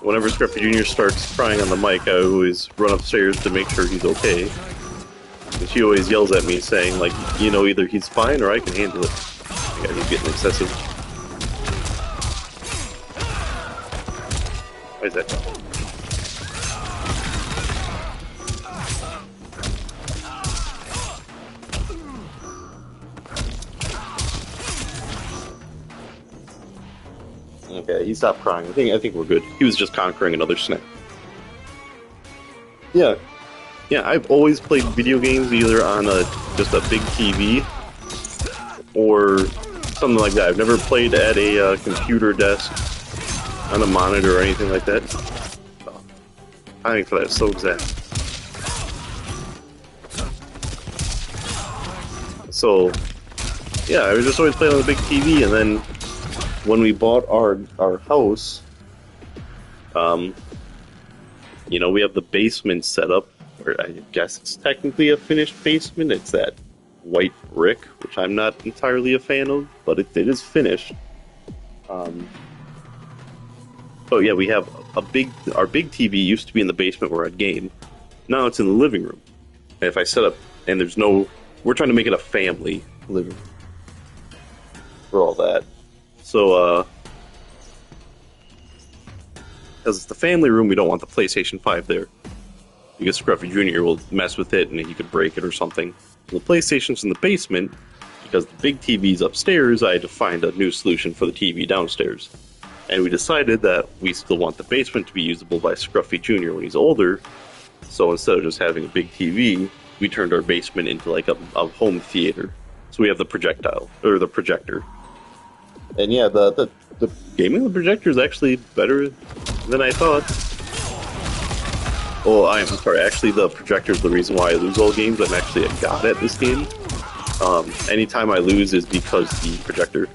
whenever Scruffy Jr. starts crying on the mic, I always run upstairs to make sure he's okay. And she always yells at me saying, like, you know, either he's fine or I can handle it. Yeah, he's getting excessive. Why is that? Okay, he stopped crying. I think we're good. He was just conquering another snap. Yeah. Yeah, I've always played video games either on just a big TV or something like that. I've never played at a computer desk on a monitor or anything like that. Timing for that is so exact. So, yeah, I was just always playing on the big TV, and then when we bought our house, you know, we have the basement set up, or I guess it's technically a finished basement. It's that white brick, which I'm not entirely a fan of, but it is finished. Oh yeah, we have our big TV used to be in the basement where I'd game. Now it's in the living room. And if I set up, and we're trying to make it a family living room for all that. So, because it's the family room, we don't want the PlayStation 5 there. Because Scruffy Jr. will mess with it and he could break it or something. The PlayStation's in the basement, because the big TV's upstairs, I had to find a new solution for the TV downstairs. And we decided that we still want the basement to be usable by Scruffy Jr. when he's older, so instead of just having a big TV, we turned our basement into like a home theater. So we have the projector. And yeah, the gaming with the projector is actually better than I thought. Oh, I'm sorry, actually the projector is the reason why I lose all games. I'm actually a god at this game. Anytime I lose is because the projector.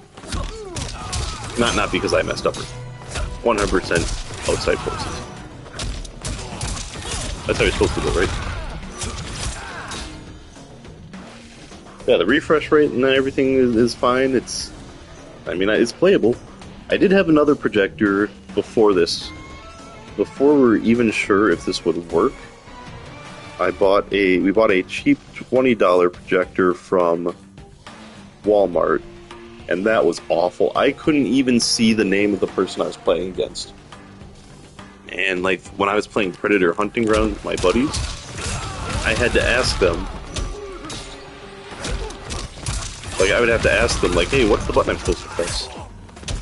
Not because I messed up. 100% outside forces. That's how you're supposed to go, right? Yeah, the refresh rate and everything is fine. It's playable. I did have another projector before this. Before we were even sure if this would work, we bought a cheap $20 projector from Walmart, and that was awful. I couldn't even see the name of the person I was playing against. And like when I was playing Predator Hunting Ground with my buddies, I had to ask them. Like I would have to ask them, like, "Hey, what's the button I'm supposed to press?"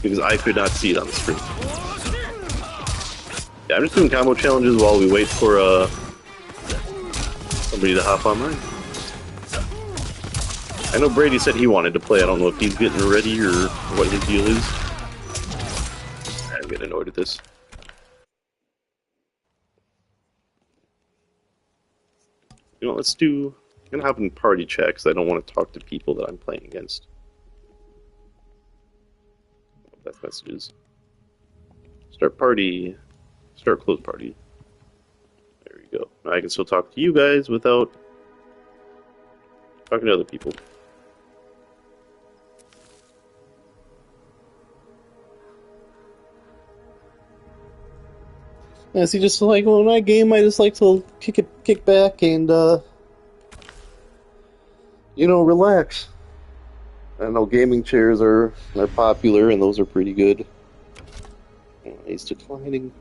Because I could not see it on the screen. Yeah, I'm just doing combo challenges while we wait for somebody to hop online. I know Brady said he wanted to play. I don't know if he's getting ready or what his deal is. I'm getting annoyed at this. You know, I'm gonna hop in party chat because I don't want to talk to people that I'm playing against. That's messages. Start party. Start close party. There we go. Now I can still talk to you guys without talking to other people. Yeah, see, just like when I game, I just like to kick back and relax. I know gaming chairs are popular, and those are pretty good. He's declining.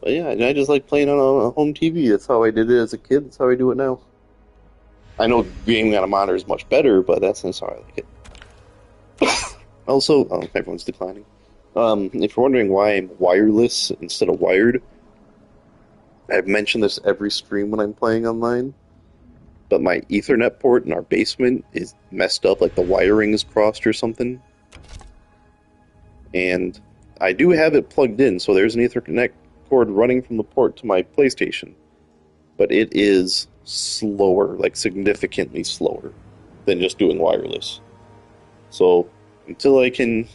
But yeah, and I just like playing on a home TV. That's how I did it as a kid. That's how I do it now. I know gaming on a monitor is much better, but that's how I like it. Also, everyone's declining. If you're wondering why I'm wireless instead of wired, I've mentioned this every stream when I'm playing online, but my Ethernet port in our basement is messed up, like the wiring is crossed or something. And I do have it plugged in, so there's an Ethernet cord running from the port to my PlayStation. But it is slower, like significantly slower than just doing wireless. So until I can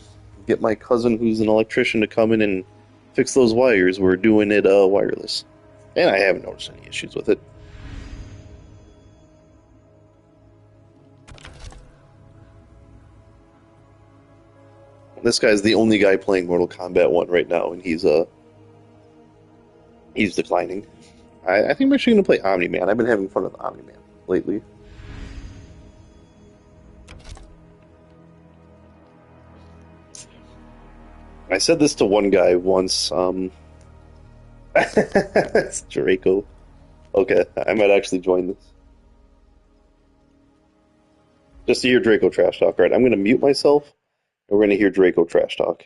get my cousin who's an electrician to come in and fix those wires, we're doing it wireless. And I haven't noticed any issues with it. This guy's the only guy playing Mortal Kombat 1 right now, and he's declining. I think I'm actually going to play Omni-Man. I've been having fun with Omni-Man lately. I said this to one guy once. It's Draco. Okay, I might actually join this. Just to hear Draco trash talk. Right, I'm going to mute myself, and we're going to hear Draco trash talk.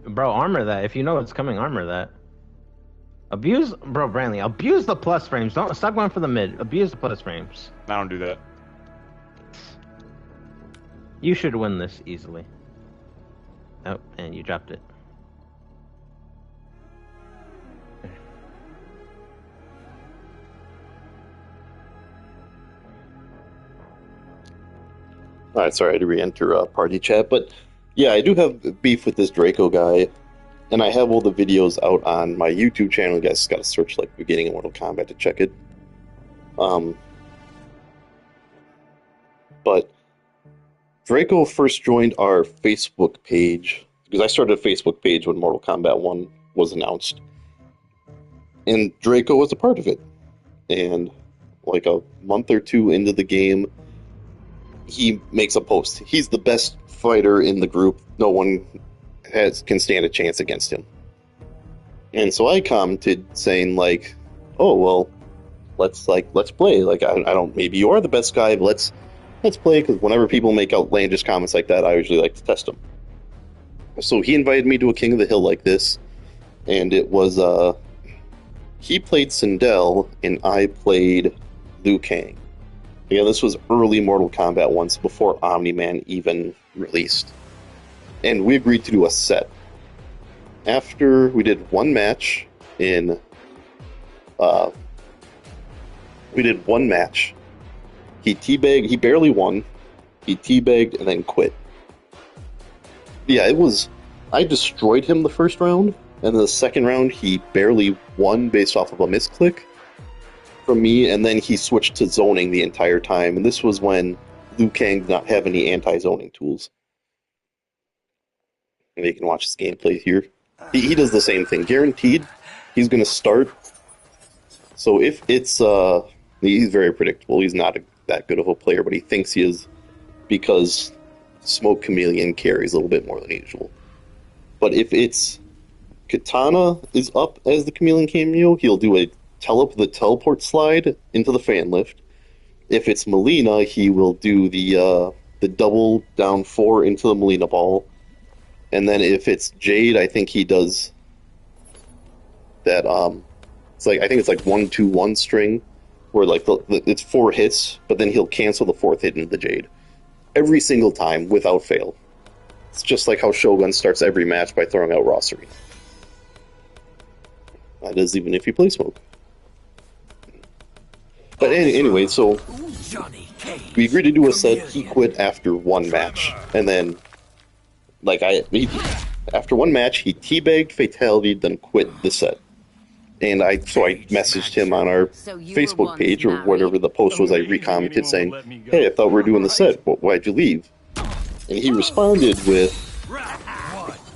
Bro, armor that. If you know it's coming, armor that. Abuse, bro, Brantley, abuse the plus frames. Don't stop going for the mid. Abuse the plus frames. I don't do that. You should win this easily. Oh, and you dropped it. Alright, sorry, I had to re-enter party chat, but yeah, I do have beef with this Draco guy, and I have all the videos out on my YouTube channel. You guys got to search like beginning of Mortal Kombat to check it. But Draco first joined our Facebook page, because I started a Facebook page when Mortal Kombat 1 was announced. And Draco was a part of it. And like a month or two into the game, he makes a post. He's the best fighter in the group. No one can stand a chance against him. And so I commented saying like, "Oh well, let's play. Like I don't. Maybe you are the best guy, but let's play." Because whenever people make outlandish comments like that, I usually like to test them. So he invited me to a King of the Hill like this, and it was he played Sindel and I played Liu Kang. Yeah, this was early Mortal Kombat once before Omni-Man even released. And we agreed to do a set. After we did one match he teabagged, he barely won, he teabagged and then quit. Yeah, I destroyed him the first round, and the second round he barely won based off of a misclick from me, and then he switched to zoning the entire time, and this was when Liu Kang did not have any anti-zoning tools. And you can watch his gameplay here. He does the same thing. Guaranteed, he's going to start. So if it's... he's very predictable. He's not that good of a player, but he thinks he is because Smoke Chameleon carries a little bit more than usual. But if it's Katana is up as the Chameleon cameo, he'll do the teleport slide into the fan lift. If it's Melina, he will do the double down 4 into the Melina ball. And then if it's Jade, I think he does that. It's like I think it's like 1-2-1 string, where like it's 4 hits, but then he'll cancel the 4th hit into the Jade every single time without fail. It's just like how Shogun starts every match by throwing out Rosary. That is even if you play Smoke. But anyway, so we agreed to do a set. He quit after one match, and then after one match he teabagged, fatality, then quit the set. And I messaged him on our Facebook page or whatever the post was. I recommented saying, "Hey, I thought we were doing the set. Why'd you leave?" And he responded with,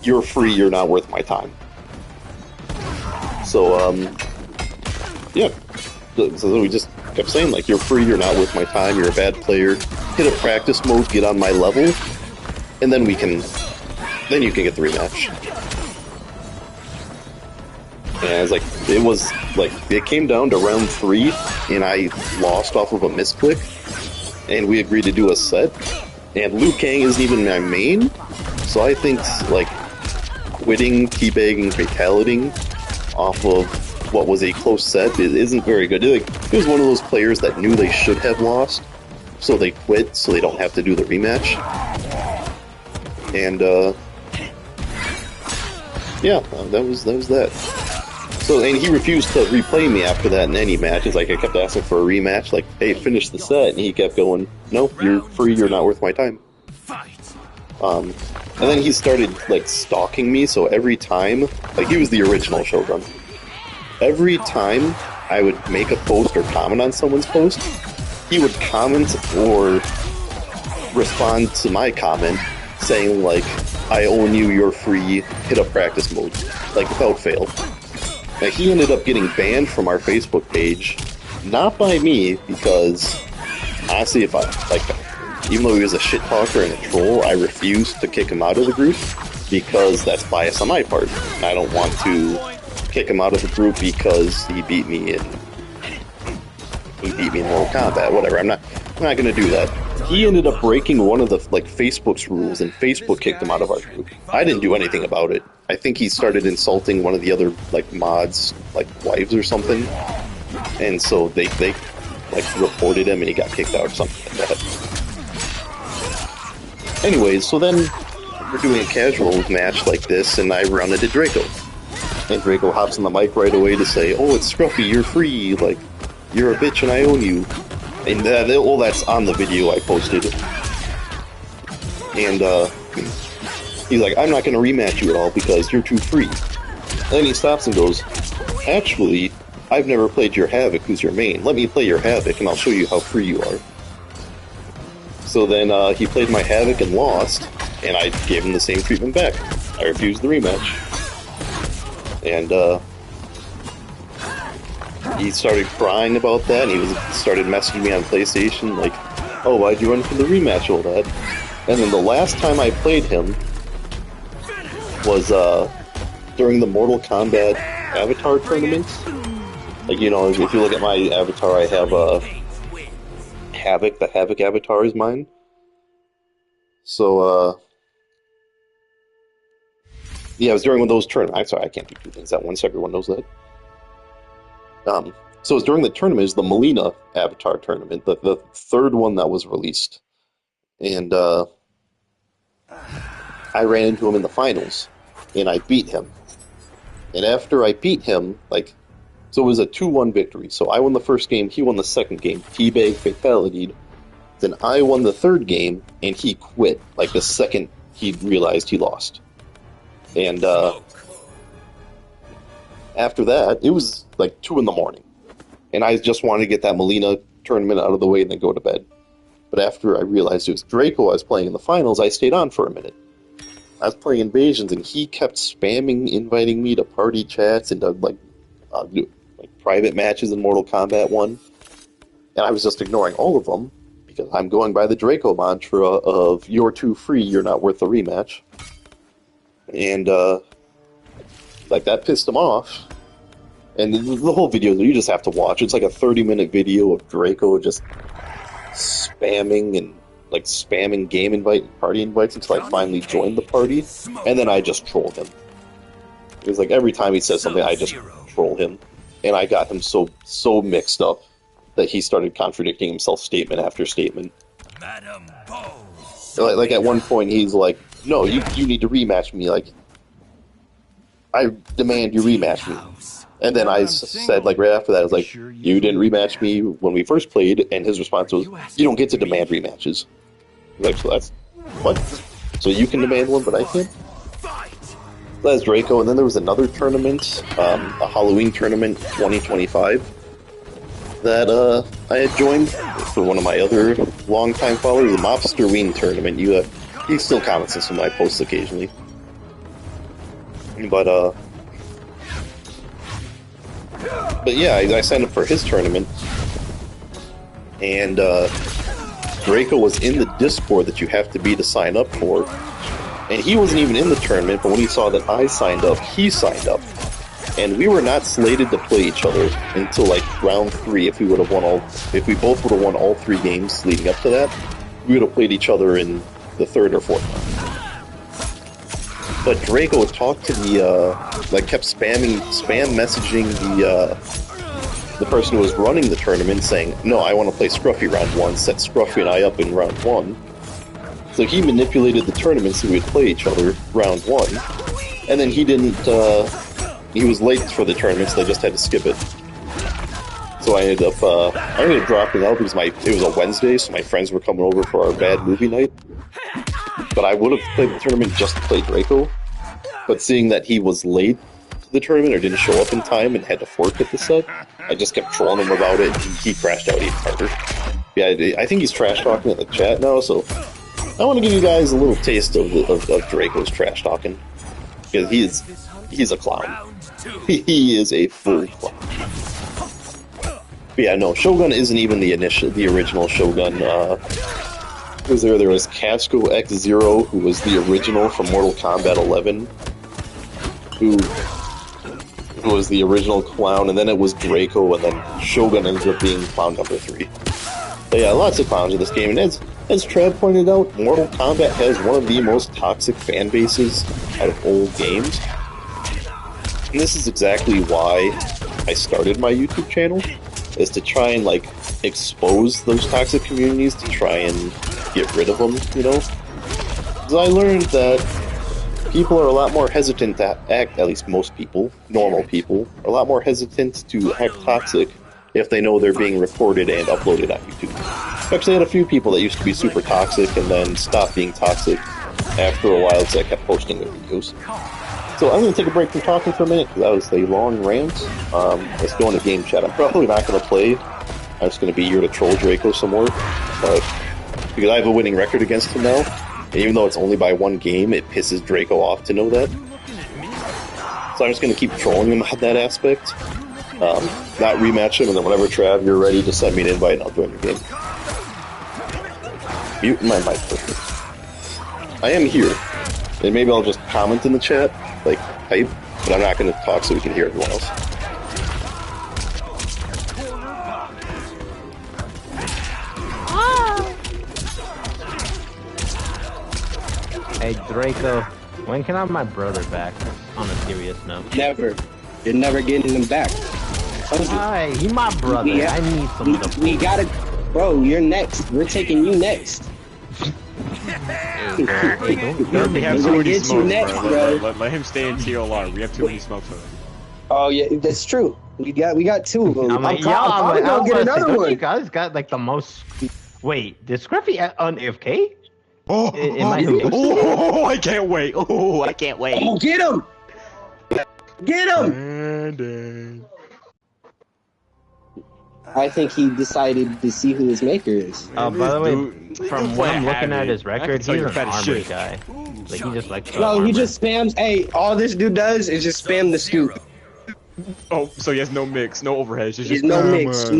"You're free. You're not worth my time." So yeah. So we just kept saying, like, you're free, you're not worth my time, you're a bad player, hit a practice mode, get on my level, and then then you can get the rematch. And it came down to round 3, and I lost off of a misclick, and we agreed to do a set, and Liu Kang isn't even my main, so I think, like, quitting, teabagging, fatalitying off of what was a close set isn't very good. He was one of those players that knew they should have lost, so they quit so they don't have to do the rematch. And yeah, that was that. So, and he refused to replay me after that in any matches. Like, I kept asking for a rematch, like, hey, finish the set, and he kept going, no, you're free, you're not worth my time. And then he started, like, stalking me, so every time, like, he was the original Shogun. Every time I would make a post or comment on someone's post, he would comment or respond to my comment saying, like, I own you, you're free, hit up practice mode, like, without fail. Now, he ended up getting banned from our Facebook page, not by me, because, honestly, even though he was a shit talker and a troll, I refused to kick him out of the group, because that's bias on my part. I don't want to kick him out of the group because he beat me in Mortal Kombat, whatever. I'm not gonna do that. He ended up breaking one of the, like, Facebook's rules, and Facebook kicked him out of our group. I didn't do anything about it. I think he started insulting one of the other, like, mods, like, wives or something, and so they like, reported him and he got kicked out or something like that. Anyways, so then we're doing a casual match like this, and I run into Draco. And Draco hops on the mic right away to say, oh, it's Scruffy, you're free, like, you're a bitch and I own you. And all that's on the video I posted. And he's like, I'm not going to rematch you at all because you're too free. And then he stops and goes, actually, I've never played your Havoc, who's your main. Let me play your Havoc and I'll show you how free you are. So then he played my Havoc and lost, and I gave him the same treatment back. I refused the rematch. And he started crying about that, and he started messaging me on PlayStation, like, oh, why'd you run for the rematch, all that? And then the last time I played him was during the Mortal Kombat Avatar tournament. Like, you know, if you look at my avatar, I have Havoc. The Havoc avatar is mine. So, yeah, it was during one of those tournaments. I'm sorry, I can't do two things at once. Everyone knows that. So it was during the tournament. It was the Melina Avatar tournament, the third one that was released. And I ran into him in the finals, and I beat him. And after I beat him, like, so it was a 2-1 victory. So I won the first game, he won the second game, teabag, fatality'd. Then I won the third game, and he quit, like, the second he realized he lost. And after that, it was like 2 in the morning. And I just wanted to get that Melina tournament out of the way and then go to bed. But after I realized it was Draco I was playing in the finals, I stayed on for a minute. I was playing Invasions, and he kept spamming, inviting me to party chats and to, like private matches in Mortal Kombat 1. And I was just ignoring all of them, because I'm going by the Draco mantra of, you're too free, you're not worth a rematch. And, like, that pissed him off. And the whole video, you just have to watch. It's like a 30-minute video of Draco just spamming and, like, spamming game invite and party invites until I finally joined the party. And then I just trolled him. It was like every time he said something, I just troll him. And I got him so mixed up that he started contradicting himself statement after statement. Like at one point, he's like, no, you need to rematch me. Like, I demand you rematch me. And then I said, like, right after that, I was like, you didn't rematch me when we first played. And his response was, you don't get to demand rematches. Like, so that's, what? So you can demand one, but I can't? That's Draco. And then there was another tournament, a Halloween tournament 2025, that I had joined for one of my other longtime followers, the Mobster Ween tournament. He still comments on some of my posts occasionally. But, But yeah, I signed up for his tournament, and Draco was in the Discord that you have to be to sign up for, and he wasn't even in the tournament, but when he saw that I signed up, he signed up. And we were not slated to play each other until like round 3. If we both would have won all 3 games leading up to that, we would have played each other in the 3rd or 4th round. But Draco talked to kept spam messaging the person who was running the tournament, saying, "No, I want to play Scruffy round 1." Set Scruffy and I up in round 1. So he manipulated the tournament so we would play each other round 1, and then he didn't. He was late for the tournament, so they just had to skip it. So I ended up dropping out because it was a Wednesday, so my friends were coming over for our bad movie night. But I would have played the tournament just to play Draco. But seeing that he was late to the tournament or didn't show up in time and had to forfeit the set, I just kept trolling him about it, and he crashed out even harder. Yeah, I think he's trash talking in the chat now, so I want to give you guys a little taste of Draco's trash talking, because he's a clown. He is a full clown. But yeah, no, Shogun isn't even the original Shogun. There was Katsuko X-Zero, who was the original from Mortal Kombat 11, who was the original clown, and then it was Draco, and then Shogun ended up being clown number 3. But yeah, lots of clowns in this game, and as Trav pointed out, Mortal Kombat has one of the most toxic fan bases out of old games. And this is exactly why I started my YouTube channel, is to try and, expose those toxic communities, to try and get rid of them, you know? Because I learned that people are a lot more hesitant to act, at least most people, normal people, are a lot more hesitant to act toxic if they know they're being recorded and uploaded on YouTube. I actually had a few people that used to be super toxic and then stopped being toxic after a while because I kept posting their videos. So I'm going to take a break from talking for a minute, because that was a long rant. Let's go into game chat. I'm probably not going to play. I'm just going to be here to troll Draco some more. But because I have a winning record against him now, and even though it's only by 1 game, it pisses Draco off to know that. So I'm just going to keep trolling him on that aspect. Not rematch him, and then whenever, Trav, you're ready, just send me an invite and I'll join your game. Mute my mic quickly. I am here. And maybe I'll just comment in the chat, type, but I'm not going to talk so we can hear everyone else. Hey, Draco, when can I have my brother back? On a serious note. Never. You're never getting him back. Hey, he my brother. I need some support. We gotta... Bro, you're next. We're taking you next. We have too many smokes, bro. Let him stay in TLR. We have too many smokes for him. Oh yeah, that's true. We got 2 of them. I'm gonna get another one. You guys got the most. Wait, did Scruffy on AFK? Oh, I can't wait. Oh, I can't wait. Oh, get him! Get him! I think he decided to see who his maker is. By the way, from what I'm looking at his record, he's an armor guy. He just likes. No, he just spams. Hey, all this dude does is just spam the scoop. Oh, so he has no mix, no overhead. Just no mix,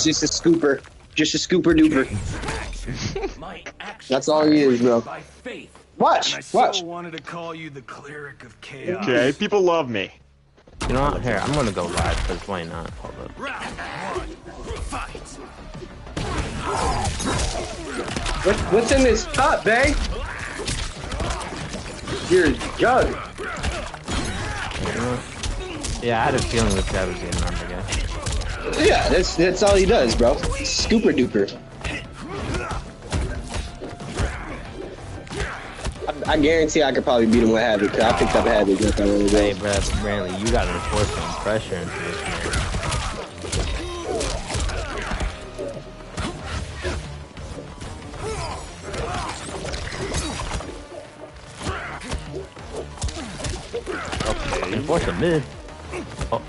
just a scooper. Just a scooper duper. That's all he is, bro. Watch. Wanted to call you the cleric of chaos. Okay, people love me. You know what? Here, I'm gonna go live, because why not? Hold up. What's in this cup, babe? Your jug. Yeah, I had a feeling that Trav was getting armor guy. Yeah, that's all he does, bro. Scooper duper. I guarantee I could probably beat him with Havoc, because I picked up Havoc like that other day. Hey, bro, Brantley, you gotta enforce some pressure into this man. Okay. Enforce a mid. Oh.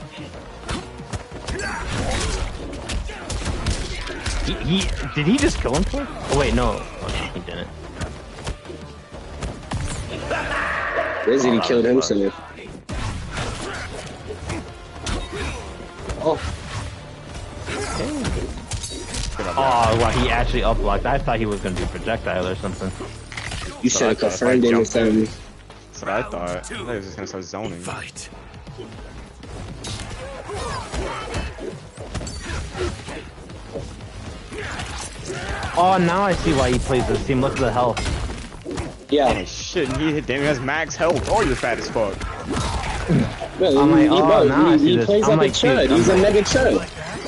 Did he just kill him for? Oh wait, no. Oh, he didn't. He killed himself. Oh. Oh, wow, he actually up blocked. I thought he was gonna do projectile or something. You should have confirmed it or something. That's what I thought. I thought he was just gonna start zoning. Fight. Oh, now I see why he plays this team. Look at the health. Yeah. Oh shit, he hit damn, he has max health. Oh, you're fat as fuck. Well, I'm like, oh, now I see he this. plays I'm like a like, chud. dude, He's a mega chud.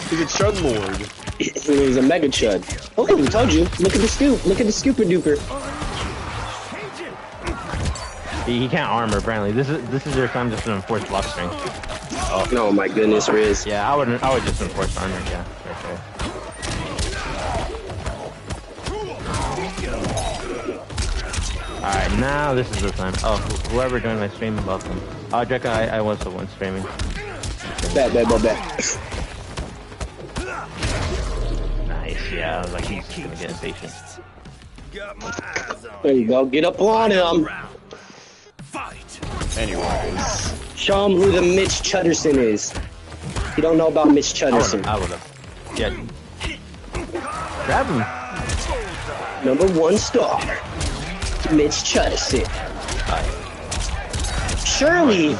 He's a chud lord. He's a mega chud. Oh, we told you. Look at the scoop. Look at the scooper duper. He can't armor, apparently. This is your time just to enforce block strength. Oh my goodness, Riz. Yeah, I would just enforce armor, yeah. Okay. Alright, now this is the time. Oh, whoever joined my stream, welcome. Oh, Draco, I was the one streaming. Bet. Nice, yeah, I was like, he's gonna get impatient. There you go. Get up on him. Fight. Anyways. Show him who the Mitch Chudderson is. You don't know about Mitch Chudderson. I would've. Yeah. Grab him. #1 star. Mitch Chudderson. Surely,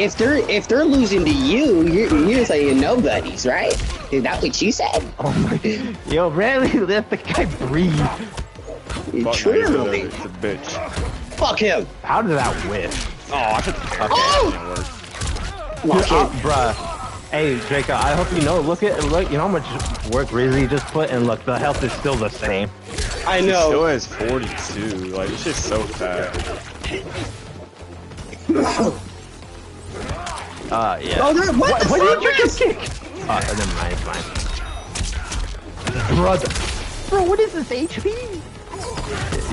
if they're losing to you, you're saying nobodies, right? Is that what you said? Oh my. Yo, Bradley, let the guy breathe. Truly. It's a bitch. Fuck him. How did that whiff? Oh, I should. Okay, Oh! that didn't work. Bruh. Hey, Draco, I hope you know. Look, you know how much work Rizzy just put, and look, the health is still the same. I He still know. has 42. Like, it's just so fat. Yeah. Oh, what the What fuck did you is? just kick? Never mind, it's fine. Brother. Bro, what is this HP?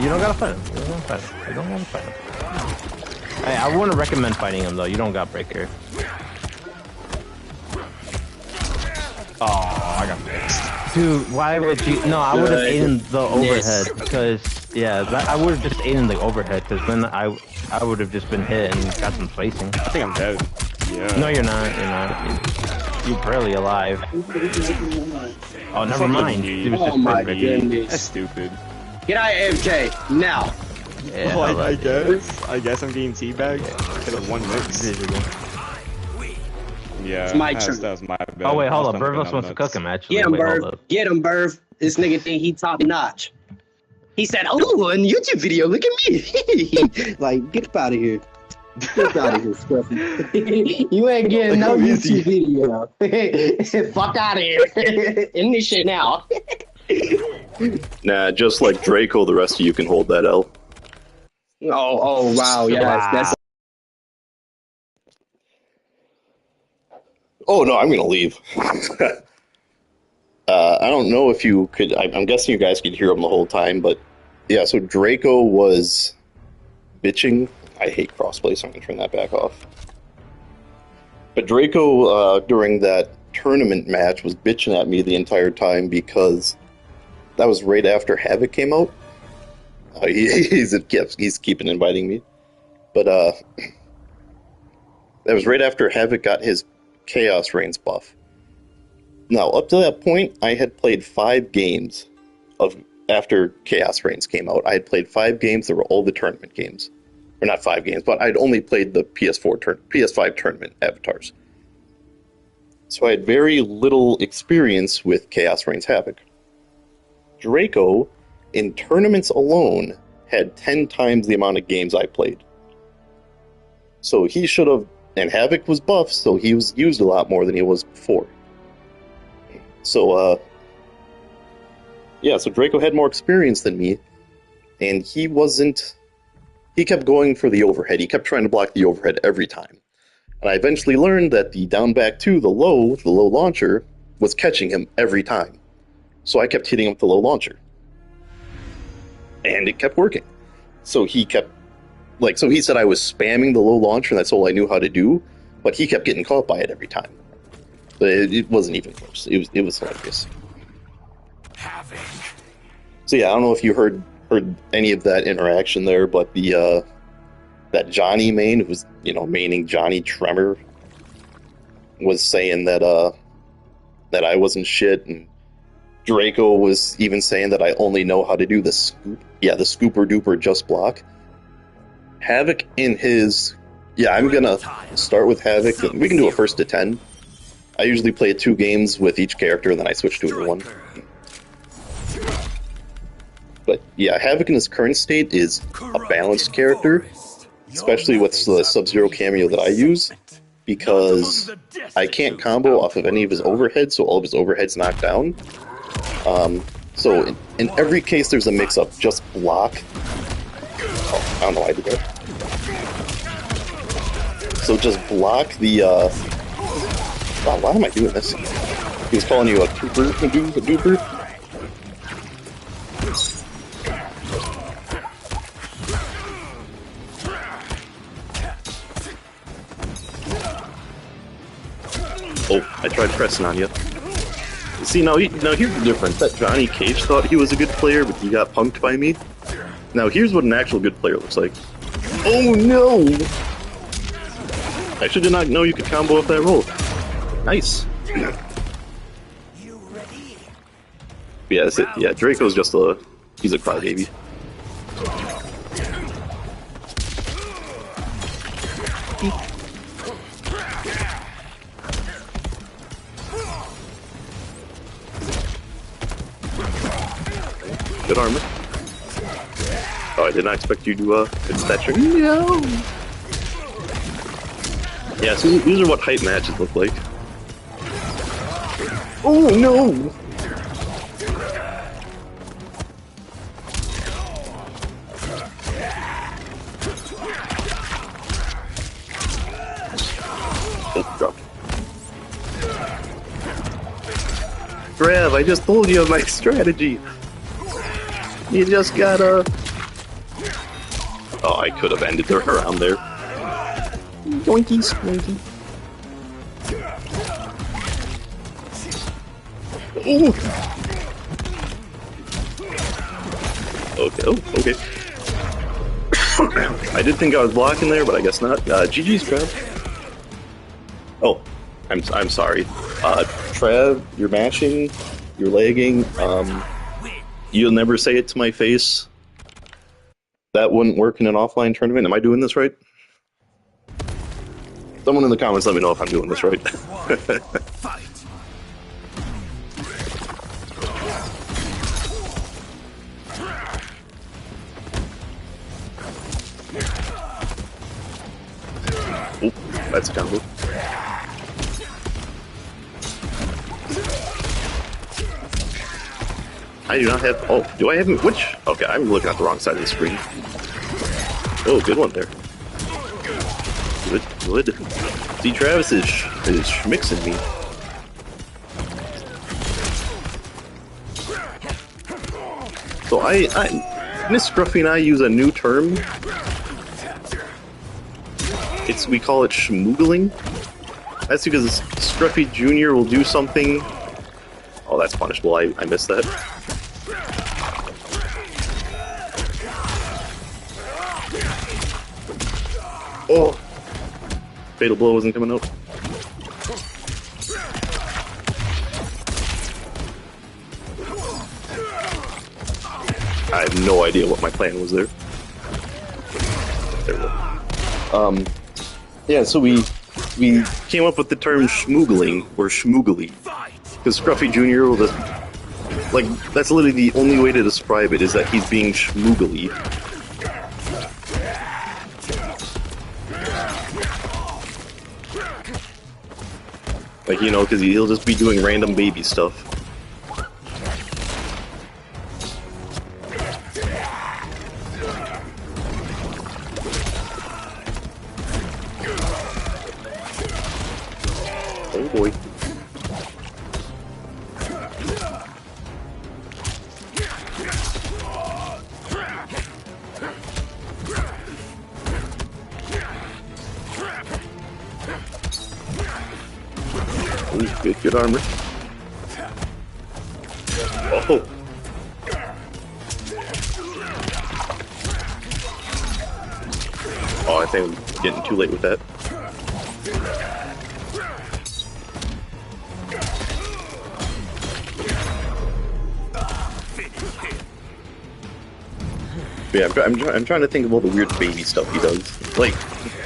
You don't gotta fight him. You don't gotta fight him. Hey, I wouldn't recommend fighting him, though. You don't got breaker. Oh, I got mixed. Dude, why would you? No, I would have aided the overhead because I would have just aided the overhead because then I would have just been hit and got some spacing. I think I'm dead. Yeah. No, you're not. You're barely alive. Oh, never mind. It was Oh just my perfect. goodness. That's stupid. Get out of MK now. Yeah, Well, I love guess I'm getting teabagged. Hit a 1 mix. it. Yeah, It's my that turn. was my bad. Oh wait, hold up. I was Burvos thinking wants to I'm cook him. Actually, Get him, wait, hold Burv. up. Get him, Burv. This nigga think he top notch. He said, "Oh, a YouTube video. Look at me." Like, get up out of here. Get out of here, Scruffy. You ain't getting no YouTube video. Fuck out of here. End this shit now. Nah, just like Draco, the rest of you can hold that L. Oh, wow. Yeah, that's Oh no, I'm gonna leave. I don't know if you could. I'm guessing you guys could hear him the whole time, but yeah. So Draco was bitching. I hate crossplay, so I'm gonna turn that back off. But Draco, during that tournament match, was bitching at me the entire time because that was right after Havoc came out. He's keeping inviting me, but that was right after Havoc got his Chaos Reigns buff. Now, up to that point, I had played 5 games after Chaos Reigns came out. I had played 5 games that were all the tournament games. Or not 5 games, but I'd only played the PS5 tournament avatars. So I had very little experience with Chaos Reigns Havoc. Draco, in tournaments alone, had 10 times the amount of games I played. So he should have, and Havoc was buffed, so he was used a lot more than he was before. So, so Draco had more experience than me, and he kept going for the overhead. He kept trying to block the overhead every time. And I eventually learned that the down back 2, the low launcher, was catching him every time. So I kept hitting him with the low launcher. And it kept working. So he kept, so he said I was spamming the low launcher and that's all I knew how to do, but he kept getting caught by it every time. But it wasn't even close. It was hilarious. So yeah, I don't know if you heard any of that interaction there, but the that Johnny main, who was maining Johnny Tremor, was saying that I wasn't shit, and Draco was even saying that I only know how to do the scoop. Yeah, the scooper duper just block. Havoc in his... Yeah, I'm gonna start with Havoc. We can do a first to 10. I usually play 2 games with each character, and then I switch to a new one. But yeah, Havoc in his current state is a balanced character, especially with the Sub-Zero cameo that I use, because I can't combo off of any of his overheads, so all of his overheads knock down. So in every case there's a mix-up. Just block. Oh, I don't know why I did that. So just block the, wow, why am I doing this? He was calling you a duper, a duper. Oh, I tried pressing on you. See, now here's the difference. That Johnny Cage thought he was a good player, but he got punked by me. Now here's what an actual good player looks like. Oh no! I should not know you could combo up that roll. Nice. Yeah, that's it. Yeah, Draco's just he's a crybaby. Good armor. Oh, I did not expect you to fix that trick. No! Yeah, so these are what hype matches look like. Oh no! Oh, drop. Trev, I just told you of my strategy. You just gotta... Oh, I could have ended her around there. Yoinky squinky. Ooh. Okay, oh, okay. I did think I was blocking there, but I guess not. GG's, Trev. Oh, I'm sorry. Trev, you're mashing, you're lagging, you'll never say it to my face. That wouldn't work in an offline tournament. Am I doing this right? Someone in the comments let me know if I'm doing this right. Oop, that's a combo. I do not have... Oh, do I have... Which? Okay, I'm looking at the wrong side of the screen. Oh, good one there. Good, good. See, Travis is schmixing me. So Miss Scruffy and I use a new term. We call it schmoogling. That's because Scruffy Jr. will do something... Oh, that's punishable. I missed that. Oh! Fatal Blow wasn't coming out. I have no idea what my plan was there. There we go. Yeah, so we came up with the term schmoogling, or schmoogly. Because Scruffy Jr. will just... Like, that's literally the only way to describe it, is that he's being schmoogly. Like, you know, because he'll just be doing random baby stuff. Oh boy. Ooh, good armor. Oh. Oh, I think I'm getting too late with that. Yeah, I'm trying to think of all the weird baby stuff he does. Like,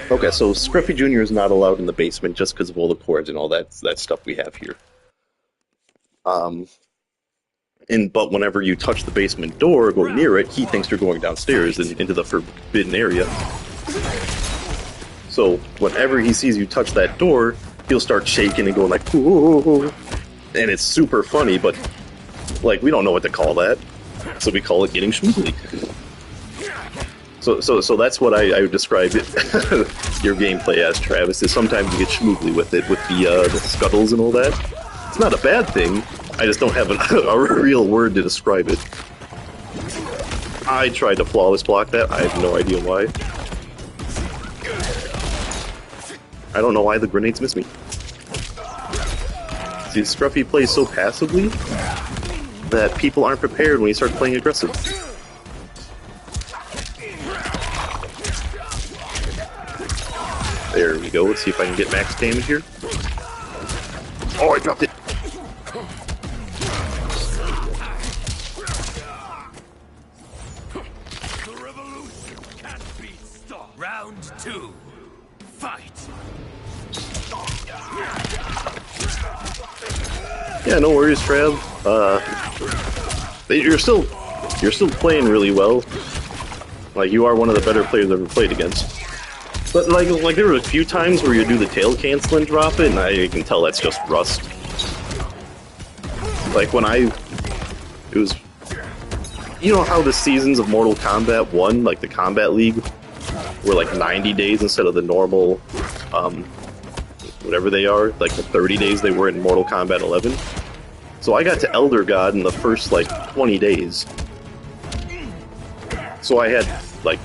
okay, so Scruffy Jr. is not allowed in the basement just because of all the cords and all that stuff we have here. But whenever you touch the basement door, or go near it, he thinks you're going downstairs and into the forbidden area. So whenever he sees you touch that door, he'll start shaking and going like, "Ooh," and it's super funny, but like we don't know what to call that, so we call it getting schmoogly. So that's what I would describe it, your gameplay as, Travis, is sometimes you get schmoogly with it, with the scuttles and all that. It's not a bad thing, I just don't have a real word to describe it. I tried to flawless block that, I have no idea why. I don't know why the grenades miss me. See, Scruffy plays so passively that people aren't prepared when you start playing aggressive. There we go. Let's see if I can get max damage here. Oh, I dropped it. The revolution can't be stopped. Round 2. Fight. Yeah, no worries, Trav. You're still playing really well. Like, you are one of the better players I've ever played against. But like there were a few times where you do the tail cancel and drop it, and I can tell that's just rust. Like when it was, you know how the seasons of Mortal Kombat 1, like the Combat League, were like 90 days instead of the normal, whatever they are, like the 30 days they were in Mortal Kombat 11. So I got to Elder God in the first like 20 days. So I had like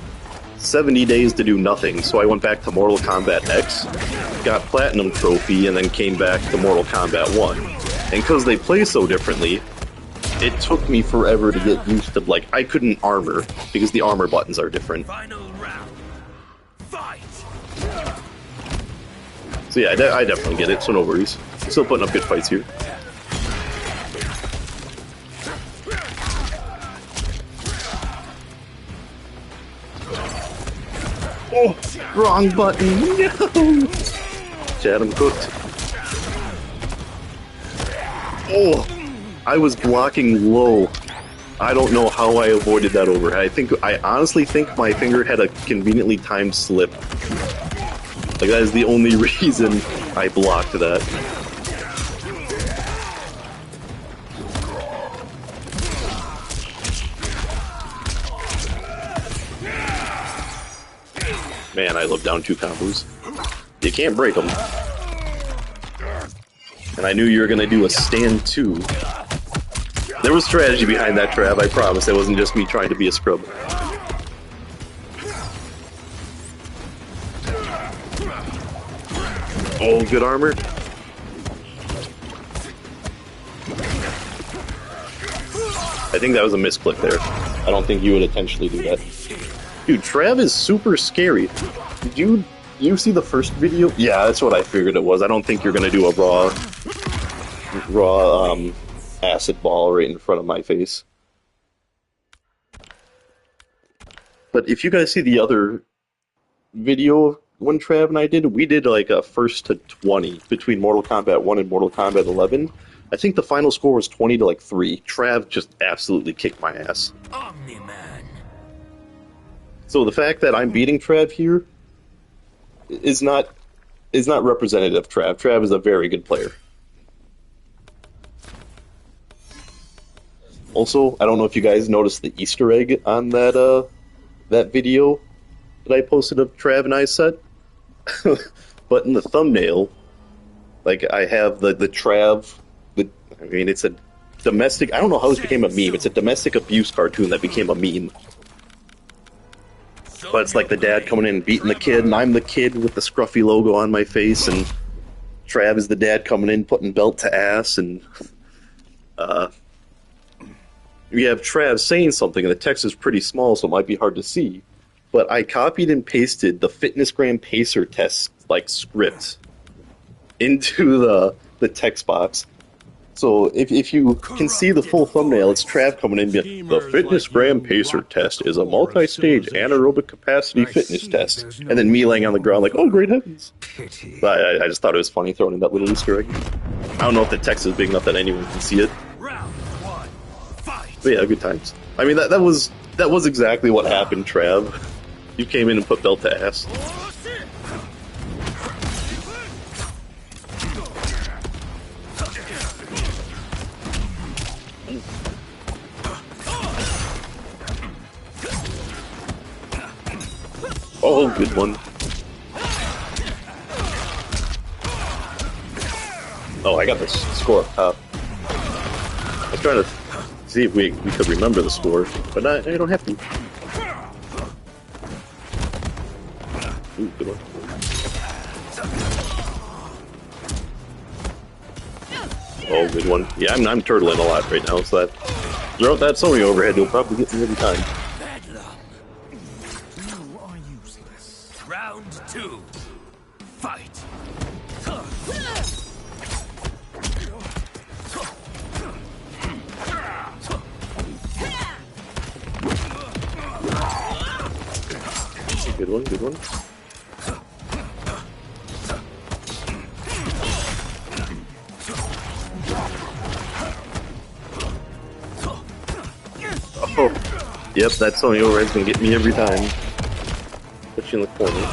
70 days to do nothing, so I went back to Mortal Kombat X, got Platinum Trophy, and then came back to Mortal Kombat 1. And because they play so differently, it took me forever to get used to, like, I couldn't armor, because the armor buttons are different. Final round. Fight. So yeah, I definitely get it, so no worries. Still putting up good fights here. Oh, wrong button. No. Chad, I'm cooked. Oh, I was blocking low. I don't know how I avoided that overhead. I honestly think my finger had a conveniently timed slip. Like that is the only reason I blocked that. Man, I love down 2 combos. You can't break them. And I knew you were going to do a stand 2. There was strategy behind that, Trav, I promise. It wasn't just me trying to be a scrub. Oh, good armor. I think that was a misclick there. I don't think you would intentionally do that. Dude, Trav is super scary. Did you see the first video? Yeah, that's what I figured it was. I don't think you're gonna do a raw acid ball right in front of my face. But if you guys see the other video when Trav and I did, we did like a 1st to 20 between Mortal Kombat 1 and Mortal Kombat 11. I think the final score was 20 to like 3. Trav just absolutely kicked my ass. Omni-Man. So the fact that I'm beating Trav here is not representative of Trav. Trav is a very good player. Also, I don't know if you guys noticed the Easter egg on that video that I posted of Trav and I's set. But in the thumbnail, like I have the Trav, it's a domestic, I don't know how this became a meme. It's a domestic abuse cartoon that became a meme. But it's like the dad coming in and beating the kid, and I'm the kid with the scruffy logo on my face, and Trav is the dad coming in putting belt to ass, and you have Trav saying something, and the text is pretty small, so it might be hard to see. But I copied and pasted the FitnessGram Pacer test like script into the text box, So if you can see the full thumbnail, it's Trav coming in. The fitness gram pacer test is a multi-stage anaerobic capacity fitness test, and then me laying on the ground like, oh great heavens! But I just thought it was funny throwing in that little Easter egg. I don't know if the text is big enough that anyone can see it. But yeah, good times. I mean that was exactly what happened, Trav. You came in and put belt to ass. Oh, good one. Oh, I got the score up top. I was trying to see if we could remember the score, but I don't have to. Ooh, good one. Oh, good one. Yeah, I'm turtling a lot right now, so that throughout that Sony overhead, you'll probably get me every time. Round 2. Fight. Good one, good one. Oh, yep, that Sony overhead's gonna get me every time. Put you in the corner.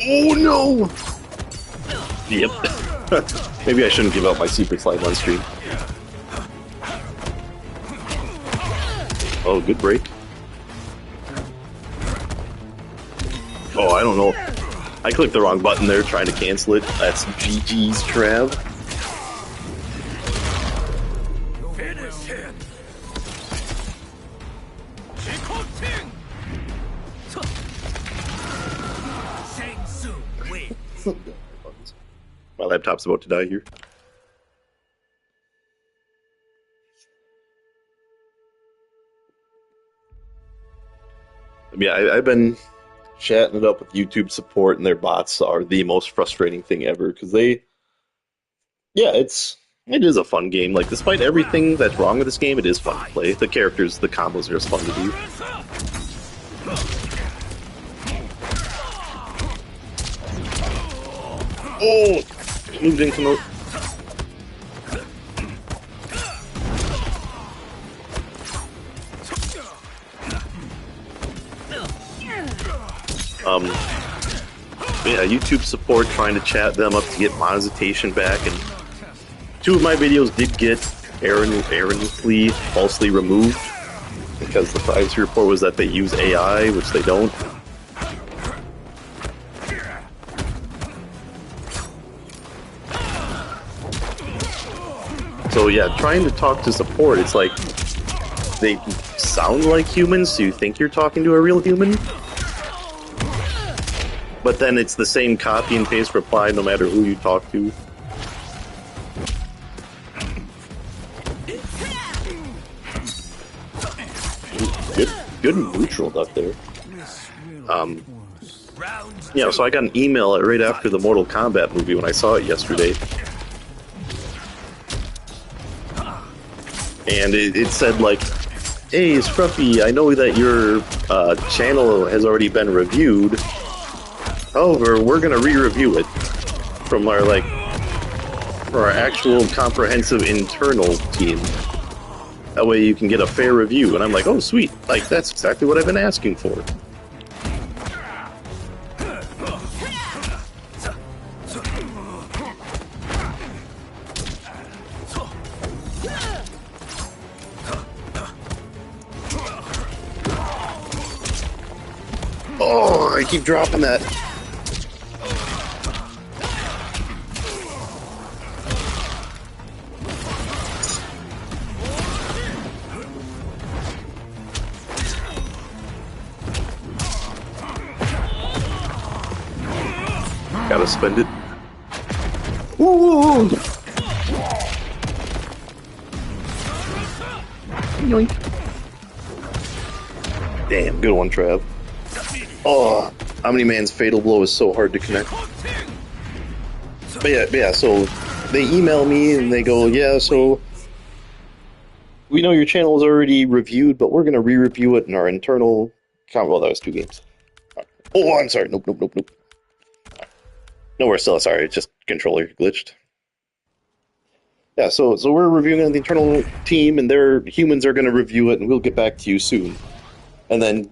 Oh no! Yep. Maybe I shouldn't give out my secret slide on stream. Oh, good break. Oh, I don't know. I clicked the wrong button there trying to cancel it. That's GG's, Trav. Finish him. Shang Tsung wins. My laptop's about to die here. Yeah, I've been chatting it up with YouTube support, and their bots are the most frustrating thing ever because it is a fun game. Like, despite everything that's wrong with this game, it is fun to play. The characters, the combos are just fun to do. Oh, moved in promote. Yeah, YouTube support trying to chat them up to get monetization back, and 2 of my videos did get erroneously falsely removed because the privacy report was that they use AI, which they don't. So yeah, trying to talk to support, it's like they sound like humans, so you think you're talking to a real human. But then it's the same copy and paste reply no matter who you talk to. Good neutral duck there. Yeah, so I got an email right after the Mortal Kombat movie when I saw it yesterday. And it said like, hey, Scruffy, I know that your channel has already been reviewed. However, we're gonna re-review it from our for our actual comprehensive internal team. That way you can get a fair review. And I'm like, oh sweet, like that's exactly what I've been asking for. Oh, I keep dropping that. Gotta spend it. Ooh! Yoink. Damn, good one, Trav. Oh, Omni-Man's fatal blow is so hard to connect. But yeah, so they email me and they go, yeah, so we know your channel is already reviewed, but we're going to re-review it in our internal... Well, that was 2 games. Oh, I'm sorry. Nope. No, we're still sorry. It's just controller glitched. Yeah, so we're reviewing it in the internal team, and their humans are going to review it, and we'll get back to you soon. And then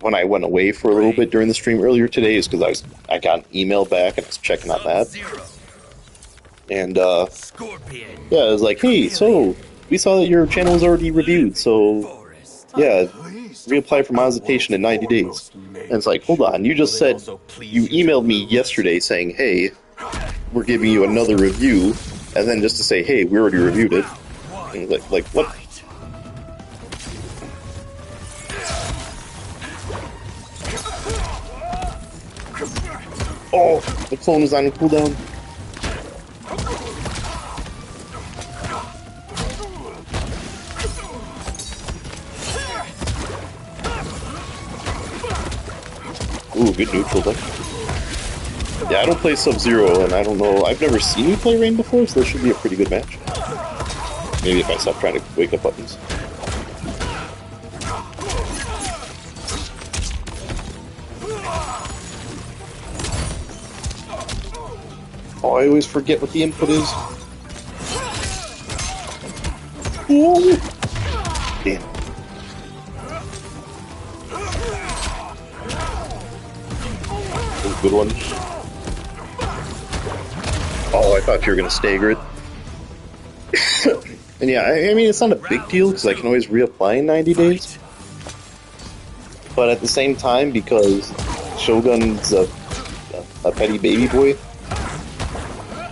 when I went away for a little bit during the stream earlier today, is because I got an email back and I was checking on that. And yeah, I was like, hey, so we saw that your channel is already reviewed, so yeah, reapply for monetization in 90 days. And it's like, hold on, you just said, you emailed me yesterday saying, hey, we're giving you another review, and then just to say, hey, we already reviewed it. And like what? Oh, the clone is on cooldown. Ooh, good neutral deck. Yeah, I don't play Sub-Zero, and I don't know. I've never seen you play Rain before, so this should be a pretty good match. Maybe if I stop trying to wake up buttons. Oh, I always forget what the input is. Ooh. Damn. Good one. Oh, I thought you were going to stagger it. And yeah, I mean, it's not a big deal because I can always reapply in 90 days. But at the same time, because Shogun's a petty baby boy,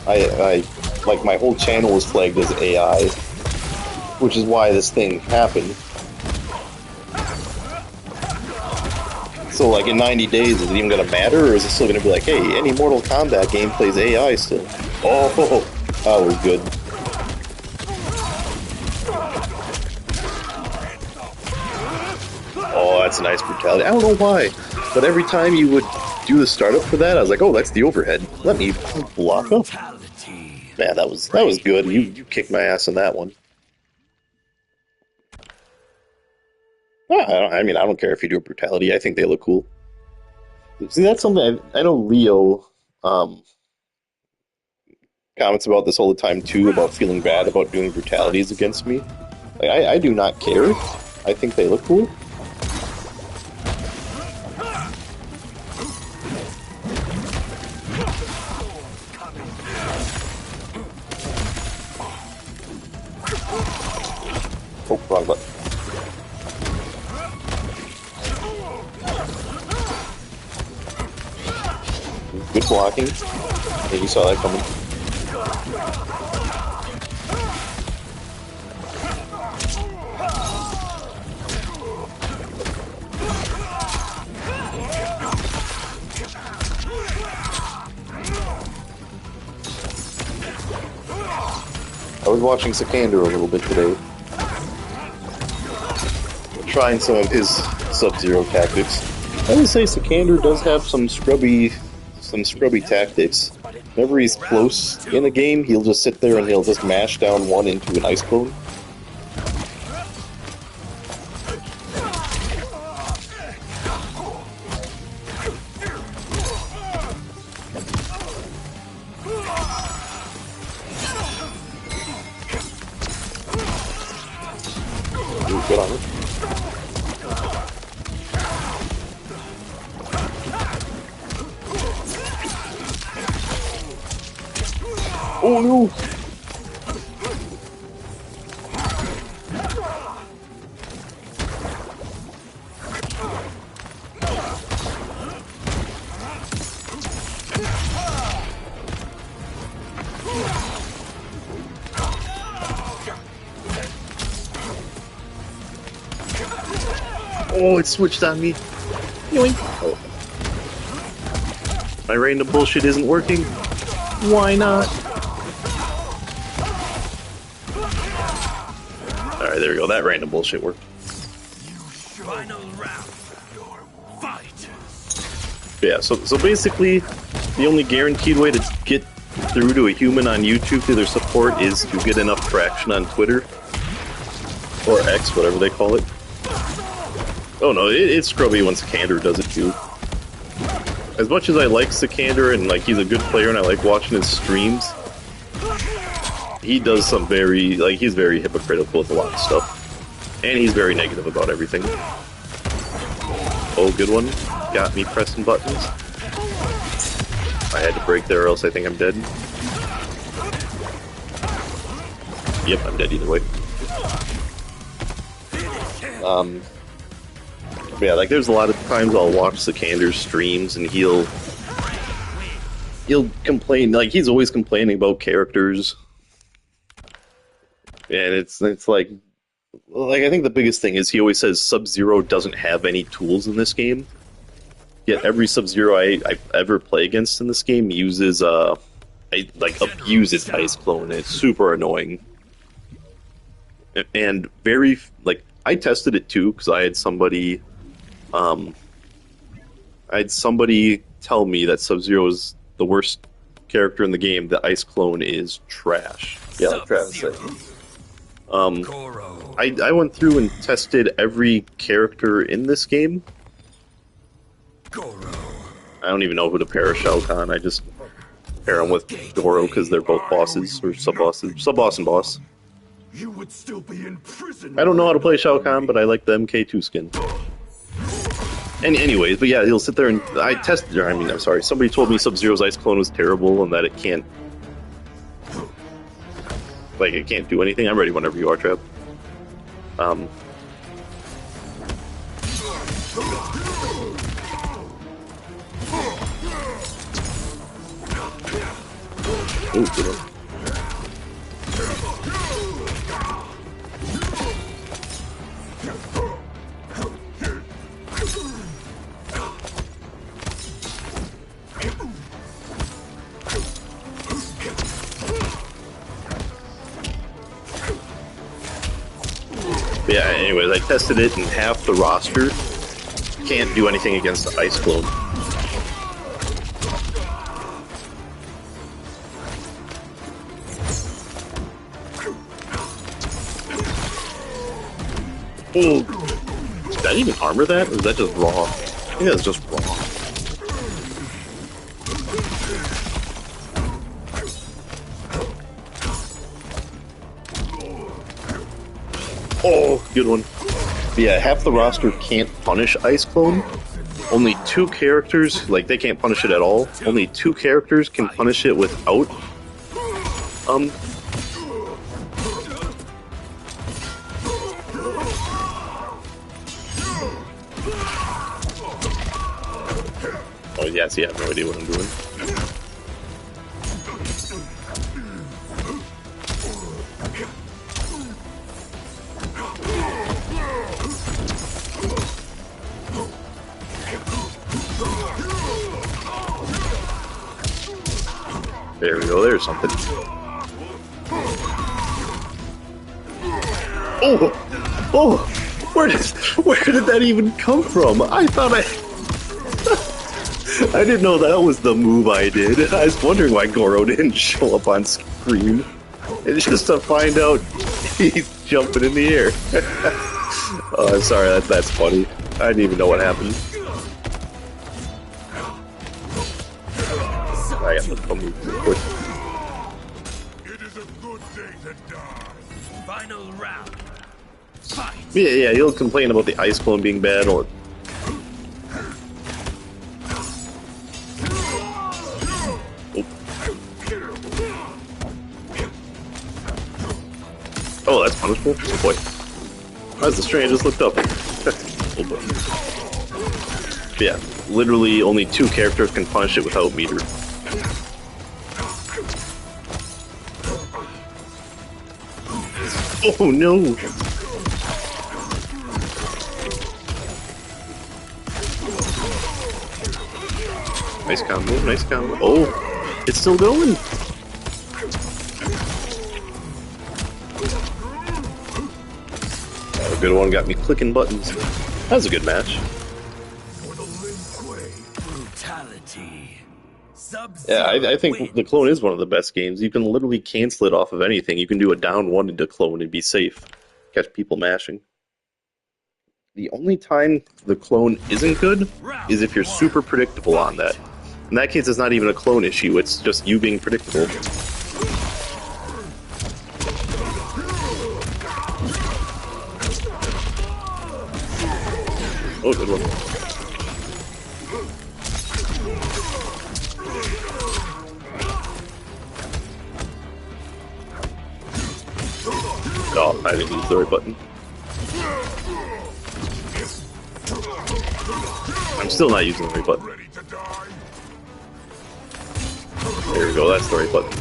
I like, my whole channel was flagged as AI, which is why this thing happened. So, like, in 90 days, is it even going to matter, or is it still going to be like, hey, any Mortal Kombat game plays AI still? Oh, that was good. Oh, that's a nice brutality. I don't know why, but every time you would do the startup for that, I was like, oh, that's the overhead. Let me block up. Man, that was good. You kicked my ass on that one. I mean, I don't care if you do a brutality. I think they look cool. See, that's something I know Leo comments about this all the time too, about feeling bad about doing brutalities against me. Like, I do not care. I think they look cool. Oh, wrong button. Good blocking. Yeah, you saw that coming. I was watching Sikander a little bit today. Trying some of his Sub-Zero tactics. I would say Sikander does have some scrubby tactics. Whenever he's close in a game, he'll just sit there and he'll just mash down one into an ice cone. Ooh, good on him. Oh no! Oh, it switched on me. Yoink. Oh. My random bullshit isn't working. Why not? Alright, there we go. That random bullshit worked. Final round. Fight. Yeah, so basically, the only guaranteed way to get through to a human on YouTube through their support is to get enough traction on Twitter. Or X, whatever they call it. Oh no, it's scrubby when Sikander does it too. As much as I like Sikander and like he's a good player and I like watching his streams, he does some very, like, he's very hypocritical with a lot of stuff. And he's very negative about everything. Oh, good one. Got me pressing buttons. I had to break there or else I think I'm dead. Yep, I'm dead either way. Yeah, like there's a lot of times I'll watch Sikander's streams and he'll complain, like he's always complaining about characters. And it's like I think the biggest thing is he always says Sub-Zero doesn't have any tools in this game. Yet every Sub-Zero I ever play against in this game uses abuses Ice Clone. It's super annoying. And very, like, I tested it too because I had somebody tell me that Sub-Zero is the worst character in the game. The Ice Clone is trash. Yeah, like Travis said. I went through and tested every character in this game. I don't even know who to pair Shao Kahn. I just pair them with Goro because they're both bosses or sub-bosses, sub-boss and boss. You would still be in prison. I don't know how to play Shao Kahn, but I like the MK2 skin. And anyways, but yeah, he'll sit there and I'm sorry. Somebody told me Sub-Zero's Ice Clone was terrible and that it can't do anything. I'm ready whenever you are, Trap. Ooh, good one. Yeah, anyways, I tested it and half the roster can't do anything against the Ice Clone. Oh, did that even armor that? Or is that just raw? I think that's just raw. Oh, good one. But yeah, half the roster can't punish Ice Clone. Only 2 characters, like, they can't punish it at all. Only 2 characters can punish it without, Oh, yeah, see, I have no idea what I'm doing. There we go, there's something. Oh! Where did that even come from? I thought I didn't know that was the move I did. I was wondering why Goro didn't show up on screen. It's just to find out he's jumping in the air. Oh, I'm sorry, that's funny. I didn't even know what happened. I got the move real quick. It is a good day to die. Final round. Fight. Yeah, he'll complain about the Ice Clone being bad or... Oh, that's punishable? Oh boy. That's the strain I just looked up. Oh boy. But yeah, literally only 2 characters can punish it without meter. Oh no! Nice combo, nice combo. Oh, it's still going! A good one, got me clicking buttons. That was a good match. Brutality. Yeah, I think the clone is one of the best games. You can literally cancel it off of anything. You can do a down one into clone and be safe. Catch people mashing. The only time the clone isn't good is if you're super predictable on that. In that case, it's not even a clone issue, it's just you being predictable. Oh, good one. Oh, I didn't use the right button. I'm still not using the right button. There we go, that's the right button.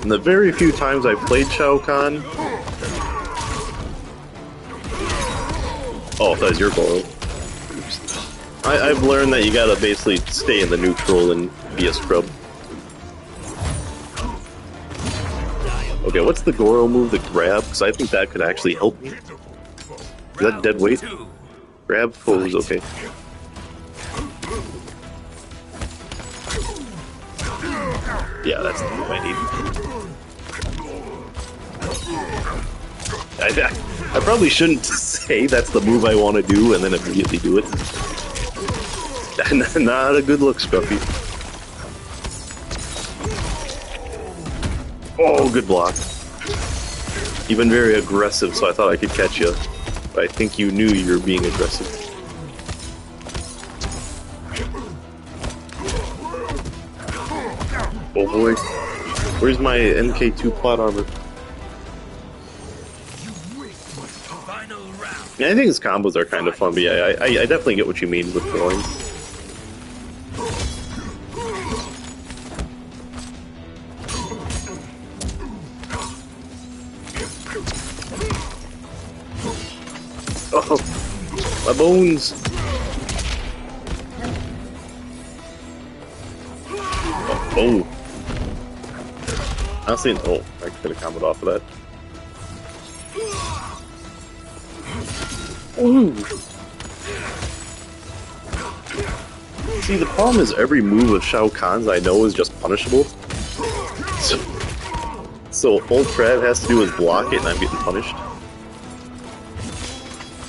And the very few times I've played Shao Kahn... Oh, that was your goal. I've learned that you gotta basically stay in the neutral and be a scrub. Okay, what's the Goro move, the grab? Because I think that could actually help me. Is that dead weight? Grab pose, okay. Yeah, that's the move I need. I probably shouldn't say that's the move I want to do and then immediately do it. Not a good look, Scruffy. Oh, good block. You've been very aggressive, so I thought I could catch you. But I think you knew you were being aggressive. Oh boy. Where's my MK2 plot armor? Yeah, I think his combos are kind of fun, but yeah, I definitely get what you mean with throwing. Oh, my bones! Oh. Honestly, oh, I could have comboed off of that. Ooh. See, the problem is every move of Shao Kahn's I know is just punishable. So all Trav has to do is block it and I'm getting punished.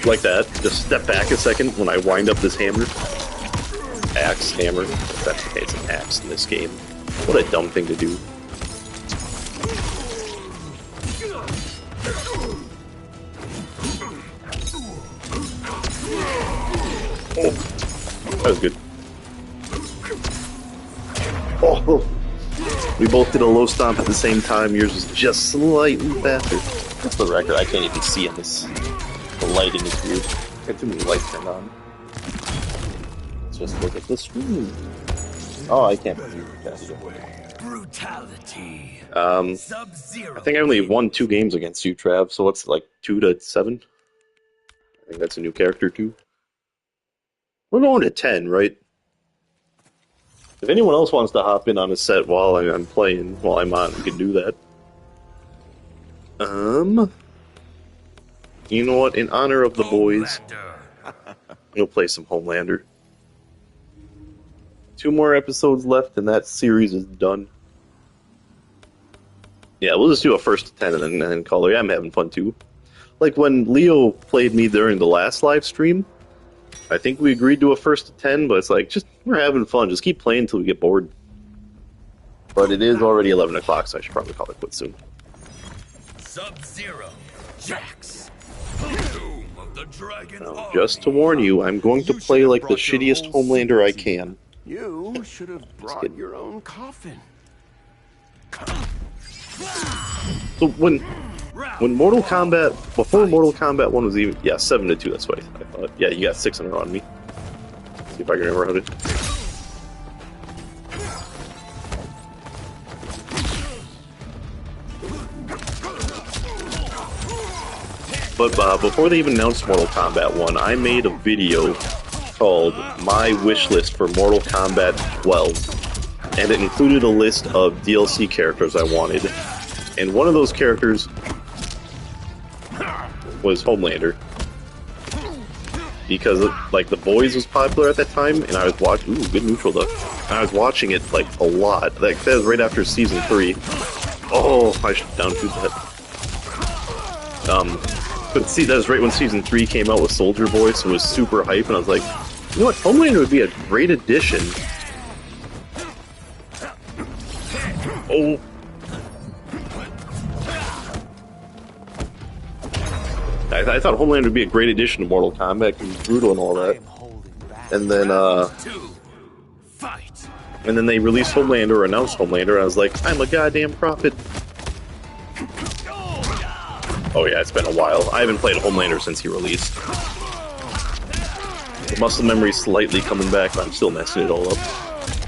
Like that. Just step back a second when I wind up this hammer. Axe, hammer. That's okay, it's an axe in this game. What a dumb thing to do. Oh, that was good. Oh, we both did a low stomp at the same time. Yours was just slightly faster. That's the record. I can't even see on this. The lighting is weird. Got too many lights turned on. Let's just look at the screen. Oh, I can't believe that. Brutality. I think I only won 2 games against you, Trav. So what's it, like 2-7? I think that's a new character too. We're going to 10, right? If anyone else wants to hop in on a set while I'm playing, while I'm on, we can do that. You know what? In honor of the boys, we'll play some Homelander. 2 more episodes left, and that series is done. Yeah, we'll just do a first to 10 and then call it. Yeah, I'm having fun too. Like when Leo played me during the last live stream, I think we agreed to a first to 10, but it's like, just, we're having fun. Just keep playing until we get bored. But it is already 11 o'clock, so I should probably call it quits soon. Sub-Zero, Jax. Doom of the Dragon Now, just to warn you, I'm going to play like the shittiest Homelander I can. You should have brought your own coffin. So when Mortal Kombat, before Mortal Kombat 1 was even, yeah, 7-2, that's what I thought. Yeah, you got 6 in a row on me. See if I can remember how to. But before they even announced Mortal Kombat 1, I made a video called My Wish List for Mortal Kombat 12. And it included a list of DLC characters I wanted. And one of those characters was Homelander. because like The Boys was popular at that time, and I was watching. Ooh, good neutral duck. And I was watching it like a lot. Like that was right after season 3. Oh, I should down shoot that. But see, that was right when season 3 came out with Soldier Boy, so it was super hype, and I was like, you know what, Homelander would be a great addition. Oh. I thought Homelander would be a great addition to Mortal Kombat, because he's brutal and all that. And then they released Homelander, or announced Homelander, and I was like, I'm a goddamn prophet. Oh yeah, it's been a while. I haven't played Homelander since he released. The muscle memory's slightly coming back, but I'm still messing it all up.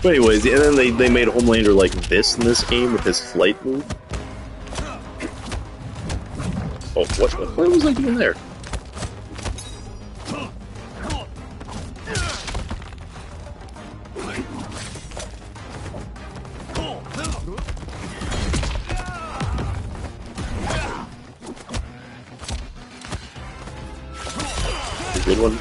But anyways, and then they made Homelander like this in this game with his flight move. Oh, what was I doing there? Good one.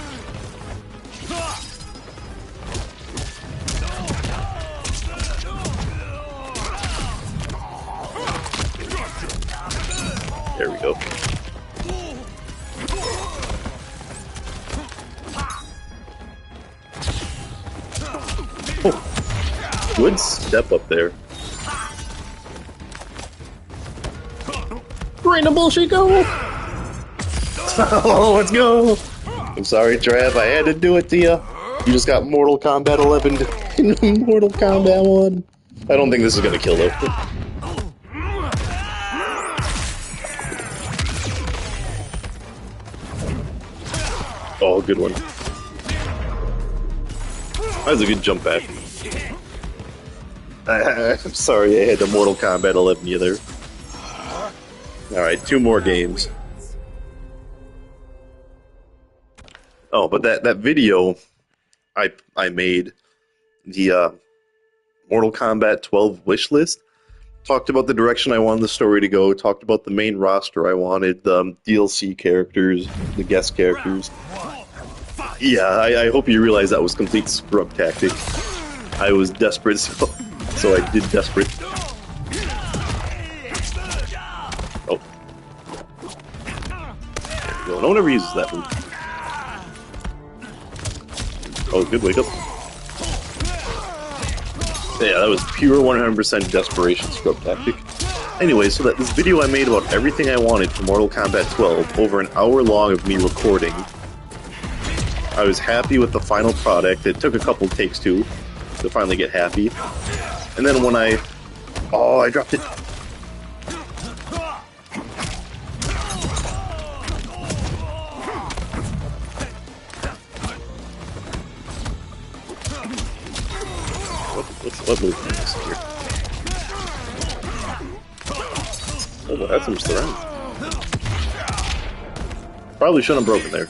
There we go. Oh, good step up there. Bring the bullshit go! Oh, let's go! I'm sorry, Trav, I had to do it to you. You just got Mortal Kombat 11 in Mortal Kombat 1. I don't think this is gonna kill though. Oh, good one. That was a good jump back. I'm sorry I had the Mortal Kombat 11 you there. Alright, 2 more games. Oh, but that video I made, the Mortal Kombat 12 wish list, talked about the direction I wanted the story to go, talked about the main roster I wanted, the DLC characters, the guest characters. Yeah, I hope you realize that was complete scrub tactic. I was desperate, so I did desperate. Oh. There we go. No one ever uses that move. Oh, good wake up. Yeah, that was pure 100% desperation scrub tactic. Anyway, so this video I made about everything I wanted for Mortal Kombat 12, over an hour long of me recording. I was happy with the final product. It took a couple takes too to finally get happy. And then when oh, I dropped it. What move is this here? Oh, that's some surround. Probably shouldn't have broken there.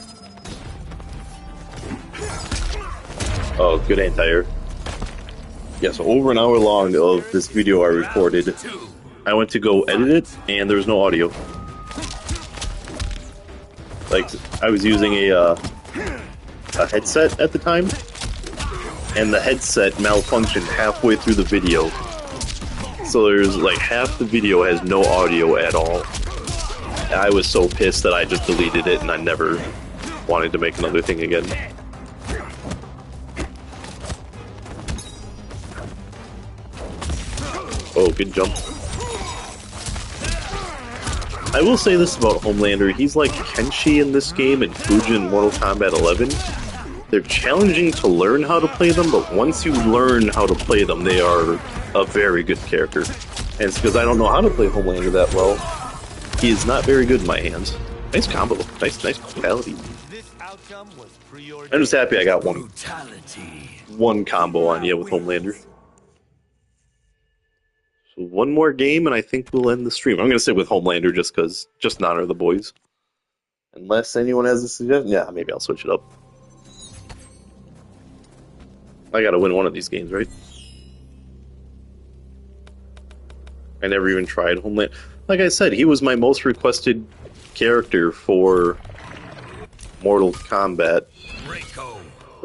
Oh, good anti-air. Yeah, so over an hour long of this video I recorded. I went to go edit it, and there was no audio. Like, I was using a headset at the time, and the headset malfunctioned halfway through the video. So there's like half the video has no audio at all. I was so pissed that I just deleted it and I never wanted to make another thing again. Oh, good jump. I will say this about Homelander, he's like Kenshi in this game and Fujin in Mortal Kombat 11. They're challenging to learn how to play them, but once you learn how to play them, they are a very good character. And it's because I don't know how to play Homelander that well. He is not very good in my hands. Nice combo. Nice quality. I'm just happy I got one combo on you with Homelander. So one more game, and I think we'll end the stream. I'm going to sit with Homelander just to honor the boys. Unless anyone has a suggestion. Yeah, maybe I'll switch it up. I gotta win one of these games, right? I never even tried Homelander. Like I said, he was my most requested character for Mortal Kombat. Draco.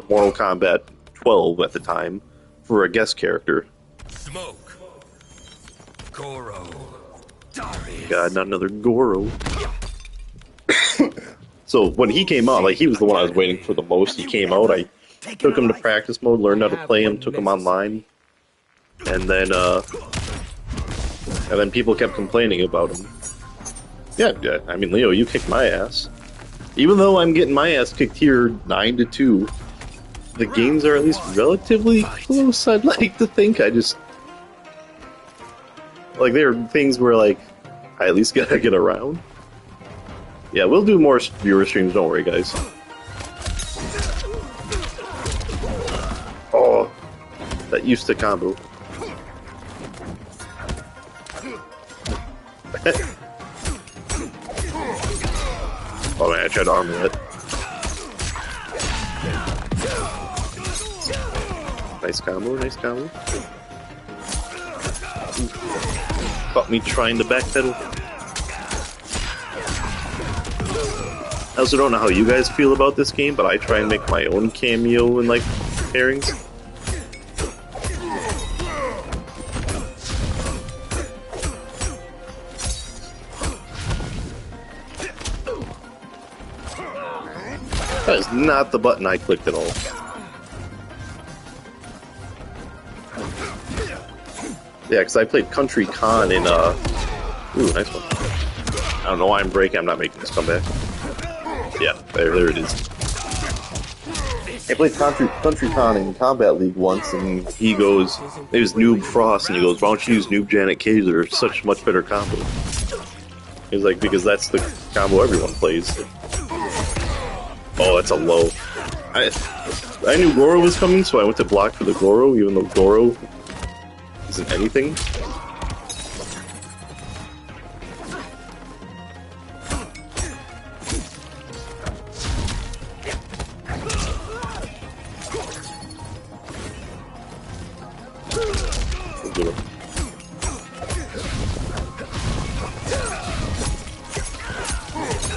Mortal Kombat 12 at the time for a guest character. Smoke. Goro. Darius. God, not another Goro. So when he came out, like he was the one I was waiting for the most. He came out, I took him to practice mode, learned how to play him, took him online, and then people kept complaining about him. Yeah, I mean, Leo, you kicked my ass. Even though I'm getting my ass kicked here 9-2, the games are at least relatively close, I'd like to think. I just... Like, there are things where, like, I at least gotta get around. Yeah, we'll do more viewer streams, don't worry, guys. Oh, that used to combo. Oh man, I tried to armor that. Nice combo, nice combo. Caught me trying to backpedal. I also don't know how you guys feel about this game, but I try and make my own cameo and like pairings. That is not the button I clicked at all. Yeah, because I played Country Con in, ooh, nice one. I don't know why I'm breaking, I'm not making this comeback. Yeah, there it is. I played Country Con in Combat League once, and he goes, it was Noob Frost, and he goes, why don't you use Noob Janet Cage? They're such much better combo. He's like, because that's the combo everyone plays. Oh, that's a low. I knew Goro was coming, so I went to block for the Goro, even though Goro isn't anything.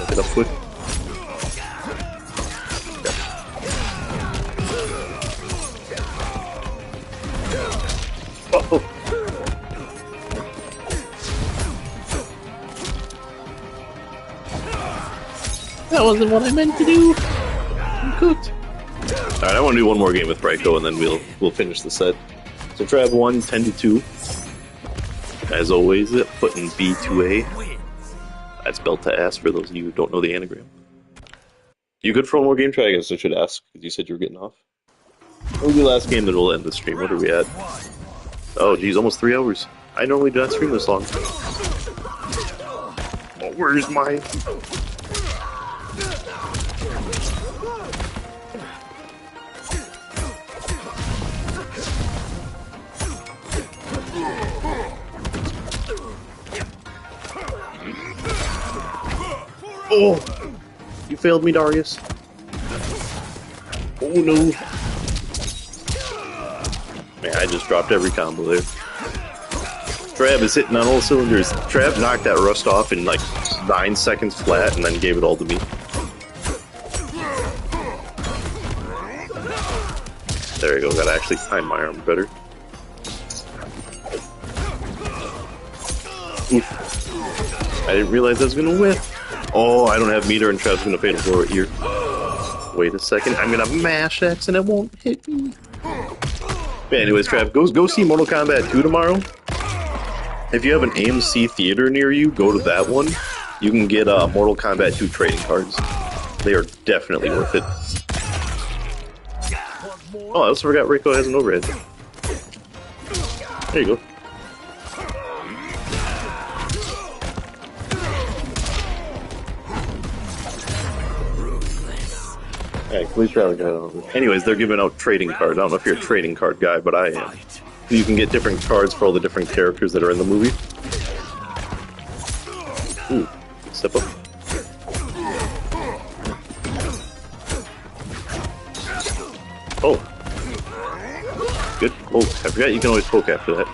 Get up quick. Oh. That wasn't what I meant to do. I'm cooked. Alright, I want to do one more game with Braiko and then we'll finish the set. So Trav 1, 10-2. As always, putting B2A. That's belt to ass for those of you who don't know the anagram. You good for one more game, Trav? I guess I should ask, because you said you were getting off. What was the last game that will end the stream? What are we at? Oh, geez, almost 3 hours. I normally do not stream this long. Oh, where's my... Oh! You failed me, Darius. Oh no. Man, I just dropped every combo there. Trav is hitting on all cylinders. Trav knocked that rust off in like 9 seconds flat and then gave it all to me. There you go, gotta actually time my arm better. Oof. I didn't realize I was gonna whiff. Oh, I don't have meter and Trav's gonna fatal blow it here. Wait a second, I'm gonna mash X and it won't hit me. But anyways, Trav, go see Mortal Kombat 2 tomorrow. If you have an AMC theater near you, go to that one. You can get Mortal Kombat 2 trading cards. They are definitely worth it. Oh, I also forgot Rico has an overhead. There you go. Alright, please try to get over. Anyways, they're giving out trading cards. I don't know if you're a trading card guy, but I am. You can get different cards for all the different characters that are in the movie. Ooh, step up. Oh. Good poke. I forgot you can always poke after that.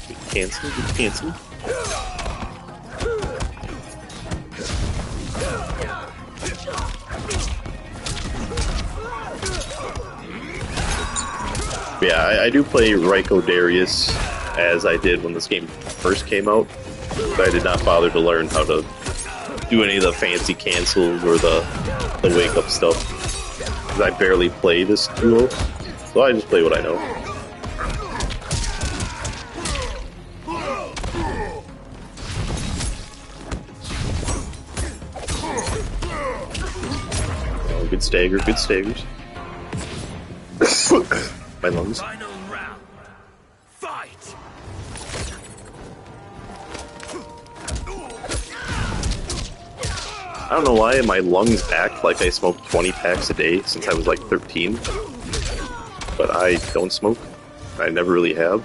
Good cancel, good cancel. Yeah, I do play Ryko Darius as I did when this game first came out, but I did not bother to learn how to do any of the fancy cancels or the wake up stuff. Because I barely play this duo, so I just play what I know. Oh, good stagger, good staggers. My lungs. Final round. Fight. I don't know why my lungs act like I smoke 20 packs a day since I was like 13. But I don't smoke. I never really have.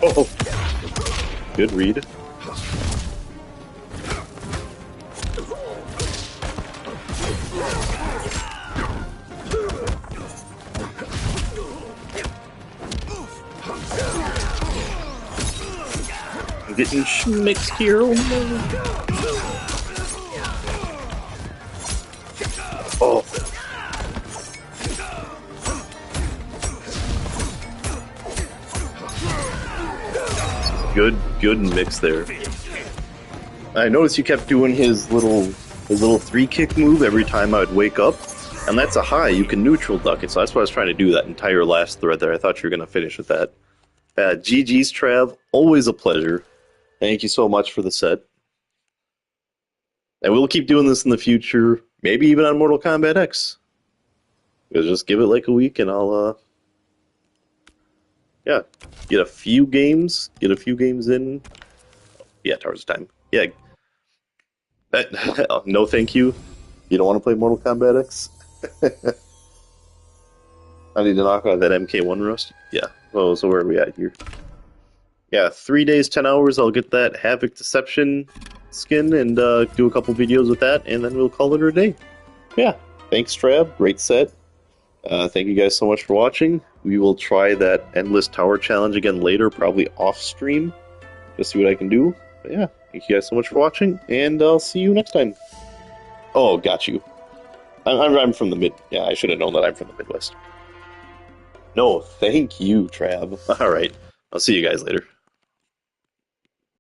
Oh! Good read. I'm getting schmixed here. Oh no. Oh. Good mix there. I noticed you kept doing his little 3-kick move every time I would wake up, and that's a high. You can neutral duck it, so that's what I was trying to do that entire last thread there. I thought you were going to finish with that. GG's, Trav. Always a pleasure. Thank you so much for the set. And we'll keep doing this in the future, maybe even on Mortal Kombat X. We'll just give it like a week, and I'll, yeah, get a few games in. Yeah, Towards Time. Yeah. No, thank you. You don't want to play Mortal Kombat X? I need to knock out that MK1 rust. Yeah. Oh, so where are we at here? Yeah, 3 days, 10 hours. I'll get that Havoc Deception skin and do a couple videos with that, and then we'll call it a day. Yeah. Thanks, Trav. Great set. Thank you guys so much for watching. We will try that Endless Tower Challenge again later, probably off stream. Just see what I can do. But yeah, thank you guys so much for watching, and I'll see you next time. Oh, got you. I'm from the mid. Yeah, I should have known that I'm from the Midwest. No, thank you, Trav. All right, I'll see you guys later.